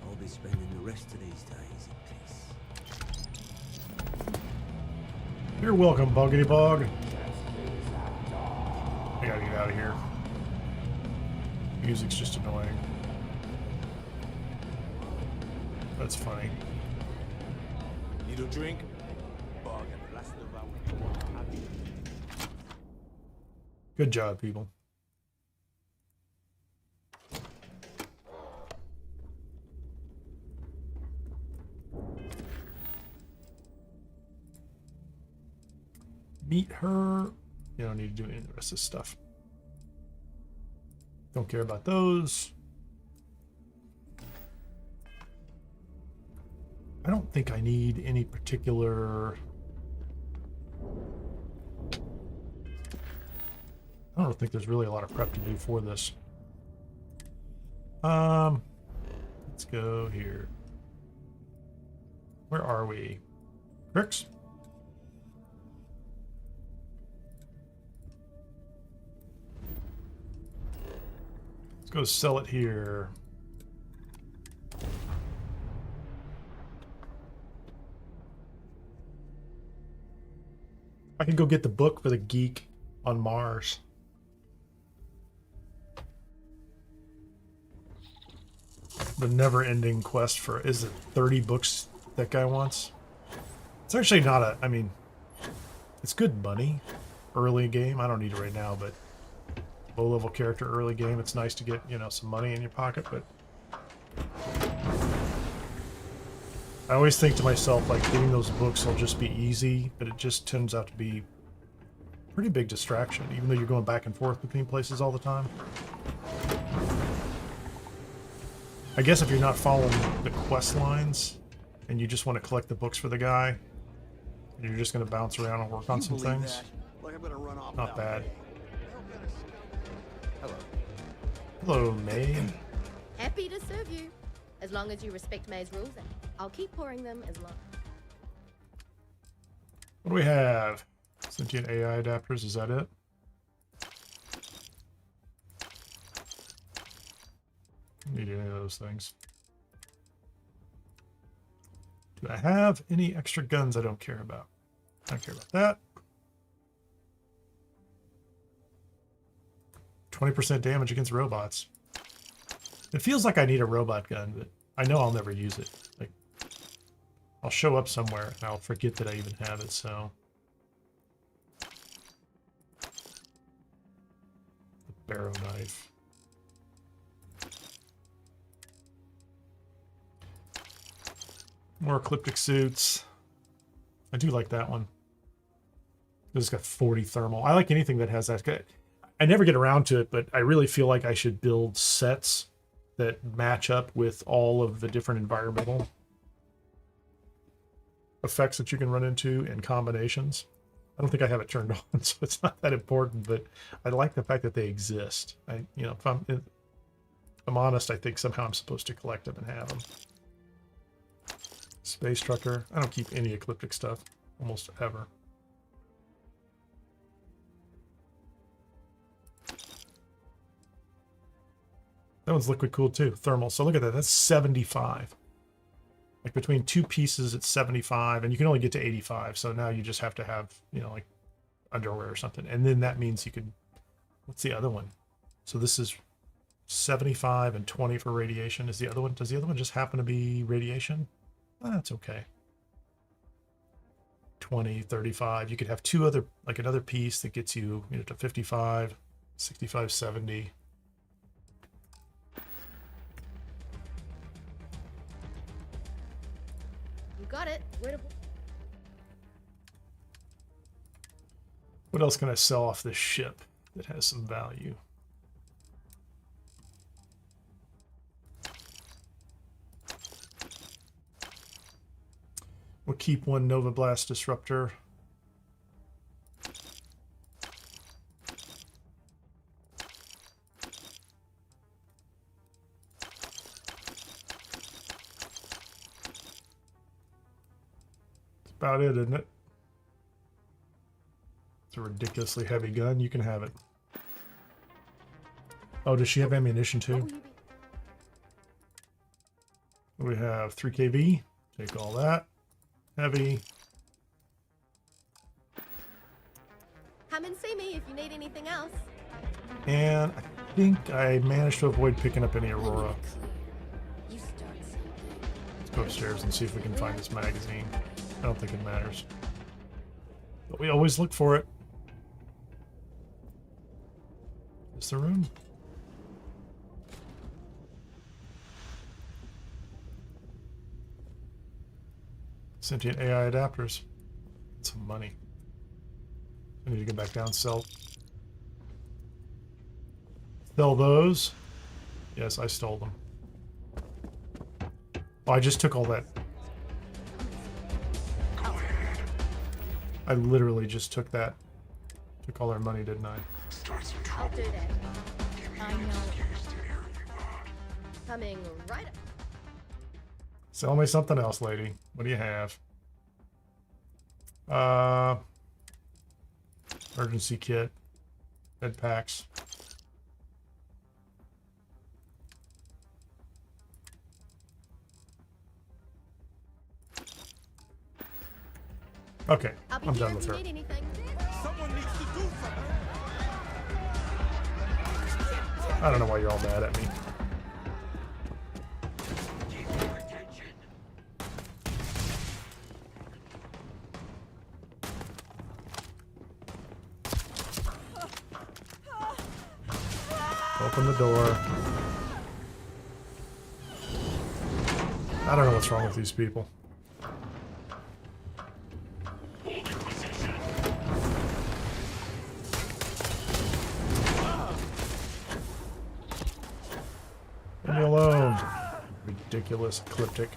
I'll be spending the rest of these days in peace. You're welcome, Boggity Bog. I gotta get out of here. Music's just annoying. That's funny. Need a drink? Good job, people. Meet her. You don't need to do any of the rest of this stuff. Don't care about those. I don't think I need any particular... I don't think there's really a lot of prep to do for this. Let's go here. Where are we? Cricks? Let's go sell it here. I can go get the book for the geek on Mars. The never-ending quest for, is it 30 books that guy wants? It's actually not a, I mean, it's good money. Early game, I don't need it right now, but low-level character early game, it's nice to get, you know, some money in your pocket, but I always think to myself, like, getting those books will just be easy, but it just turns out to be a pretty big distraction, even though you're going back and forth between places all the time. I guess if you're not following the quest lines and you just want to collect the books for the guy, and you're just going to bounce around and work on some things, not bad. Hello. Hello, May. Happy to serve you. As long as you respect May's rules, I'll keep pouring them as long. What do we have? Sentient AI adapters, is that it? Don't need any of those things. Do I have any extra guns I don't care about? I don't care about that. 20% damage against robots. It feels like I need a robot gun, but I know I'll never use it. Like, I'll show up somewhere and I'll forget that I even have it, so. The barrow knife. More ecliptic suits. I do like that one. It's got 40 thermal. I like anything that has that. I never get around to it, but I really feel like I should build sets that match up with all of the different environmental effects that you can run into and combinations. I don't think I have it turned on, so it's not that important, but I like the fact that they exist. You know, if I'm honest, I think somehow I'm supposed to collect them and have them. Space trucker. I don't keep any ecliptic stuff, almost ever. That one's liquid cooled too, thermal. So look at that, that's 75. Like between two pieces, it's 75, and you can only get to 85. So now you just have to have, you know, like underwear or something. And then that means you could, what's the other one? So this is 75 and 20 for radiation. Is the other one, does the other one just happen to be radiation? That's okay. 20, 35. You could have two other, like another piece that gets you, to 55, 65, 70. You got it. Where to... What else can I sell off this ship that has some value? We'll keep one Nova Blast Disruptor. That's about it, isn't it? It's a ridiculously heavy gun. You can have it. Oh, does she have ammunition too? We have 3 kV. Take all that. Heavy. Come and see me if you need anything else. And I think I managed to avoid picking up any Aurora. Let's go upstairs and see if we can find this magazine. I don't think it matters. But we always look for it. Is the room? Sentient AI adapters. That's some money. I need to get back down, sell those. Yes, I stole them. Oh, I just took all that. I literally just took that. Took all our money, didn't I? I'll do that. I know. Coming right up. Sell me something else, lady. What do you have? Emergency kit. Bed packs. Okay, I'm done with her. Someone needs to do something. I don't know why you're all mad at me. Open the door. I don't know what's wrong with these people. Leave me alone. Ridiculous ecliptic.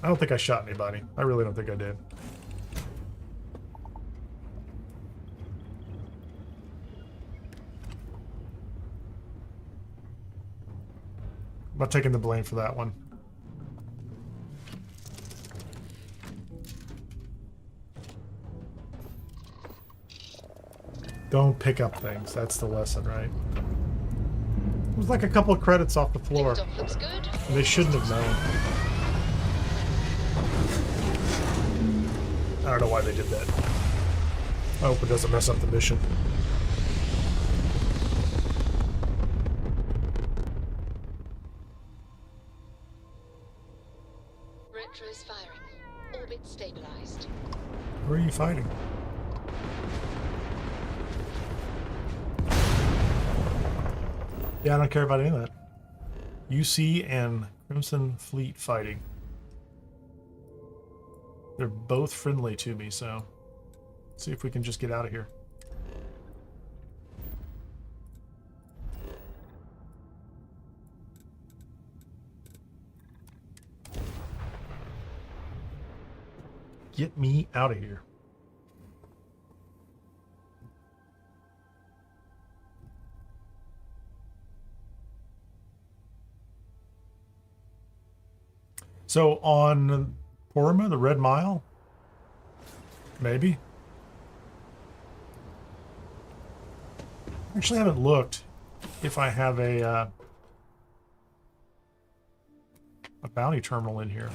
I don't think I shot anybody. I really don't think I did. I'm not taking the blame for that one. Don't pick up things. That's the lesson, right? It was like a couple of credits off the floor. Looks good. And they shouldn't have known. I don't know why they did that. I hope it doesn't mess up the mission. Retro's firing. Orbit stabilized. Who are you fighting? Yeah, I don't care about any of that. UC and Crimson Fleet fighting. They're both friendly to me, so let's see if we can just get out of here. Get me out of here. So on Porma, the Red Mile? Maybe. Actually, I haven't looked if I have a bounty terminal in here.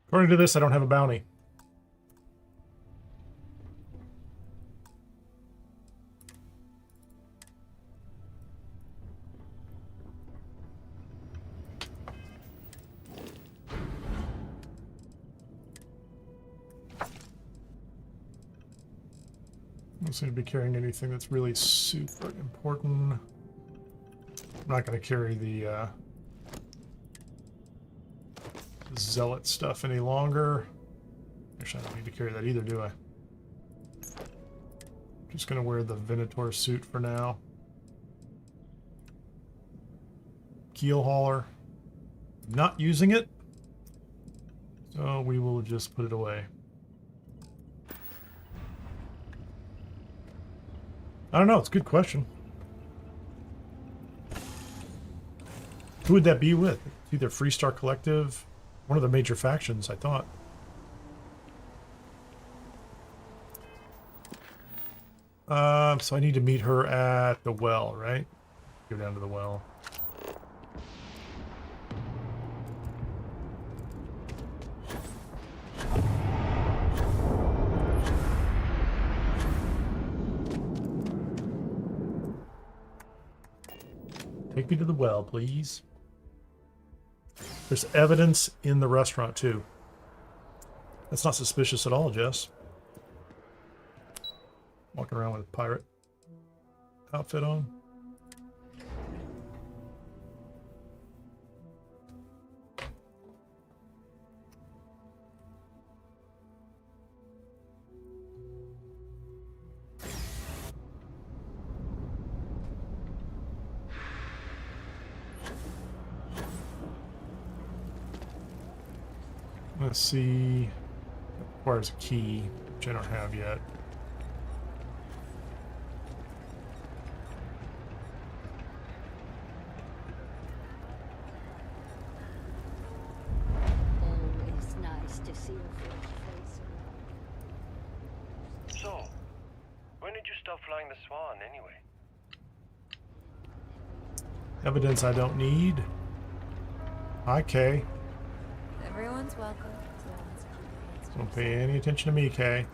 According to this, I don't have a bounty. I don't seem to be carrying anything that's really super important. I'm not going to carry the zealot stuff any longer. Actually, I don't need to carry that either, do I? Just going to wear the Venator suit for now. Keel hauler. Not using it, so we will just put it away. I don't know. It's a good question. Who would that be with? It's either Freestar Collective, one of the major factions, I thought. So I need to meet her at the well, right? Go down to the well. Take me to the well, please. There's evidence in the restaurant, too. That's not suspicious at all, Jess. Walking around with a pirate outfit on. Let's see. It requires a key, which I don't have yet. Always nice to see a fresh face. So, when did you stop flying the Swan, anyway? Evidence I don't need. Hi, Kay. Everyone's welcome. Don't pay any attention to me, Kay.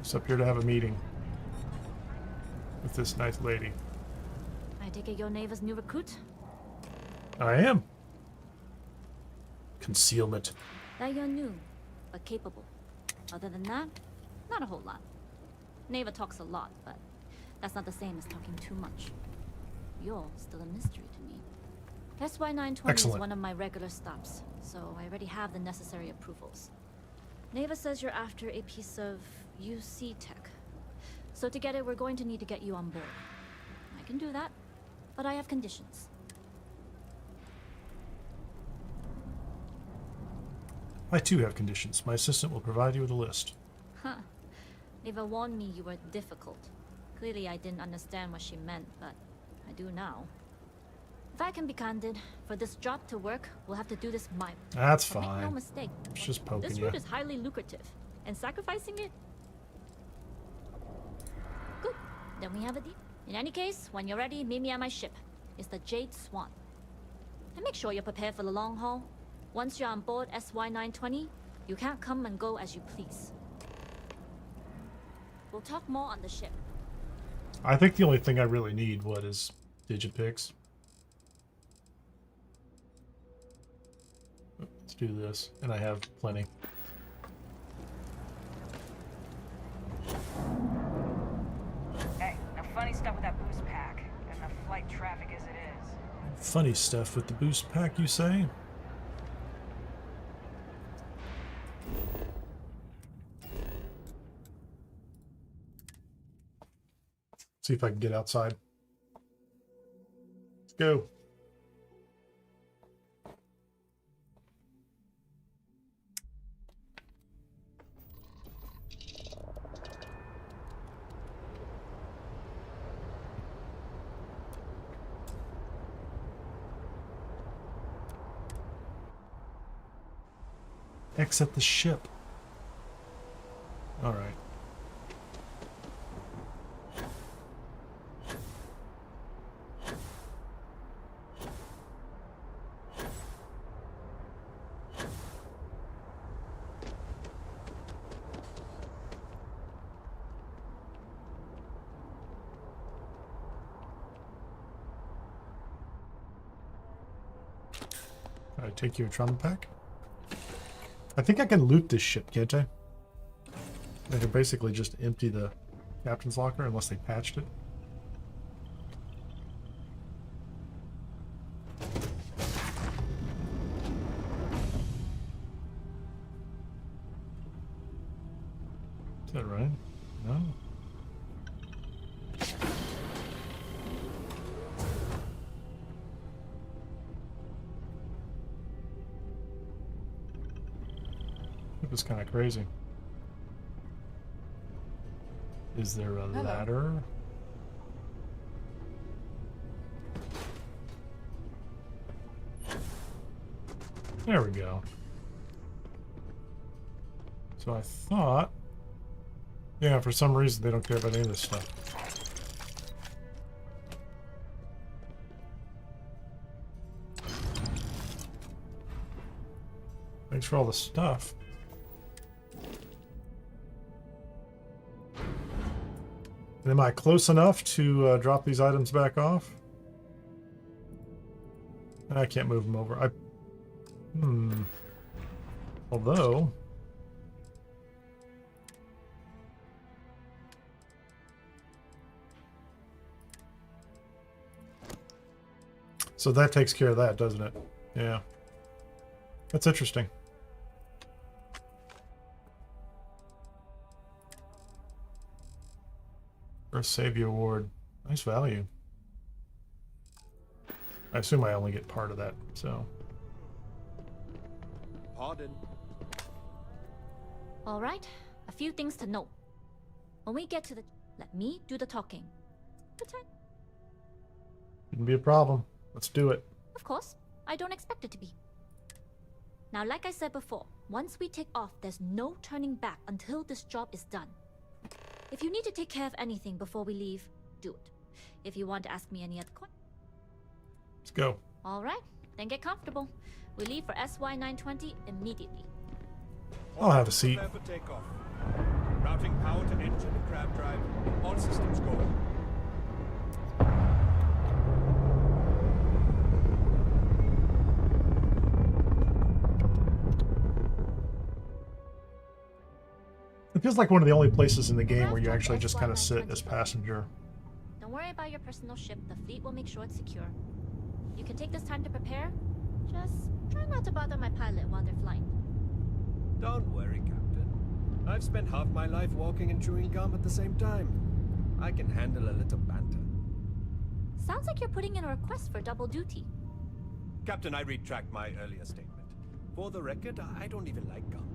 Just up here to have a meeting with this nice lady. I take it your neighbor's new recruit? I am. Concealment. That you're new, but capable. Other than that, not a whole lot. Neva talks a lot, but that's not the same as talking too much. You're still a mystery to me. SY-920 is one of my regular stops, so I already have the necessary approvals. Neva says you're after a piece of UC tech. So to get it, we're going to need to get you on board. I can do that, but I have conditions. I too have conditions. My assistant will provide you with a list. Huh. Neva warned me you were difficult. Clearly I didn't understand what she meant, but I do now. If I can be candid, for this job to work, we'll have to do this my way. That's But fine. Make no mistake. It's just poking This you. route is highly lucrative, and sacrificing it. Good. Then we have a deal. In any case, when you're ready, meet me at my ship. It's the Jade Swan. And make sure you're prepared for the long haul. Once you're on board SY-920, you can't come and go as you please. We'll talk more on the ship. I think the only thing I really need, is Digipics. Let's do this, and I have plenty. Hey, no funny stuff with that boost pack. Got enough flight traffic as it is. Funny stuff with the boost pack, you say? See if I can get outside. Let's go. Exit the ship. All right. I take your trauma pack? I think I can loot this ship, can't I? I can basically just empty the captain's locker unless they patched it. Is that right? No. It was kind of crazy. Is there a ladder? There we go. So I thought... Yeah, for some reason they don't care about any of this stuff. Thanks for all the stuff. And am I close enough to drop these items back off? I can't move them over. Although... So that takes care of that, doesn't it? Yeah. That's interesting. First Savior Award. Nice value. I assume I only get part of that, so... Pardon. Alright, a few things to note. When we get to the... Let me do the talking. Pretend. Shouldn't be a problem. Let's do it. Of course, I don't expect it to be. Now, like I said before, once we take off, there's no turning back until this job is done. If you need to take care of anything before we leave, do it. If you want to ask me any other questions... Let's go. Alright, then get comfortable. We leave for SY-920 immediately. I'll have a seat. Prepare for takeoff. Routing power to engine and crab drive. All systems go. It feels like one of the only places in the game where you actually just kind of sit as passenger. Don't worry about your personal ship. The fleet will make sure it's secure. You can take this time to prepare. Just try not to bother my pilot while they're flying. Don't worry, Captain. I've spent half my life walking and chewing gum at the same time. I can handle a little banter. Sounds like you're putting in a request for double duty. Captain, I retract my earlier statement. For the record, I don't even like gum.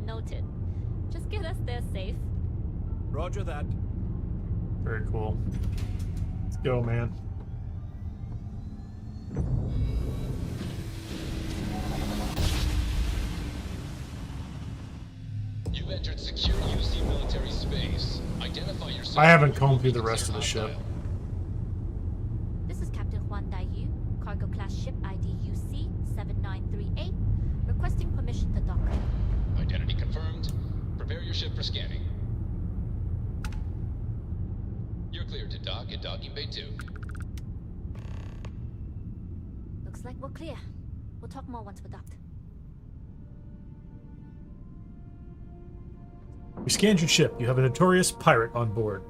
Noted. Just get us there safe. Roger that. Very cool. Let's go, man. You've entered secure UC military space. Identify yourself. I haven't combed through the rest of the ship. This is Captain Huan Daiyu, cargo class ship ID UC 7938, requesting permission to dock. Identity confirmed. Prepare your ship for scanning. You're cleared to dock at docking bay 2. Looks like we're clear. We'll talk more once we're docked. We scanned your ship. You have a notorious pirate on board.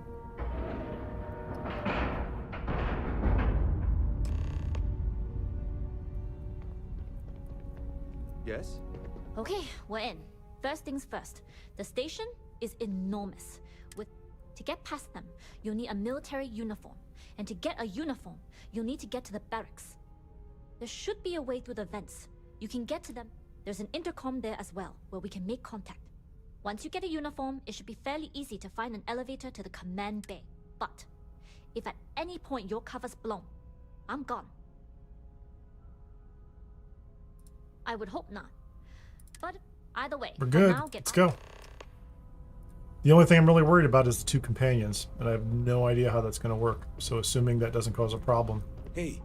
Yes? Okay, we're in. First things first. The station is enormous. To get past them, you'll need a military uniform. And to get a uniform, you'll need to get to the barracks. There should be a way through the vents. You can get to them. There's an intercom there as well, where we can make contact. Once you get a uniform, it should be fairly easy to find an elevator to the command bay. But if at any point your cover's blown, I'm gone. I would hope not. But either way, we're good. Let's go. The only thing I'm really worried about is the 2 companions, and I have no idea how that's going to work. So assuming that doesn't cause a problem. Hey.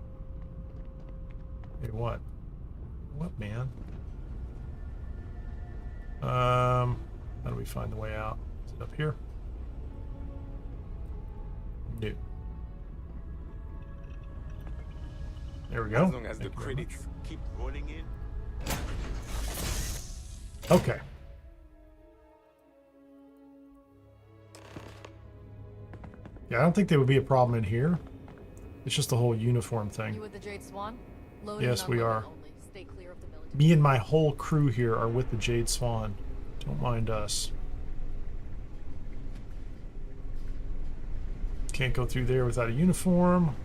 Hey, what? What, man? How do we find the way out? Is it up here? No. There we go. As long as the critics keep rolling in. Okay. Yeah, I don't think there would be a problem in here. It's just the whole uniform thing. You with the Jade Swan? Yes, we are. Only. Stay clear of the military. Me and my whole crew here are with the Jade Swan. Don't mind us. Can't go through there without a uniform.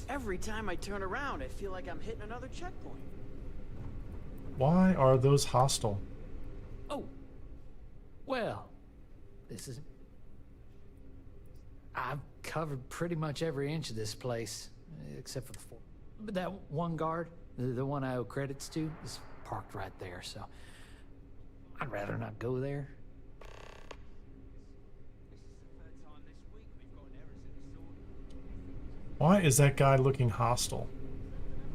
Every time I turn around, I feel like I'm hitting another checkpoint. Why are those hostile? Oh. Well, this is... I've covered pretty much every inch of this place, except for the four. But that one guard, the one I owe credits to, is parked right there, so I'd rather not go there. Why is that guy looking hostile?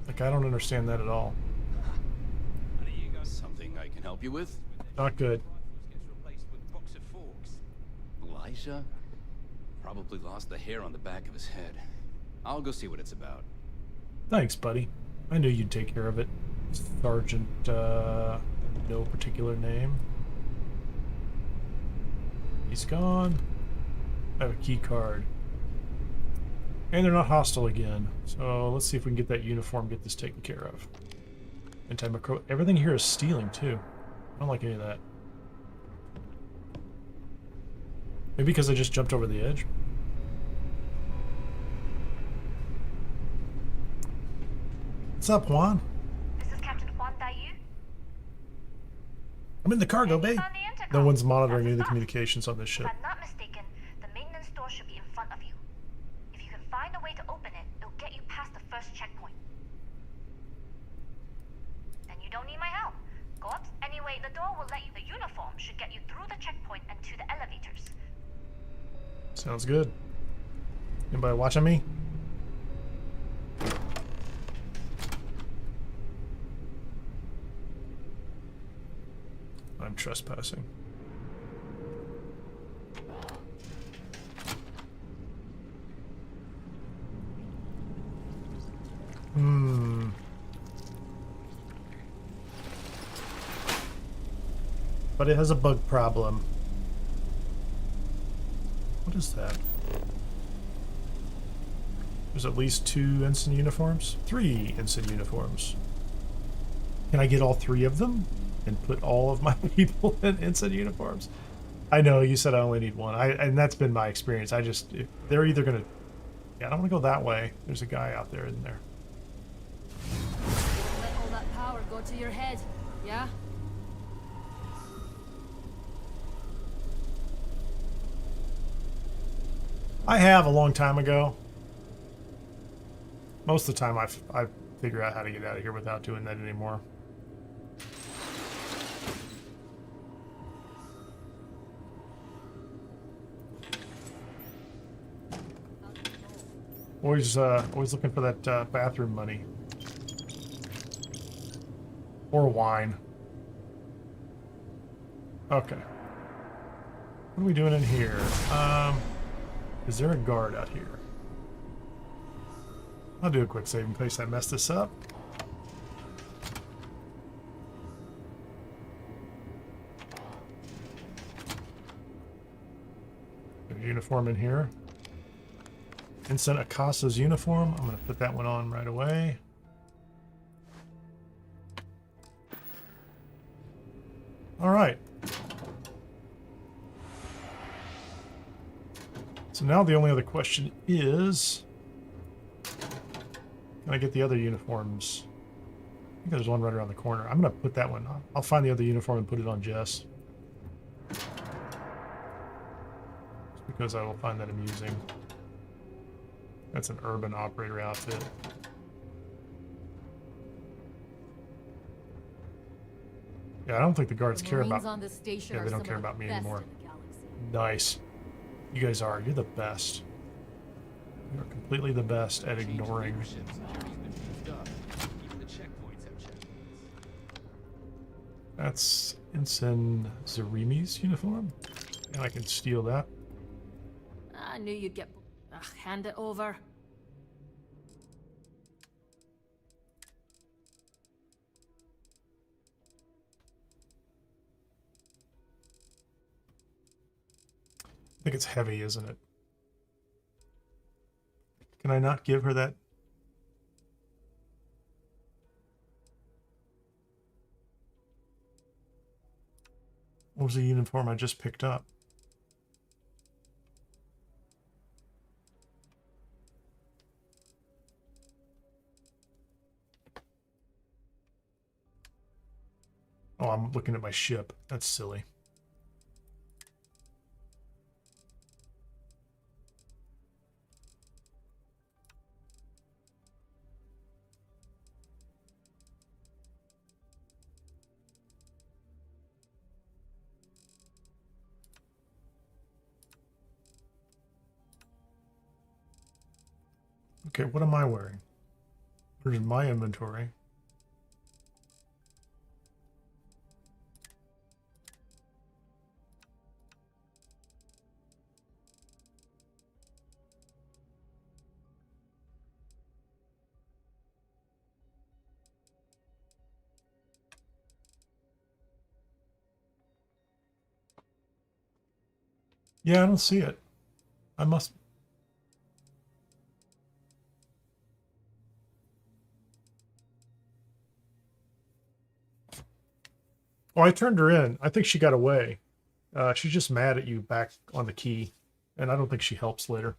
Like, I don't understand that at all. Something I can help you with? Not good. Elijah? Probably lost the hair on the back of his head. I'll go see what it's about. Thanks, buddy. I knew you'd take care of it. Sergeant, no particular name. He's gone. I have a key card. And they're not hostile again. So let's see if we can get that uniform, get this taken care of. Anti-macro. Everything here is stealing too. I don't like any of that. Maybe because I just jumped over the edge. What's up, Juan? This is Captain Juan Dayu. I'm in the cargo bay. No one's monitoring any of the communications on this ship. If I'm not mistaken, the maintenance door should be in front of you. If you can find a way to open it, it'll get you past the first checkpoint. Then you don't need my help. Go up. Anyway, the door will let you. The uniform should get you through the checkpoint and to the elevators. Sounds good. Anybody watching me? I'm trespassing. But it has a bug problem. What is that? There's at least 2 ensign uniforms? 3 ensign uniforms. Can I get all 3 of them? And put all of my people in ensign uniforms? I know, you said I only need 1. And that's been my experience. They're either gonna... Yeah, I don't want to go that way. There's a guy out there, isn't there? Let all that power go to your head, yeah? I have a long time ago. Most of the time I figure out how to get out of here without doing that anymore. Always looking for that bathroom money. Or wine. Okay. What are we doing in here? Is there a guard out here? I'll do a quick save in case I mess this up. There's a uniform in here. Ensign Acosta's uniform. I'm going to put that one on right away. All right. So now the only other question is, can I get the other uniforms? I think there's one right around the corner. I'm going to put that one on. I'll find the other uniform and put it on Jess. Just because I will find that amusing. That's an urban operator outfit. Yeah, I don't think the guards care about... Yeah, they don't care about me anymore. Nice. You guys are. You're the best. You're completely the best at ignoring. That's Ensign Zarimi's uniform. And I can steal that. I knew you'd get... Ugh, hand it over. I think it's heavy, isn't it? Can I not give her that? What was the uniform I just picked up? Oh, I'm looking at my ship. That's silly. Okay, what am I wearing? Where's my inventory? Yeah, I don't see it. I must... Oh, I turned her in. I think she got away. She's just mad at you back on the key. And I don't think she helps later.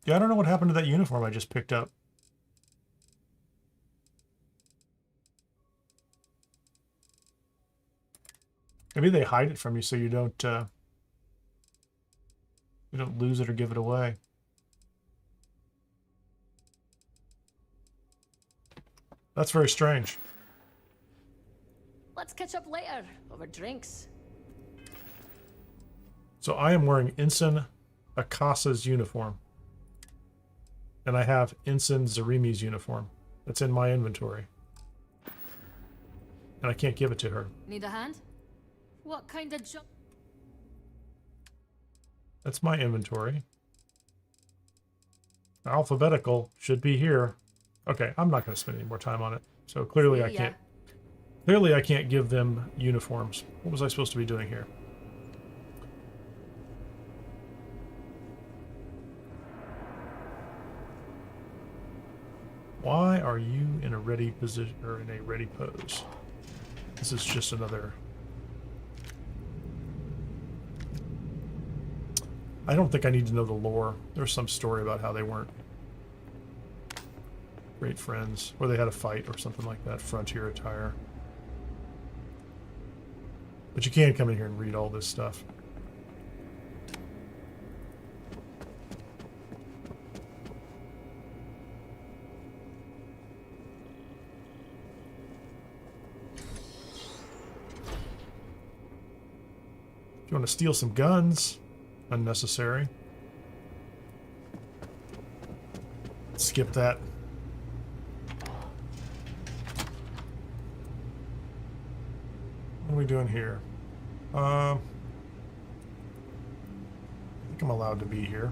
Yeah, I don't know what happened to that uniform I just picked up. Maybe they hide it from you so you don't lose it or give it away. That's very strange. Let's catch up later over drinks. So I am wearing Ensign Akasa's uniform. And I have Ensign Zarimi's uniform. That's in my inventory. And I can't give it to her. Need a hand? What kind of job? That's my inventory. Alphabetical should be here. Okay, I'm not going to spend any more time on it. So clearly I can't. Clearly I can't give them uniforms. What was I supposed to be doing here? Why are you in a ready position or in a ready pose? This is just another. I don't think I need to know the lore. There's some story about how they weren't great friends, or they had a fight or something like that. Frontier attire. But you can come in here and read all this stuff. If you want to steal some guns, unnecessary. Skip that. What are we doing here? I think I'm allowed to be here.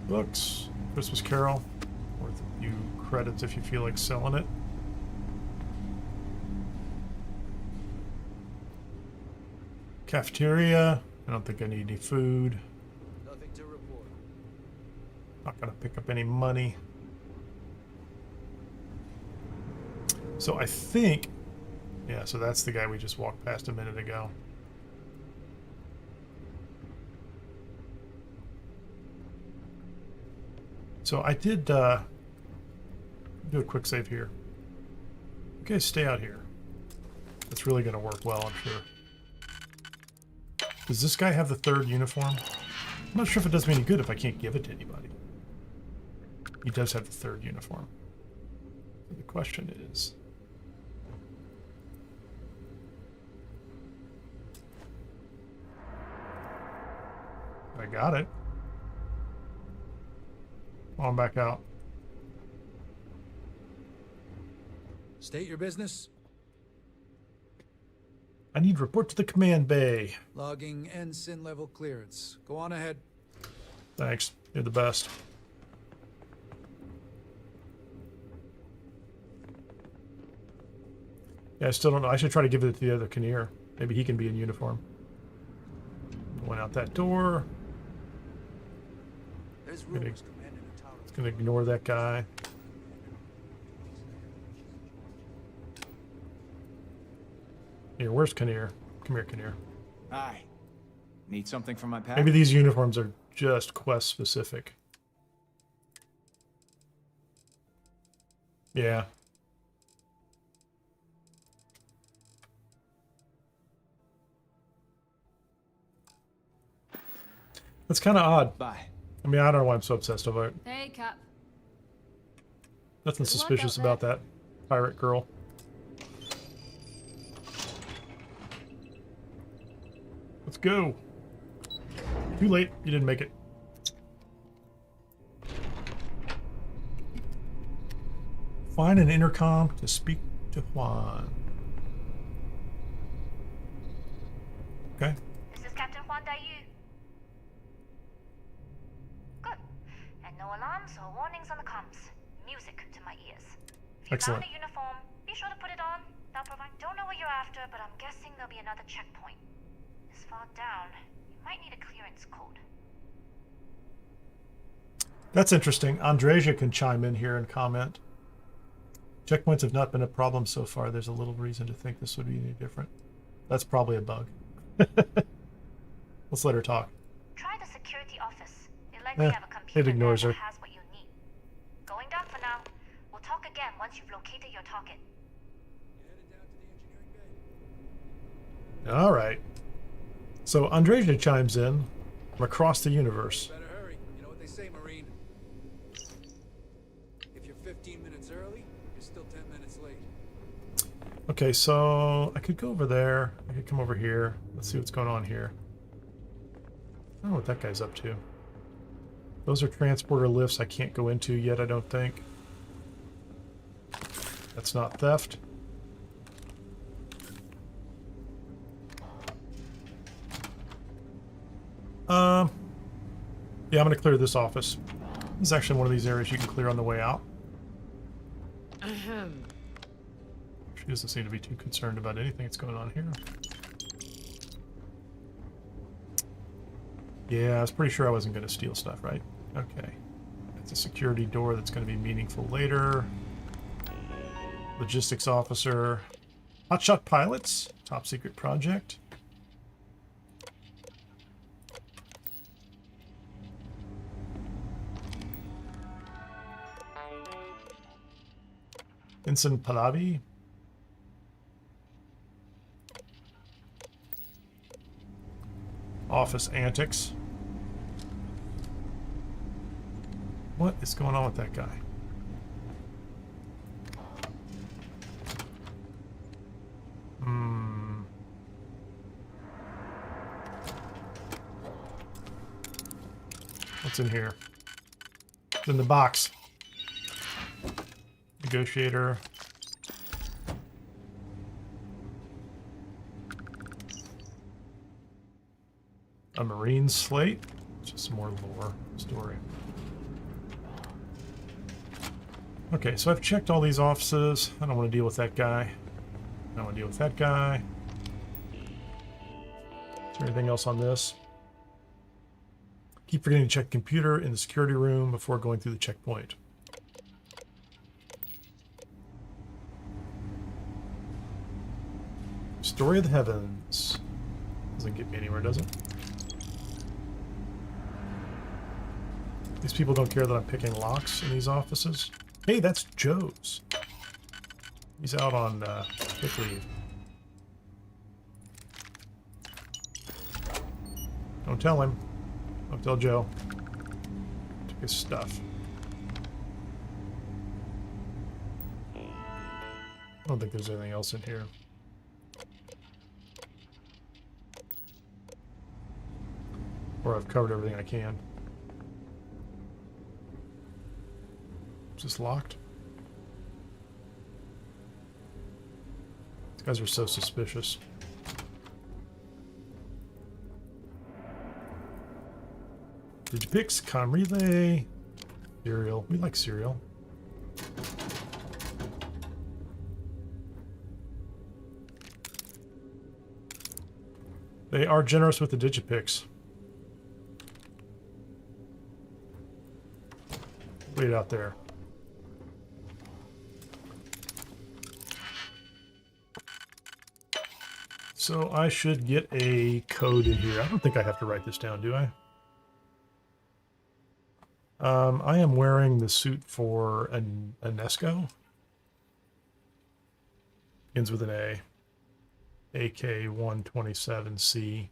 Books, Christmas Carol, worth a few credits if you feel like selling it. Cafeteria. I don't think I need any food. Nothing to report. Not gonna pick up any money. So I think, yeah, so that's the guy we just walked past a minute ago. So I did do a quick save here. You guys stay out here. That's really gonna work well, I'm sure. Does this guy have the third uniform? I'm not sure if it does me any good if I can't give it to anybody. He does have the third uniform. So the question is... I got it. On back out. State your business. I need to report to the command bay. Logging ensign level clearance. Go on ahead. Thanks. You're the best. Yeah, I still don't know. I should try to give it to the other Kineer. Maybe he can be in uniform. Went out that door. There's Gonna, rumors commanding the tower. gonna ignore that guy. Here, where's Kineer? Come here, Kineer. Hi. Need something from my pack? Maybe these uniforms are just quest specific. Yeah. That's kind of odd. Bye. I mean, I don't know why I'm so obsessed about it. Hey, Cap. Nothing Good luck suspicious out about that pirate girl. Let's go. Too late. You didn't make it. Find an intercom to speak to Juan. Okay. This is Captain Juan Dayu. Good. And no alarms or warnings on the comms. Music to my ears. If you Excellent. found a uniform, be sure to put it on. They'll provide. Don't know what you're after, but I'm guessing there'll be another checkpoint. This far down, you might need a clearance code. That's interesting. Andreja can chime in here and comment. Checkpoints have not been a problem so far. There's a little reason to think this would be any different. That's probably a bug. Let's let her talk. Try the security office. They likely have a computer It ignores there her. that has what you need. Going down for now. We'll talk again once you've located your target. All right. So Andreja chimes in from across the universe. Better hurry. You know what they say, Marine. If you're 15 minutes early, you're still 10 minutes late. Okay, so I could go over there. I could come over here. Let's see what's going on here. I don't know what that guy's up to. Those are transporter lifts I can't go into yet, I don't think. That's not theft. Yeah, I'm going to clear this office. This is actually one of these areas you can clear on the way out. She doesn't seem to be too concerned about anything that's going on here. Yeah, I was pretty sure I wasn't going to steal stuff, right? Okay. It's a security door that's going to be meaningful later. Logistics officer. Hotshot pilots. Top secret project. Vincent Pallavi. Office antics. What is going on with that guy? What's in here? It's in the box. Negotiator. A marine slate. Just some more lore story. Okay, so I've checked all these offices. I don't want to deal with that guy. I don't want to deal with that guy. Is there anything else on this? Keep forgetting to check the computer in the security room before going through the checkpoint. Story of the Heavens. Doesn't get me anywhere, does it? These people don't care that I'm picking locks in these offices. Hey, that's Joe's. He's out on sick leave. Don't tell him. Don't tell Joe. Took his stuff. I don't think there's anything else in here. Or I've covered everything I can. Is this locked? These guys are so suspicious. Digipix, com relay, cereal. We like cereal. They are generous with the Digipix. Wait out there. So I should get a code in here. I don't think I have to write this down, do I? I am wearing the suit for an Nesco. Begins with an A. AK-127C.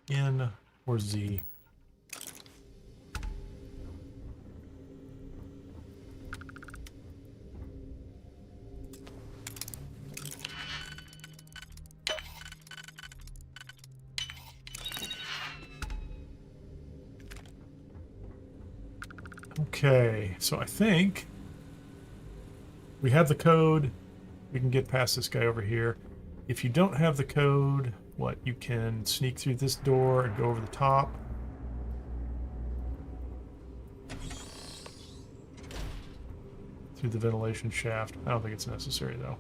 N or Z. Okay, so I think we have the code. We can get past this guy over here. If you don't have the code, what, you can sneak through this door and go over the top. Through the ventilation shaft. I don't think it's necessary though.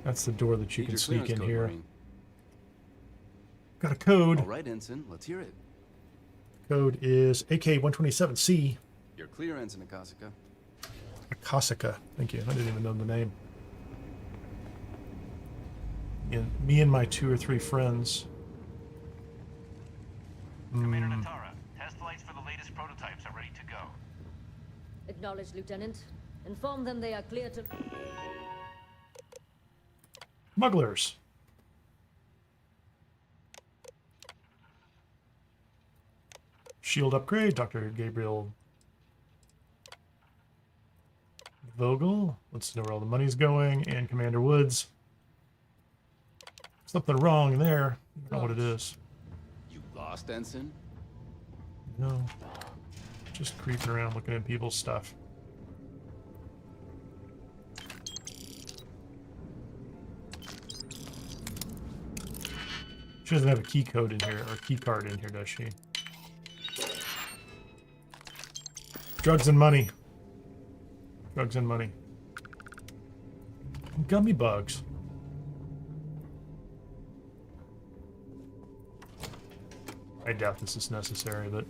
That's the door that you can sneak in here. Got a code. All right, Ensign, let's hear it. Code is AK-127C. You're clear, Ensign Akasaka. Akasaka. Thank you. I didn't even know the name. And me and my 2 or 3 friends. Commander Natara, test flights for the latest prototypes are ready to go. Acknowledged, Lieutenant. Inform them they are clear to... Smugglers. Shield upgrade, Dr. Gabriel Vogel. Let's know where all the money's going. And Commander Woods. Something wrong there. I don't know what it is. You lost, Ensign? No. Just creeping around looking at people's stuff. She doesn't have a key code in here, or key card in here, does she? Drugs and money. Drugs and money. Gummy bugs. I doubt this is necessary, but...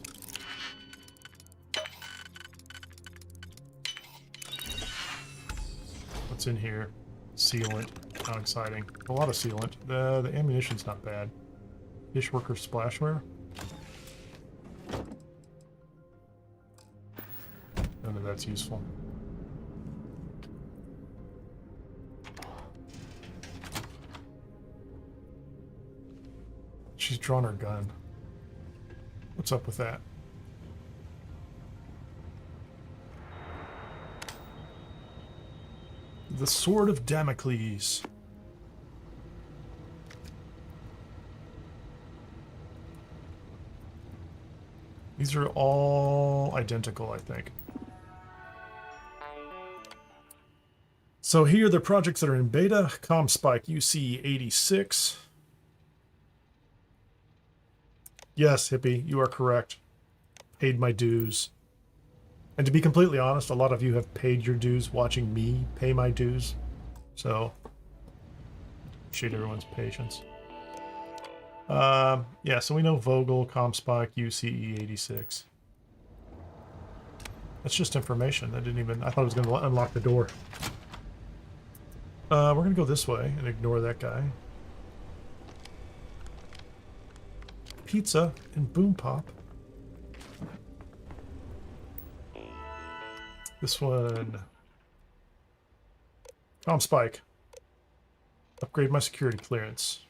What's in here? Sealant. How exciting. A lot of sealant. The ammunition's not bad. Dishworker splashware. None of that's useful. She's drawn her gun. What's up with that? The Sword of Damocles. These are all identical, I think. So here are the projects that are in beta. ComSpike UC86. Yes, Hippie, you are correct. Paid my dues. And to be completely honest, a lot of you have paid your dues watching me pay my dues. So, appreciate everyone's patience. Yeah, so we know Vogel, ComSpike, UCE86. That's just information. That didn't even... I thought it was going to unlock the door. We're going to go this way and ignore that guy. Pizza and Boom Pop. This one. ComSpike. Upgrade my security clearance.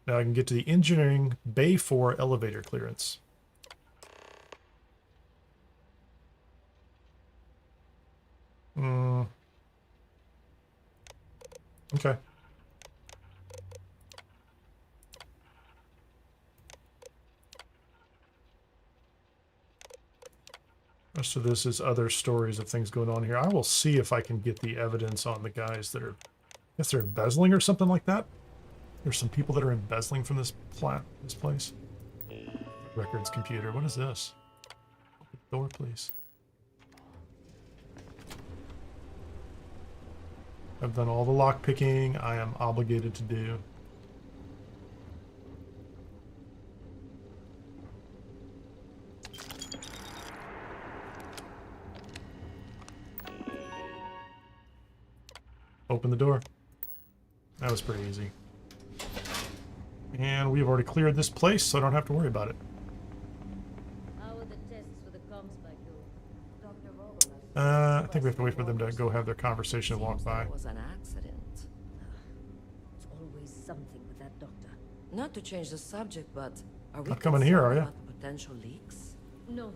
Now I can get to the engineering Bay 4 elevator clearance. Okay. Most of this is other stories of things going on here. I will see if I can get the evidence on the guys that are, I guess they're embezzling or something like that. There's some people that are embezzling from this place. Records computer. What is this? Open the door, please. I've done all the lock picking I am obligated to do. Open the door. That was pretty easy. And we've already cleared this place, so I don't have to worry about it. How are the tests for the comms back though? Dr. Vogel. I think we have to wait for them to go have their conversation and walk by. It was an accident. It's always something with that doctor. Not to change the subject, but are we Not coming here, are concerned ya? about the potential leaks? No.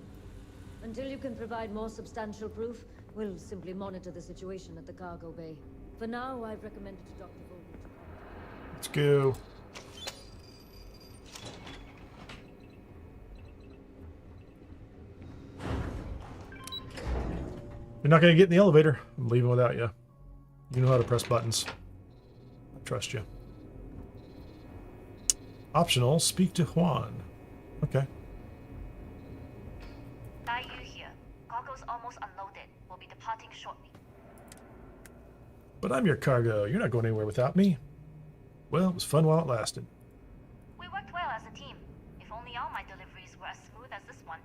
Until you can provide more substantial proof, we'll simply monitor the situation at the cargo bay. For now, I've recommended to Dr. Vogel to contact. Let's go. You're not going to get in the elevator. I'm leaving without you. You know how to press buttons. I trust you. Optional, speak to Juan. Okay. Yu here. Cargo's almost unloaded. We'll be departing shortly. But I'm your cargo. You're not going anywhere without me. Well, it was fun while it lasted. We worked well as a team. If only all my deliveries were as smooth as this one.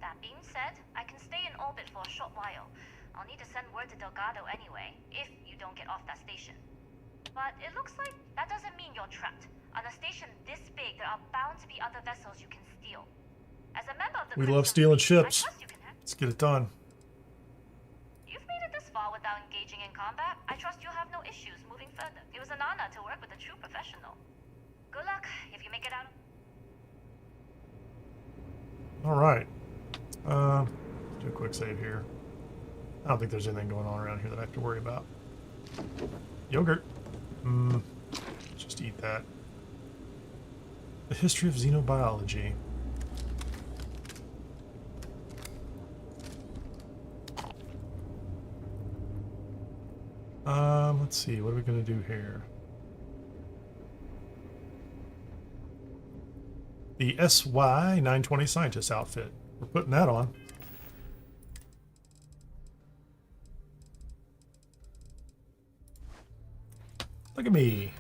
That being said, I can stay in orbit for a short while. I'll need to send word to Delgado anyway, if you don't get off that station. But it looks like that doesn't mean you're trapped. On a station this big, there are bound to be other vessels you can steal. As a member of the We love stealing ships. I trust you can Let's get it done. You've made it this far without engaging in combat. I trust you'll have no issues moving further. It was an honor to work with a true professional. Good luck if you make it out. All right. Do a quick save here. I don't think there's anything going on around here that I have to worry about. Yogurt. Just eat that. The history of xenobiology. Let's see. What are we going to do here? The SY-920 scientist outfit. We're putting that on. Look at me.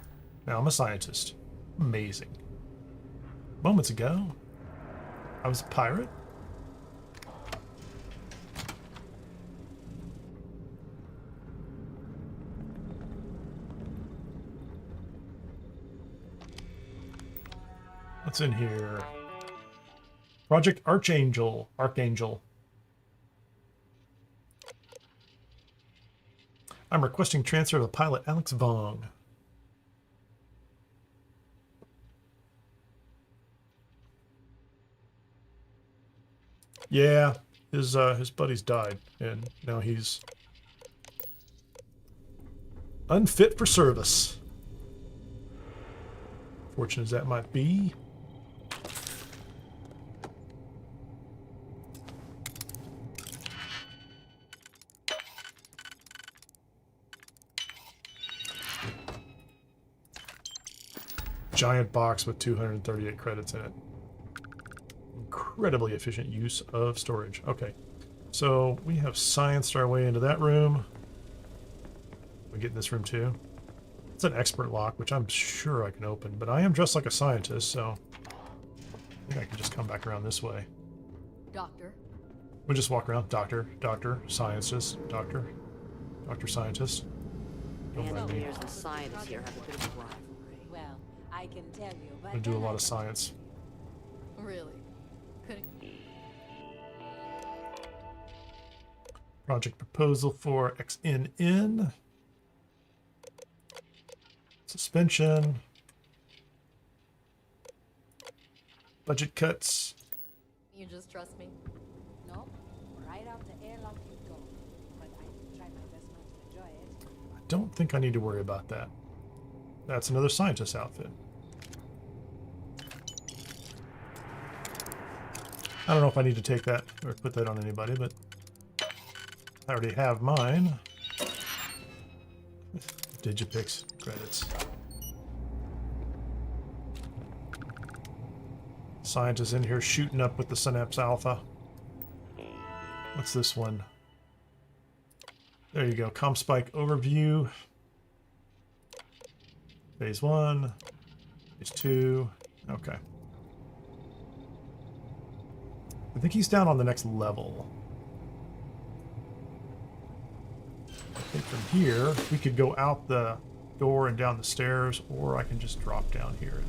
Now I'm a scientist. Amazing. Moments ago, I was a pirate. What's in here? Project Archangel. I'm requesting transfer to the pilot Alex Vong. Yeah, his buddies died, and now he's unfit for service. Fortunate as that might be. Giant box with 238 credits in it. Incredibly efficient use of storage. Okay, so we have scienced our way into that room. We get in this room too. It's an expert lock, which I'm sure I can open, but I am dressed like a scientist, so I think I can just come back around this way. Doctor. We just walk around. Doctor, scientist, doctor, scientist. Don't mind me. Engineers and scientists here have a bit of a rivalry. Well, I can tell you, but I do a lot of science. Really? Couldn't. Project proposal for XNN. Suspension. Budget cuts. You just trust me? No. Right out the airlock you go. But I will try my best not to enjoy it. don't think I need to worry about that. That's another scientist outfit. I don't know if I need to take that or put that on anybody, but I already have mine. Digipix credits. Scientist in here shooting up with the Synapse Alpha. What's this one? There you go. ComSpike overview. Phase 1. Phase 2. Okay. I think he's down on the next level. I think from here, we could go out the door and down the stairs, or I can just drop down here.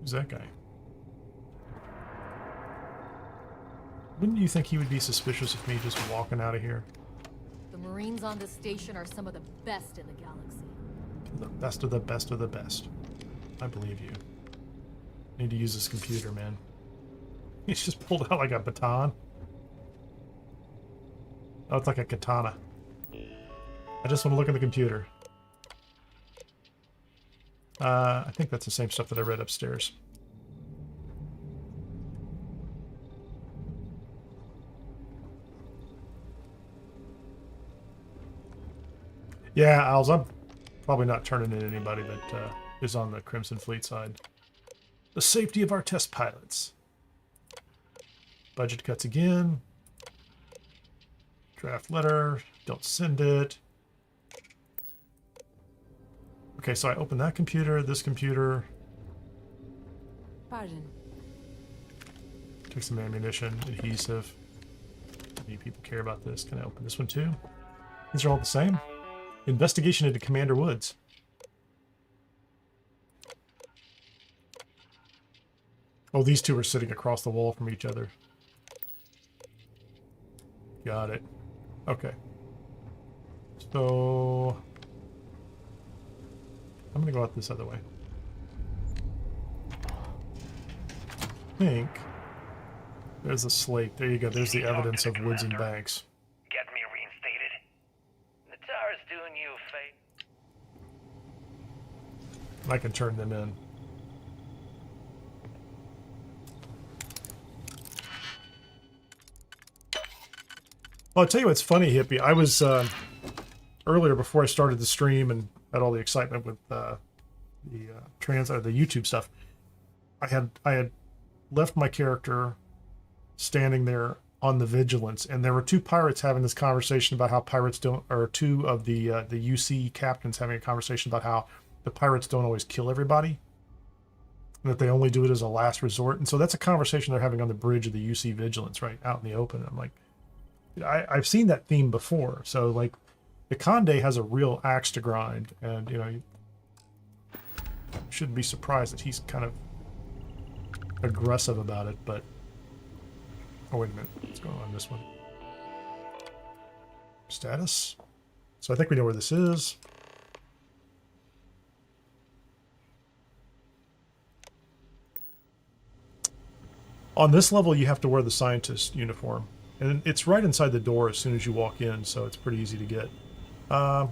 Who's that guy? Wouldn't you think he would be suspicious of me just walking out of here? The Marines on this station are some of the best in the galaxy. The best of the best of the best. I believe you. I need to use this computer, man. He's just pulled out like a baton. Oh, it's like a katana. I just want to look at the computer. I think that's the same stuff that I read upstairs. Yeah, Owls, I'm probably not turning in anybody that is on the Crimson Fleet side. The safety of our test pilots. Budget cuts again. Draft letter. Don't send it. Okay, so I open that computer, this computer. Pardon. Take some ammunition, adhesive. Many people care about this. Can I open this one too? These are all the same. Investigation into Commander Woods. Oh, these two are sitting across the wall from each other. Got it. Okay. So I'm gonna go out this other way. I think there's a slate. There you go. There's the evidence of Woods and Banks. Get me reinstated. The tower's doing you a favor. I can turn them in. Well, I'll tell you what's funny, Hippie. I was earlier before I started the stream and had all the excitement with the YouTube stuff. I had left my character standing there on the Vigilance, and there were two pirates having this conversation about how pirates don't, or two of the UC captains having a conversation about how the pirates don't always kill everybody, and that they only do it as a last resort. And so that's a conversation they're having on the bridge of the UC Vigilance, right out in the open. I'm like, I've seen that theme before. So like, the Conde has a real axe to grind, and you know, you shouldn't be surprised that he's kind of aggressive about it. But oh, wait a minute, what's going on this one? Status. So I think we know where this is. On this level, you have to wear the scientist uniform. And it's right inside the door as soon as you walk in, so it's pretty easy to get. I'm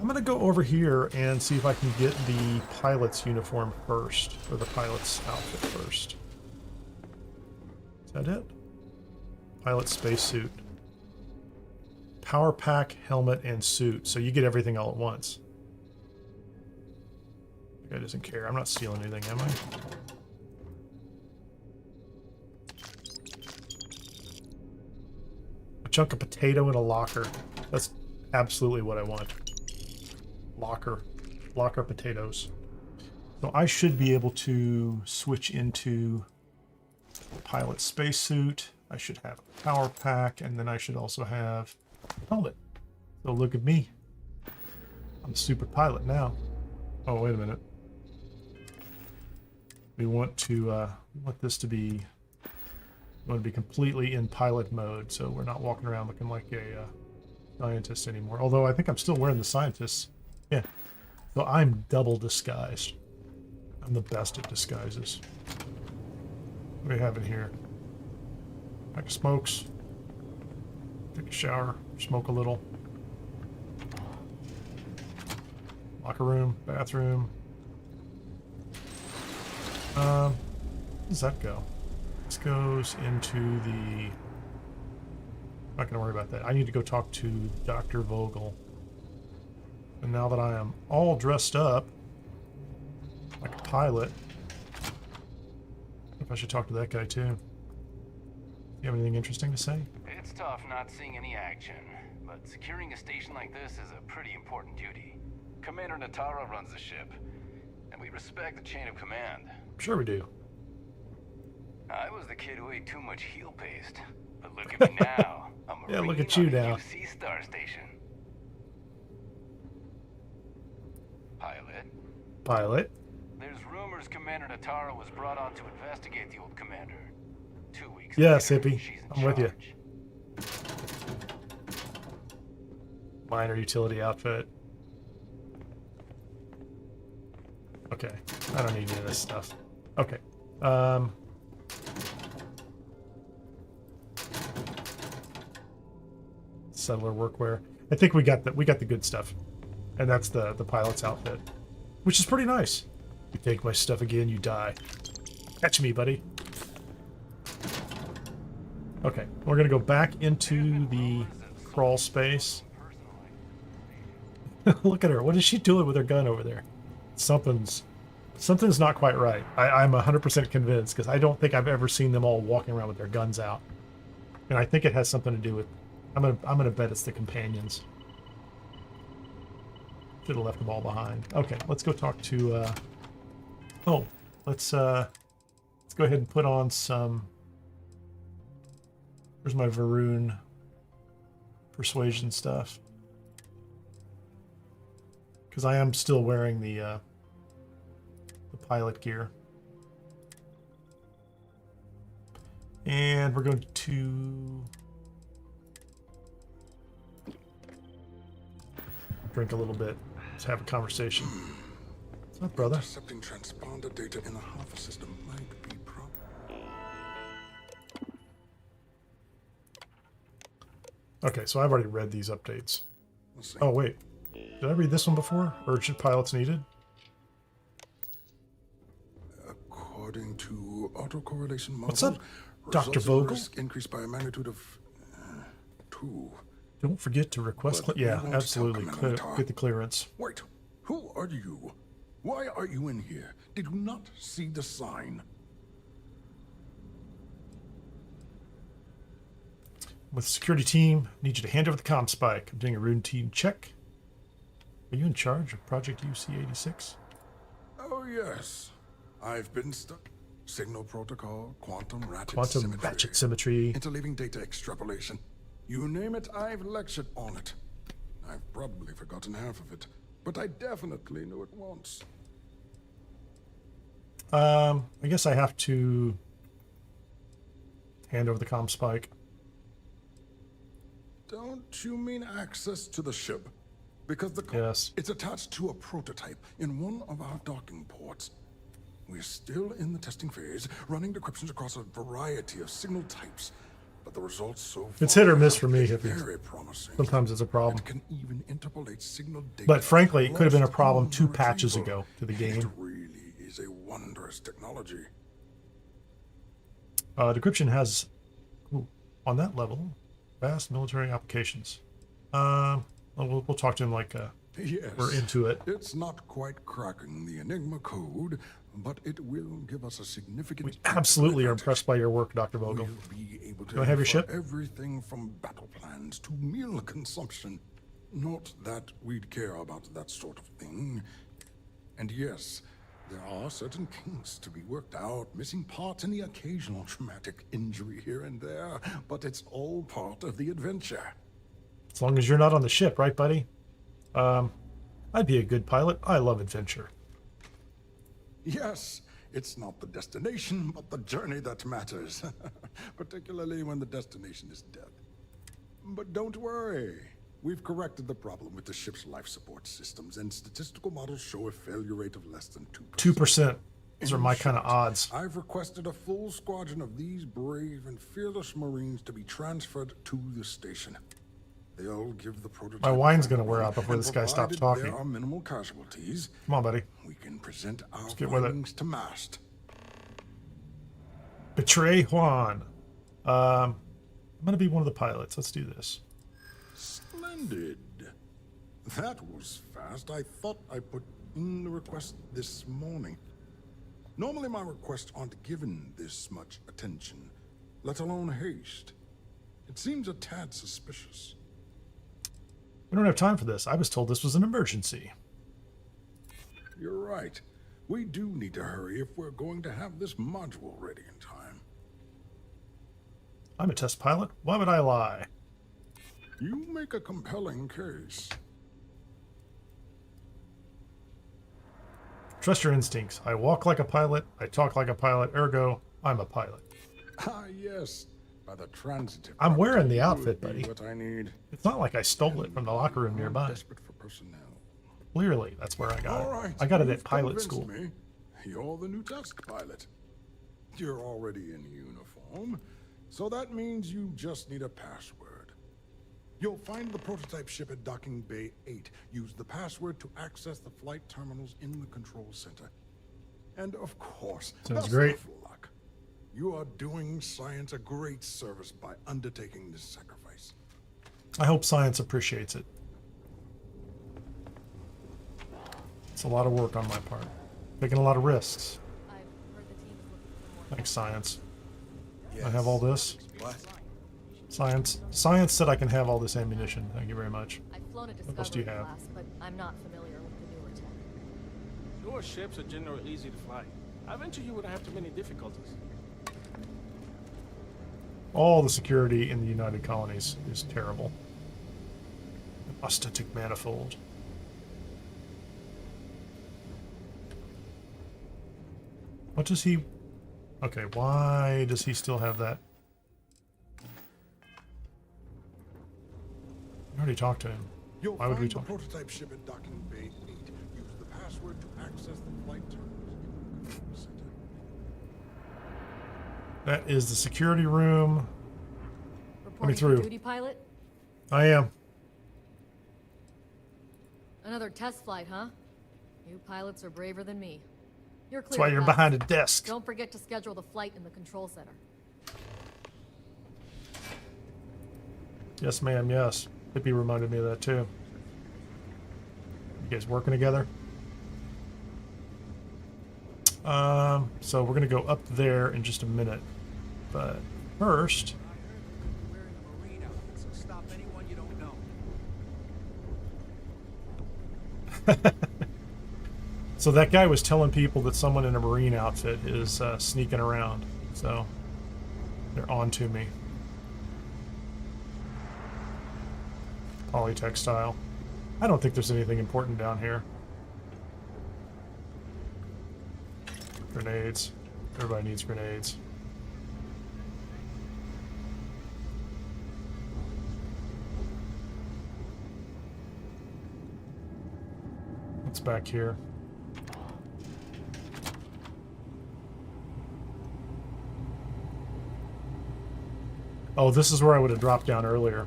going to go over here and see if I can get the pilot's uniform first, or the pilot's outfit first. Is that it? Pilot spacesuit. Power pack, helmet, and suit. So you get everything all at once. The guy doesn't care. I'm not stealing anything, am I? A chunk of potato in a locker. That's absolutely what I want. Locker potatoes. So I should be able to switch into pilot spacesuit. I should have a power pack, and then I should also have a helmet. So look at me. I'm a super pilot now. Oh, wait a minute. We want this to be. We want to be completely in pilot mode, so we're not walking around looking like a scientist anymore. Although I think I'm still wearing the scientist. Yeah. So I'm double disguised. I'm the best at disguises. What do we have in here? Pack of smokes. Take a shower. Smoke a little. Locker room. Bathroom. Where does that go? This goes into the... Not gonna worry about that. I need to go talk to Dr. Vogel. And now that I am all dressed up like a pilot, if I should talk to that guy too. You have anything interesting to say? It's tough not seeing any action, but securing a station like this is a pretty important duty. Commander Natara runs the ship, and we respect the chain of command. Sure we do. I was the kid who ate too much heel paste, but look at me now. I'm a Yeah, look Marine at you on a now. UC Star Station. Pilot. There's rumors Commander Natara was brought on to investigate the old commander. 2 weeks Yes, later, hippie. she's in I'm with you. charge. Minor utility outfit. Okay. I don't need any of this stuff. Okay. Settler workwear. I think we got the good stuff. And that's the pilot's outfit. Which is pretty nice. You take my stuff again, you die. Catch me, buddy. Okay, we're gonna go back into the crawl space. Look at her. What is she doing with her gun over there? Something's not quite right. I'm 100% convinced because I don't think I've ever seen them all walking around with their guns out. And I think it has something to do with. I'm gonna bet it's the companions. Should have left them all behind. Okay, let's go talk to. Let's go ahead and put on some. Where's my Varun persuasion stuff? Because I am still wearing the pilot gear. And we're going to drink a little bit. Let's have a conversation. What's up, brother? Intercepting transponder data in the Alpha system might be problem. Okay, so I've already read these updates. Oh, wait. Did I read this one before? Urgent pilots needed? According to autocorrelation models, What's up, Dr. Vogel? Risk increased by a magnitude of 2. Don't forget to request. Yeah, absolutely. Get the clearance. Wait, who are you? Why are you in here? Did you not see the sign? With the security team, need you to hand over the comm spike. I'm doing a routine check. Are you in charge of Project UC-86? Oh, yes. I've been stuck. Signal protocol, quantum ratchet symmetry. Interleaving data extrapolation. You name it, I've lectured on it. I've probably forgotten half of it, but I definitely knew it once. I guess I have to hand over the comm spike. Don't you mean access to the ship? Because it's attached to a prototype in one of our docking ports. We're still in the testing phase, running decryptions across a variety of signal types. But the results so far it's hit or miss for me. Very promising. Sometimes it's a problem. It can even interpolate signal data. But frankly, it could have been a problem 2 patches ago to the game. It really is a wondrous technology. Decryption has, on that level, vast military applications. We'll talk to him like yes, we're into it. It's not quite cracking the Enigma code, but it will give us a significant. We absolutely are impressed by your work, Dr. Vogel. We'll be able to Do I have your ship? Everything from battle plans to meal consumption. Not that we'd care about that sort of thing. And yes, there are certain kinks to be worked out, missing parts and the occasional traumatic injury here and there, but it's all part of the adventure. As long as you're not on the ship, right, buddy? I'd be a good pilot. I love adventure. Yes, it's not the destination, but the journey that matters. Particularly when the destination is death. But don't worry. We've corrected the problem with the ship's life support systems, and statistical models show a failure rate of less than 2%. 2%. Those are my kind of odds. I've requested a full squadron of these brave and fearless Marines to be transferred to the station. They'll give the prototype. My wine's gonna wear out before this guy stops provided talking. There are minimal casualties. Come on, buddy. We can present our get with it. findings to mast. Betray Juan. I'm gonna be one of the pilots. Let's do this. Splendid. That was fast. I thought I put in the request this morning. Normally my requests aren't given this much attention, let alone haste. It seems a tad suspicious. We don't have time for this. I was told this was an emergency. You're right. We do need to hurry if we're going to have this module ready in time. I'm a test pilot. Why would I lie? You make a compelling case. Trust your instincts. I walk like a pilot. I talk like a pilot. Ergo, I'm a pilot. Ah, yes. By the transitive. I'm wearing the property outfit, would be buddy. What I need. It's not like I stole it from the locker room nearby. Desperate for personnel. Clearly, that's where I got All it. right, I got it you've at pilot convinced school. Me. You're the new test pilot. You're already in uniform, so that means you just need a password. You'll find the prototype ship at Docking Bay 8. Use the password to access the flight terminals in the control center. And of course, Sounds best great. of luck. You are doing science a great service by undertaking this sacrifice. I hope science appreciates it. It's a lot of work on my part. Taking a lot of risks. Thanks, science. I have all this. What? Science said I can have all this ammunition. Thank you very much. I've flown a What else do you Discovery have? class, but I'm not familiar with the newer tech. Newer ships are generally easy to fly. I venture you wouldn't have too many difficulties. All the security in the United Colonies is terrible. An authentic manifold. What does he... Okay, why does he still have that? I already talked to him. You'll Why would we find talk? the prototype ship at Docking Bay 8. Use the password to access the flight terminals in the control center. That is the security room. Let me Reporting for through. duty, pilot? I am. Another test flight, huh? You pilots are braver than me. You're clear. That's why you're class. behind a desk. Don't forget to schedule the flight in the control center. Yes, ma'am, yes. Hippie reminded me of that, too. You guys working together? So we're going to go up there in just a minute. But first... Wearing a Marine outfit, so stop anyone you don't know. So that guy was telling people that someone in a Marine outfit is sneaking around. So they're on to me. Polytextile. I don't think there's anything important down here. Grenades. Everybody needs grenades. What's back here? Oh, this is where I would have dropped down earlier.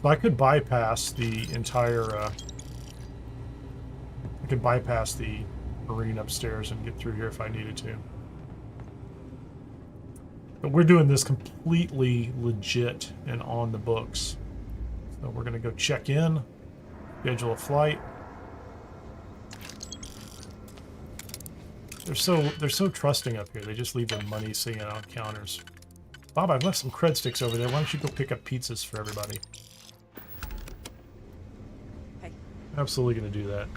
So I could bypass the entire, I could bypass the marine upstairs and get through here if I needed to. But we're doing this completely legit and on the books. So we're gonna go check in, schedule a flight. They're so trusting up here. They just leave their money sitting on counters. Bob, I've left some cred sticks over there. Why don't you go pick up pizzas for everybody? Hey. Absolutely gonna do that.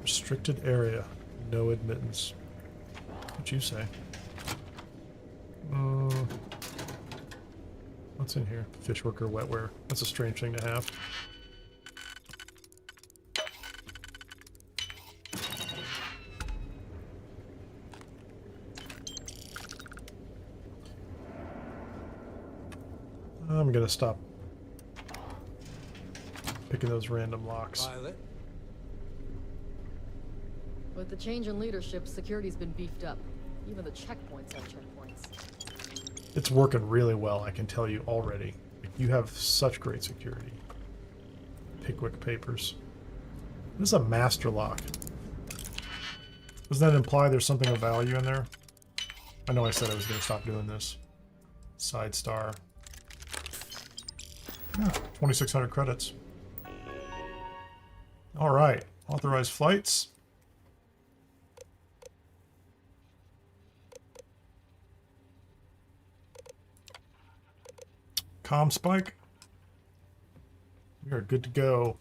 Restricted area. No admittance. What'd you say? What's in here? Fish worker wetware. That's a strange thing to have. I'm gonna stop picking those random locks. Pilot. With the change in leadership, security's been beefed up. Even the checkpoints have checkpoints. It's working really well, I can tell you already. You have such great security. Pickwick papers. This is a master lock. Does that imply there's something of value in there? I know I said I was going to stop doing this. Side star. Yeah, 2,600 credits. All right, authorized flights. Comm spike. We are good to go.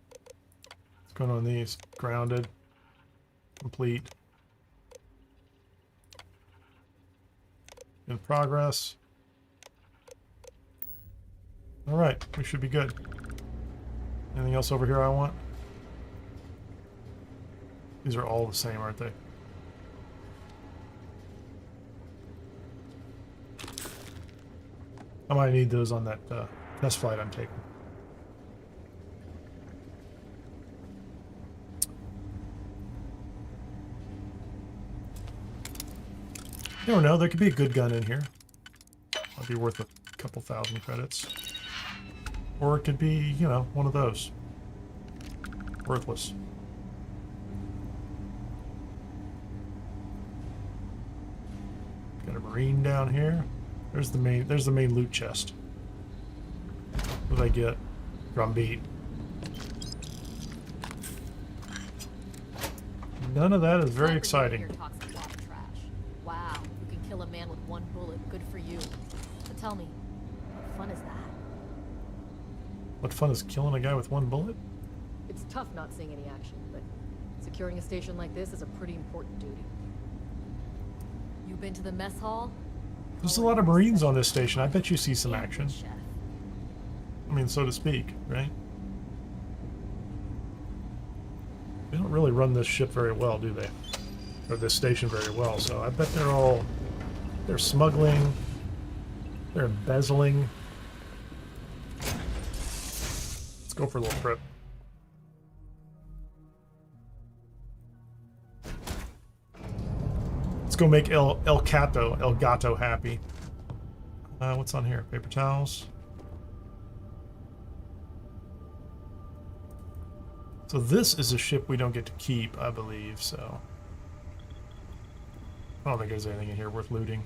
What's going on these? Grounded. Complete. In progress. Alright, we should be good. Anything else over here I want? These are all the same, aren't they? I might need those on that test flight I'm taking. You never know, there could be a good gun in here. Might be worth a couple thousand credits. Or it could be, you know, one of those. Worthless. Got a Marine down here. There's the main loot chest. What did I get? Drumbeat. None of that is very exciting. Wow, you can kill a man with one bullet. Good for you. But tell me, what fun is that? What fun is killing a guy with one bullet? It's tough not seeing any action, but securing a station like this is a pretty important duty. You been to the mess hall? There's a lot of Marines on this station. I bet you see some action. I mean, so to speak, right? They don't really run this ship very well, do they? Or this station very well, so I bet they're smuggling, they're embezzling. Let's go for a little trip. Let's go make El Gato happy. What's on here? Paper towels. So this is a ship we don't get to keep, I believe, so... I don't think there's anything in here worth looting.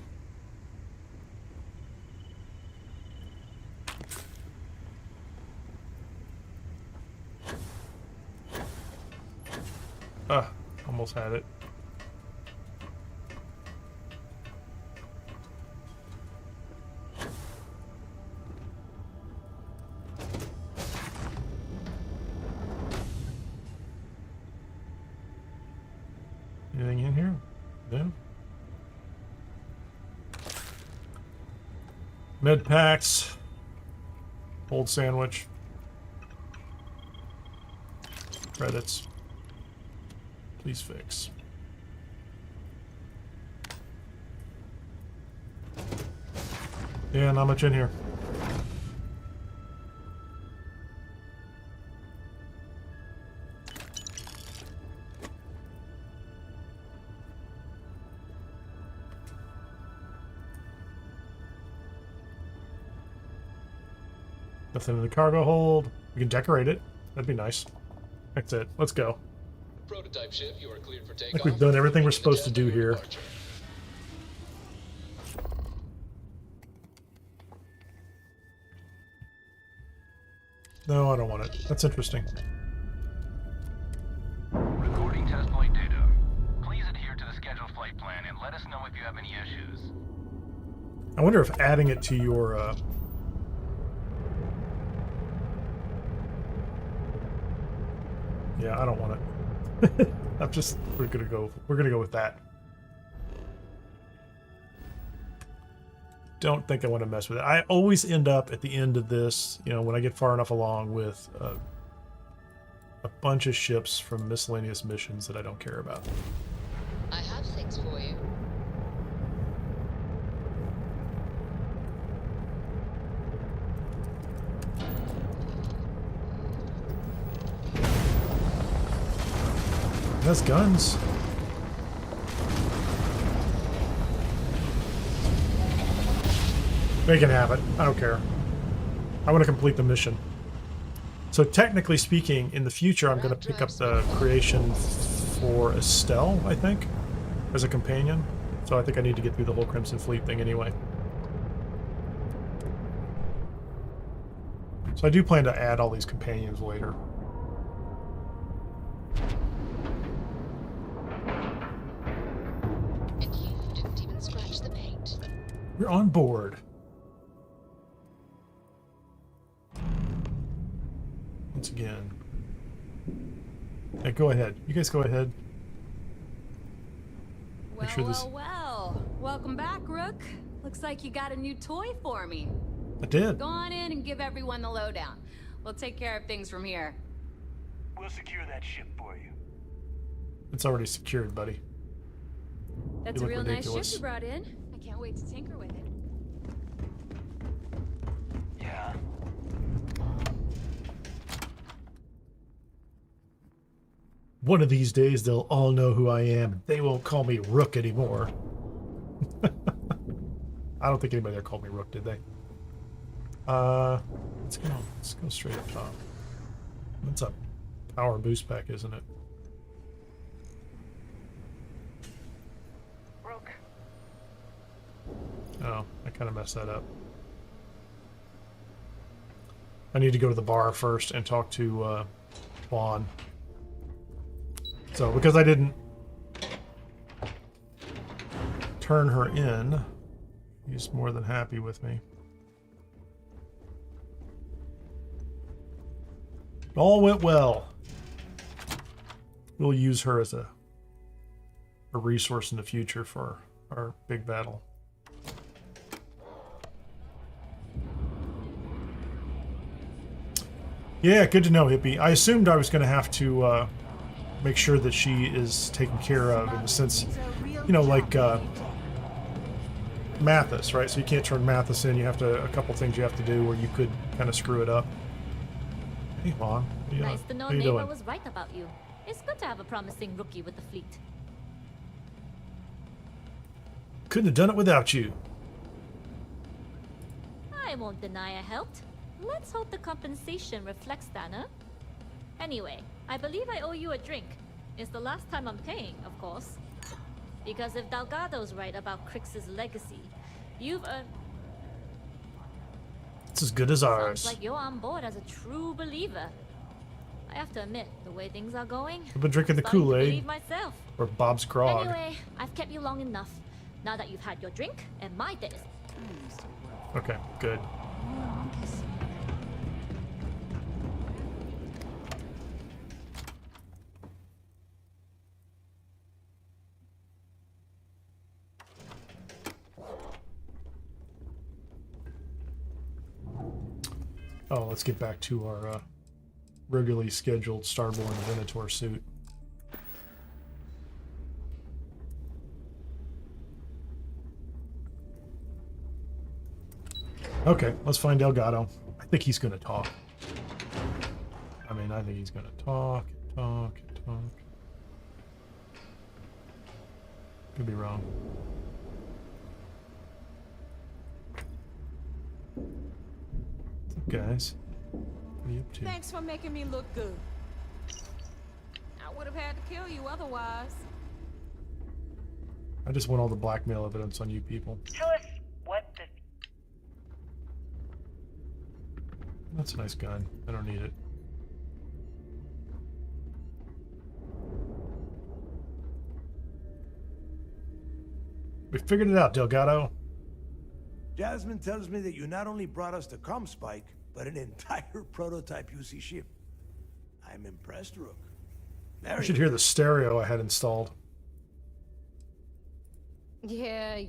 Almost had it. Anything in here? No? Med packs. Old sandwich. Credits. Please fix. Yeah, not much in here. Nothing in the cargo hold. We can decorate it. That'd be nice. That's it. Let's go. Prototype ship, you are cleared for I takeoff. think we've done everything we're supposed to do here. No, I don't want it. That's interesting. Recording test flight data. Please adhere to the scheduled flight plan and let us know if you have any issues. I wonder if adding it to your yeah, I don't want it. we're gonna go with that. Don't think I want to mess with it. I always end up at the end of this, you know, when I get far enough along with a bunch of ships from miscellaneous missions that I don't care about. I have things for you. has guns. They can have it. I don't care. I want to complete the mission. So technically speaking, in the future, I'm going to pick up the creation for Estelle, I think, as a companion. So I think I need to get through the whole Crimson Fleet thing anyway. So I do plan to add all these companions later. And you didn't even scratch the paint. You're on board. Once again. Hey, go ahead. You guys go ahead. Well, Make sure this... well. Welcome back, Rook. Looks like you got a new toy for me. I did. Go on in and give everyone the lowdown. We'll take care of things from here. We'll secure that ship for you. It's already secured, buddy. That's You a look real ridiculous. nice ship you brought in. I can't wait to tinker with it. Yeah. One of these days, they'll all know who I am. They won't call me Rook anymore. I don't think anybody there called me Rook, did they? Let's go straight up top. That's a power boost pack, isn't it? Rook. Oh, I kind of messed that up. I need to go to the bar first and talk to Juan. So, because I didn't turn her in, he's more than happy with me. All went well. We'll use her as a resource in the future for our big battle. Yeah, good to know, Hippie. I assumed I was going to have to make sure that she is taken care of in the sense, you know, like Mathis, right? So you can't turn Mathis in. You have to, a couple things you have to do, or you could kind of screw it up. Hey, Juan. Nice to know how you Neighbor doing? was right about you. It's good to have a promising rookie with the fleet. Couldn't have done it without you. I won't deny I helped. Let's hope the compensation reflects that, huh? Anyway, I believe I owe you a drink. It's the last time I'm paying, of course. Because if Delgado's right about Crix's legacy, you've earned... It's as good as ours. Sounds like you're on board as a true believer. I have to admit, the way things are going, I've been drinking the starting to Kool-Aid. believe myself. Or Bob's Grog. Anyway, I've kept you long enough. Now that you've had your drink, and my day is... Okay, good. Oh, let's get back to our regularly scheduled Starborn Venator suit. Okay, let's find Delgado. I think he's going to talk. I mean, I think he's going to talk. Could be wrong. What's up, guys? What are you up to? Thanks for making me look good. I would have had to kill you otherwise. I just want all the blackmail evidence on you people. Tell us what the... That's a nice gun. I don't need it. We figured it out, Delgado. Jasmine tells me that you not only brought us the comm spike, but an entire prototype UC ship. I'm impressed, Rook. You should hear the stereo I had installed. Yeah,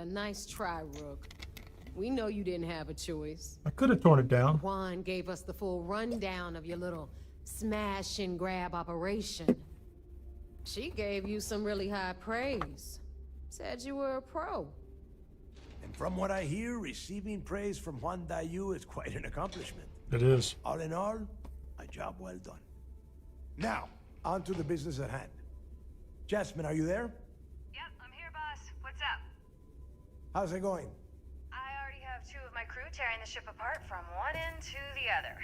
nice try, Rook. We know you didn't have a choice. I could have torn it down. Juan gave us the full rundown of your little smash and grab operation. She gave you some really high praise. Said you were a pro. And from what I hear, receiving praise from Juan Dayu is quite an accomplishment. It is. All in all, a job well done. Now, on to the business at hand. Jasmine, are you there? Yep, I'm here, boss. What's up? How's it going? I already have 2 of my crew tearing the ship apart from one end to the other.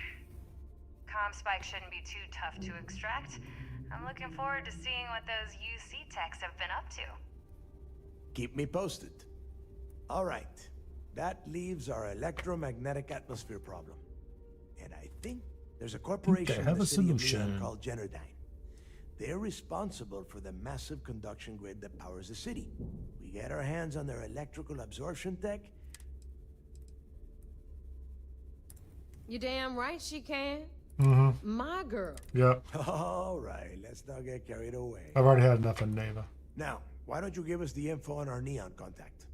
Comm spike shouldn't be too tough to extract. I'm looking forward to seeing what those UC techs have been up to. Keep me posted. All right. That leaves our electromagnetic atmosphere problem. And I think there's a corporation in the city of Leon called Generdyne. They're responsible for the massive conduction grid that powers the city. We get our hands on their electrical absorption tech. You damn right she can. My girl. Yep. All right, let's not get carried away. I've already had enough of Neva. Now, why don't you give us the info on our Neon contact?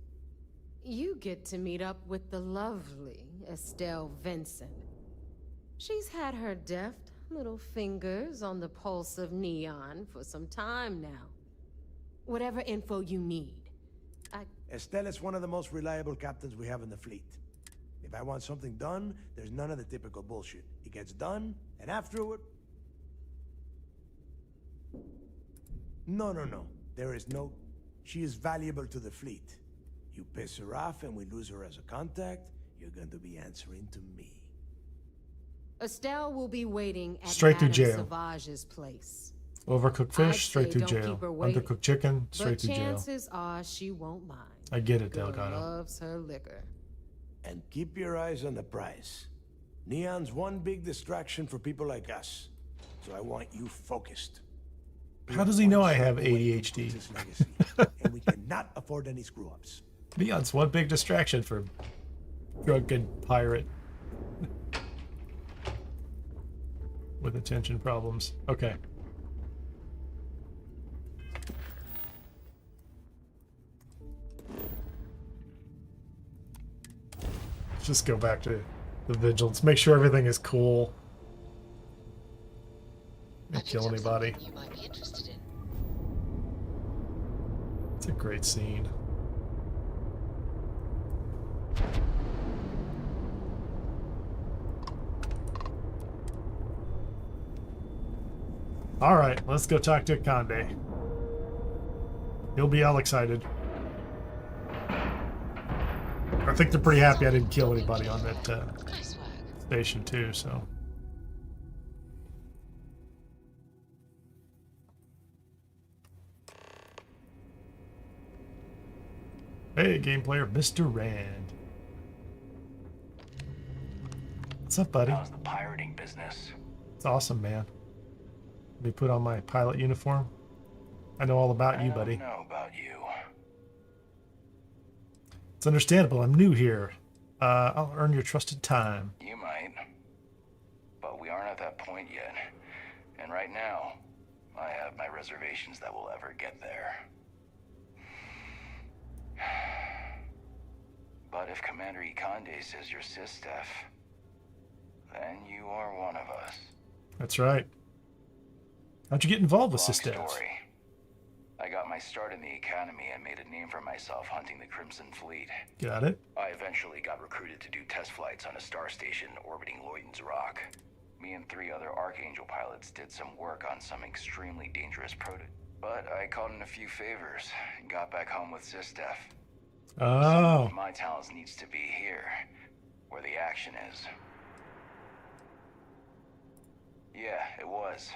You get to meet up with the lovely Estelle Vincent. She's had her deft little fingers on the pulse of Neon for some time now. Whatever info you need. Estelle is one of the most reliable captains we have in the fleet. If I want something done, there's none of the typical bullshit. It gets done, and afterward... No. There is no... She is valuable to the fleet. You piss her off and we lose her as a contact, you're going to be answering to me. Estelle will be waiting at Straight to Madame jail. Savage's place. Overcooked fish, straight to jail. Undercooked chicken, straight to jail. Chances are she won't mind. I get it, Girl Delgado. loves her liquor. And keep your eyes on the prize. Neon's one big distraction for people like us. So I want you focused. How does he know I have ADHD? And we cannot afford any screw-ups. Neon's one big distraction for drunken pirate with attention problems. Okay. Let's just go back to the vigilance. Make sure everything is cool. Don't kill anybody. You might be interested in. It's a great scene. All right, let's go talk to Conde. He'll be all excited. I think they're pretty happy I didn't kill anybody on that station too, so. Hey, game player, Mr. Rand. What's up, buddy? How's the pirating business? It's awesome, man. Let me put on my pilot uniform. I know all about you, buddy. I don't know about you. It's understandable. I'm new here. I'll earn your trusted time. You might. But we aren't at that point yet. And right now, I have my reservations that we'll ever get there. But if Commander Ikonde says you're Sistef, then you are one of us. That's right. How'd you get involved with Long Sistef? story. I got my start in the academy and made a name for myself hunting the Crimson Fleet. Got it. I eventually got recruited to do test flights on a star station orbiting Lloyden's Rock. Me and 3 other Archangel pilots did some work on some extremely dangerous prototype. But I caught in a few favors and got back home with Sistef. Oh. My talents needs to be here, where the action is. Yeah, it was.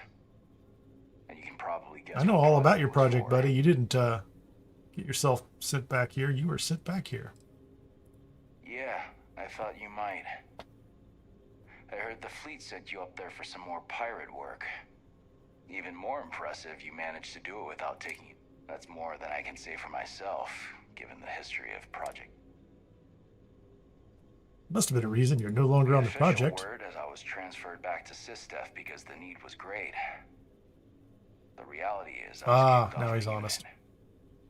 And you can probably guess. I know all about your project, buddy. You didn't get yourself sent back here. You were sent back here. Yeah, I thought you might. I heard the fleet sent you up there for some more pirate work. Even more impressive, you managed to do it without taking... That's more than I can say for myself, given the history of Project. Must have been a reason you're no longer on the project. Official word as I was transferred back to Sistef because the need was great. The reality is, now he's honest.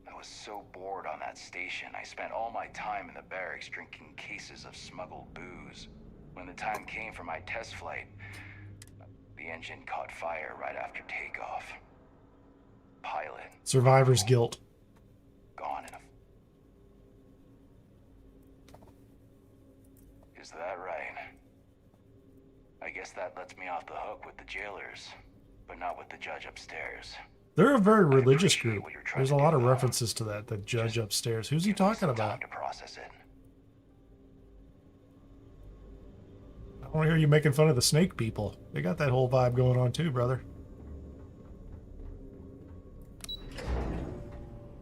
I was so bored on that station, I spent all my time in the barracks drinking cases of smuggled booze. When the time came for my test flight, the engine caught fire right after takeoff. Pilot. Survivor's guilt. Gone in a... Is that right? I guess that lets me off the hook with the jailers, but not with the judge upstairs. They're a very religious group. There's a lot of references to that. The judge upstairs. Who's he talking about? To process it. I want to hear you making fun of the snake people. They got that whole vibe going on too, brother.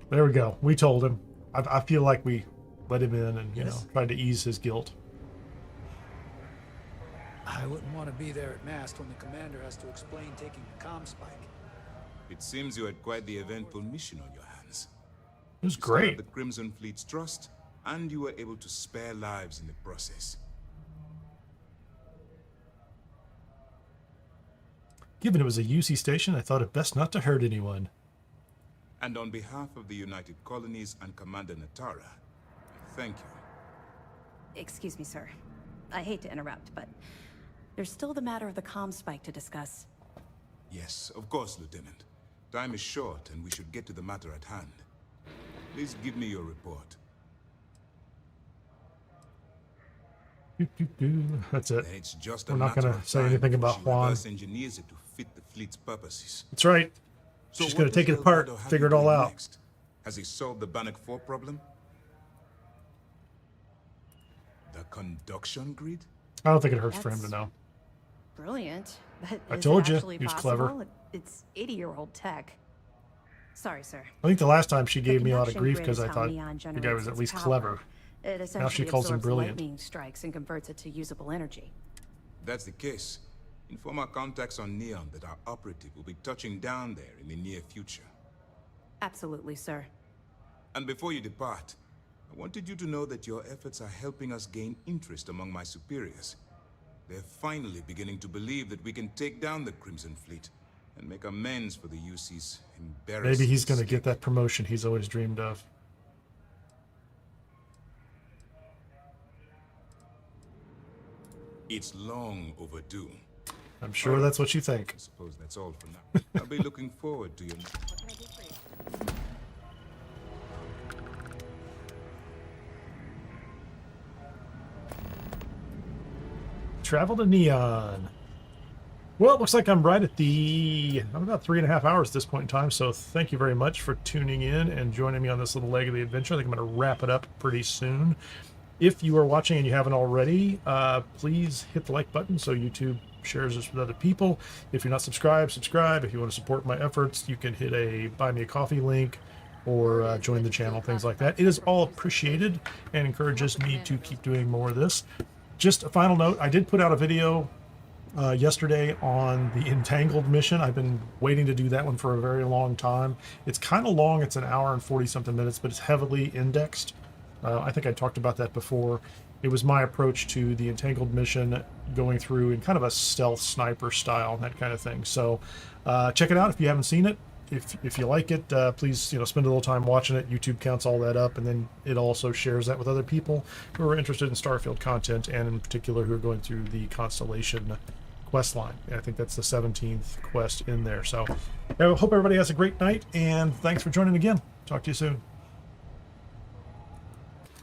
There we go. We told him. I feel like we let him in and, you know, tried to ease his guilt. I wouldn't want to be there at mast when the commander has to explain taking a comm spike. It seems you had quite the eventful mission on your hands. It was You still have great. the Crimson Fleet's trust, and you were able to spare lives in the process. Given it was a UC station, I thought it best not to hurt anyone. And on behalf of the United Colonies and Commander Natara, I thank you. Excuse me, sir. I hate to interrupt, but there's still the matter of the comm spike to discuss. Yes, of course, Lieutenant. Time is short, and we should get to the matter at hand. Please give me your report. That's it. And it's just We're a not matter going to of say time anything before about she Juan. reverse engineers it to fit the fleet's purposes. That's right. So She's what going to does take it apart, Delgado have figure it you all doing out. next? Has he solved the Bannock 4 problem? The conduction grid? I don't think it hurts for him to know. Brilliant. But I is told it you, actually he was possible? clever. It's 80-year-old tech. Sorry, sir. I think the last time she The gave me a lot of conduction grief grid because is I how thought neon the guy generates was at its least power. clever. It Now essentially she calls him absorbs brilliant. lightning strikes and converts it to usable energy. That's the case. Inform our contacts on Neon that our operative will be touching down there in the near future. Absolutely, sir. And before you depart, I wanted you to know that your efforts are helping us gain interest among my superiors. They're finally beginning to believe that we can take down the Crimson Fleet and make amends for the UC's embarrassing Maybe he's going to mistake. get that promotion he's always dreamed of. It's long overdue. I'm sure that's what you think. I suppose that's all for now. I'll be looking forward to your... Travel to Neon. Well, it looks like I'm right at I'm about 3.5 hours at this point in time, so thank you very much for tuning in and joining me on this little leg of the adventure. I think I'm going to wrap it up pretty soon. If you are watching and you haven't already, please hit the like button so YouTube shares this with other people. If you're not subscribed, subscribe. If you want to support my efforts, you can hit a Buy Me a Coffee link or join the channel, things like that. It is all appreciated and encourages me to keep doing more of this. Just a final note, I did put out a video yesterday on the Entangled mission. I've been waiting to do that one for a very long time. It's kind of long. It's an hour and 40-something minutes, but it's heavily indexed. I think I talked about that before. It was my approach to the Entangled mission, going through in kind of a stealth sniper style, that kind of thing. So check it out if you haven't seen it. If you like it, please spend a little time watching it. YouTube counts all that up, and then it also shares that with other people who are interested in Starfield content, and in particular who are going through the Constellation quest line. I think that's the 17th quest in there. So I hope everybody has a great night, and thanks for joining again. Talk to you soon.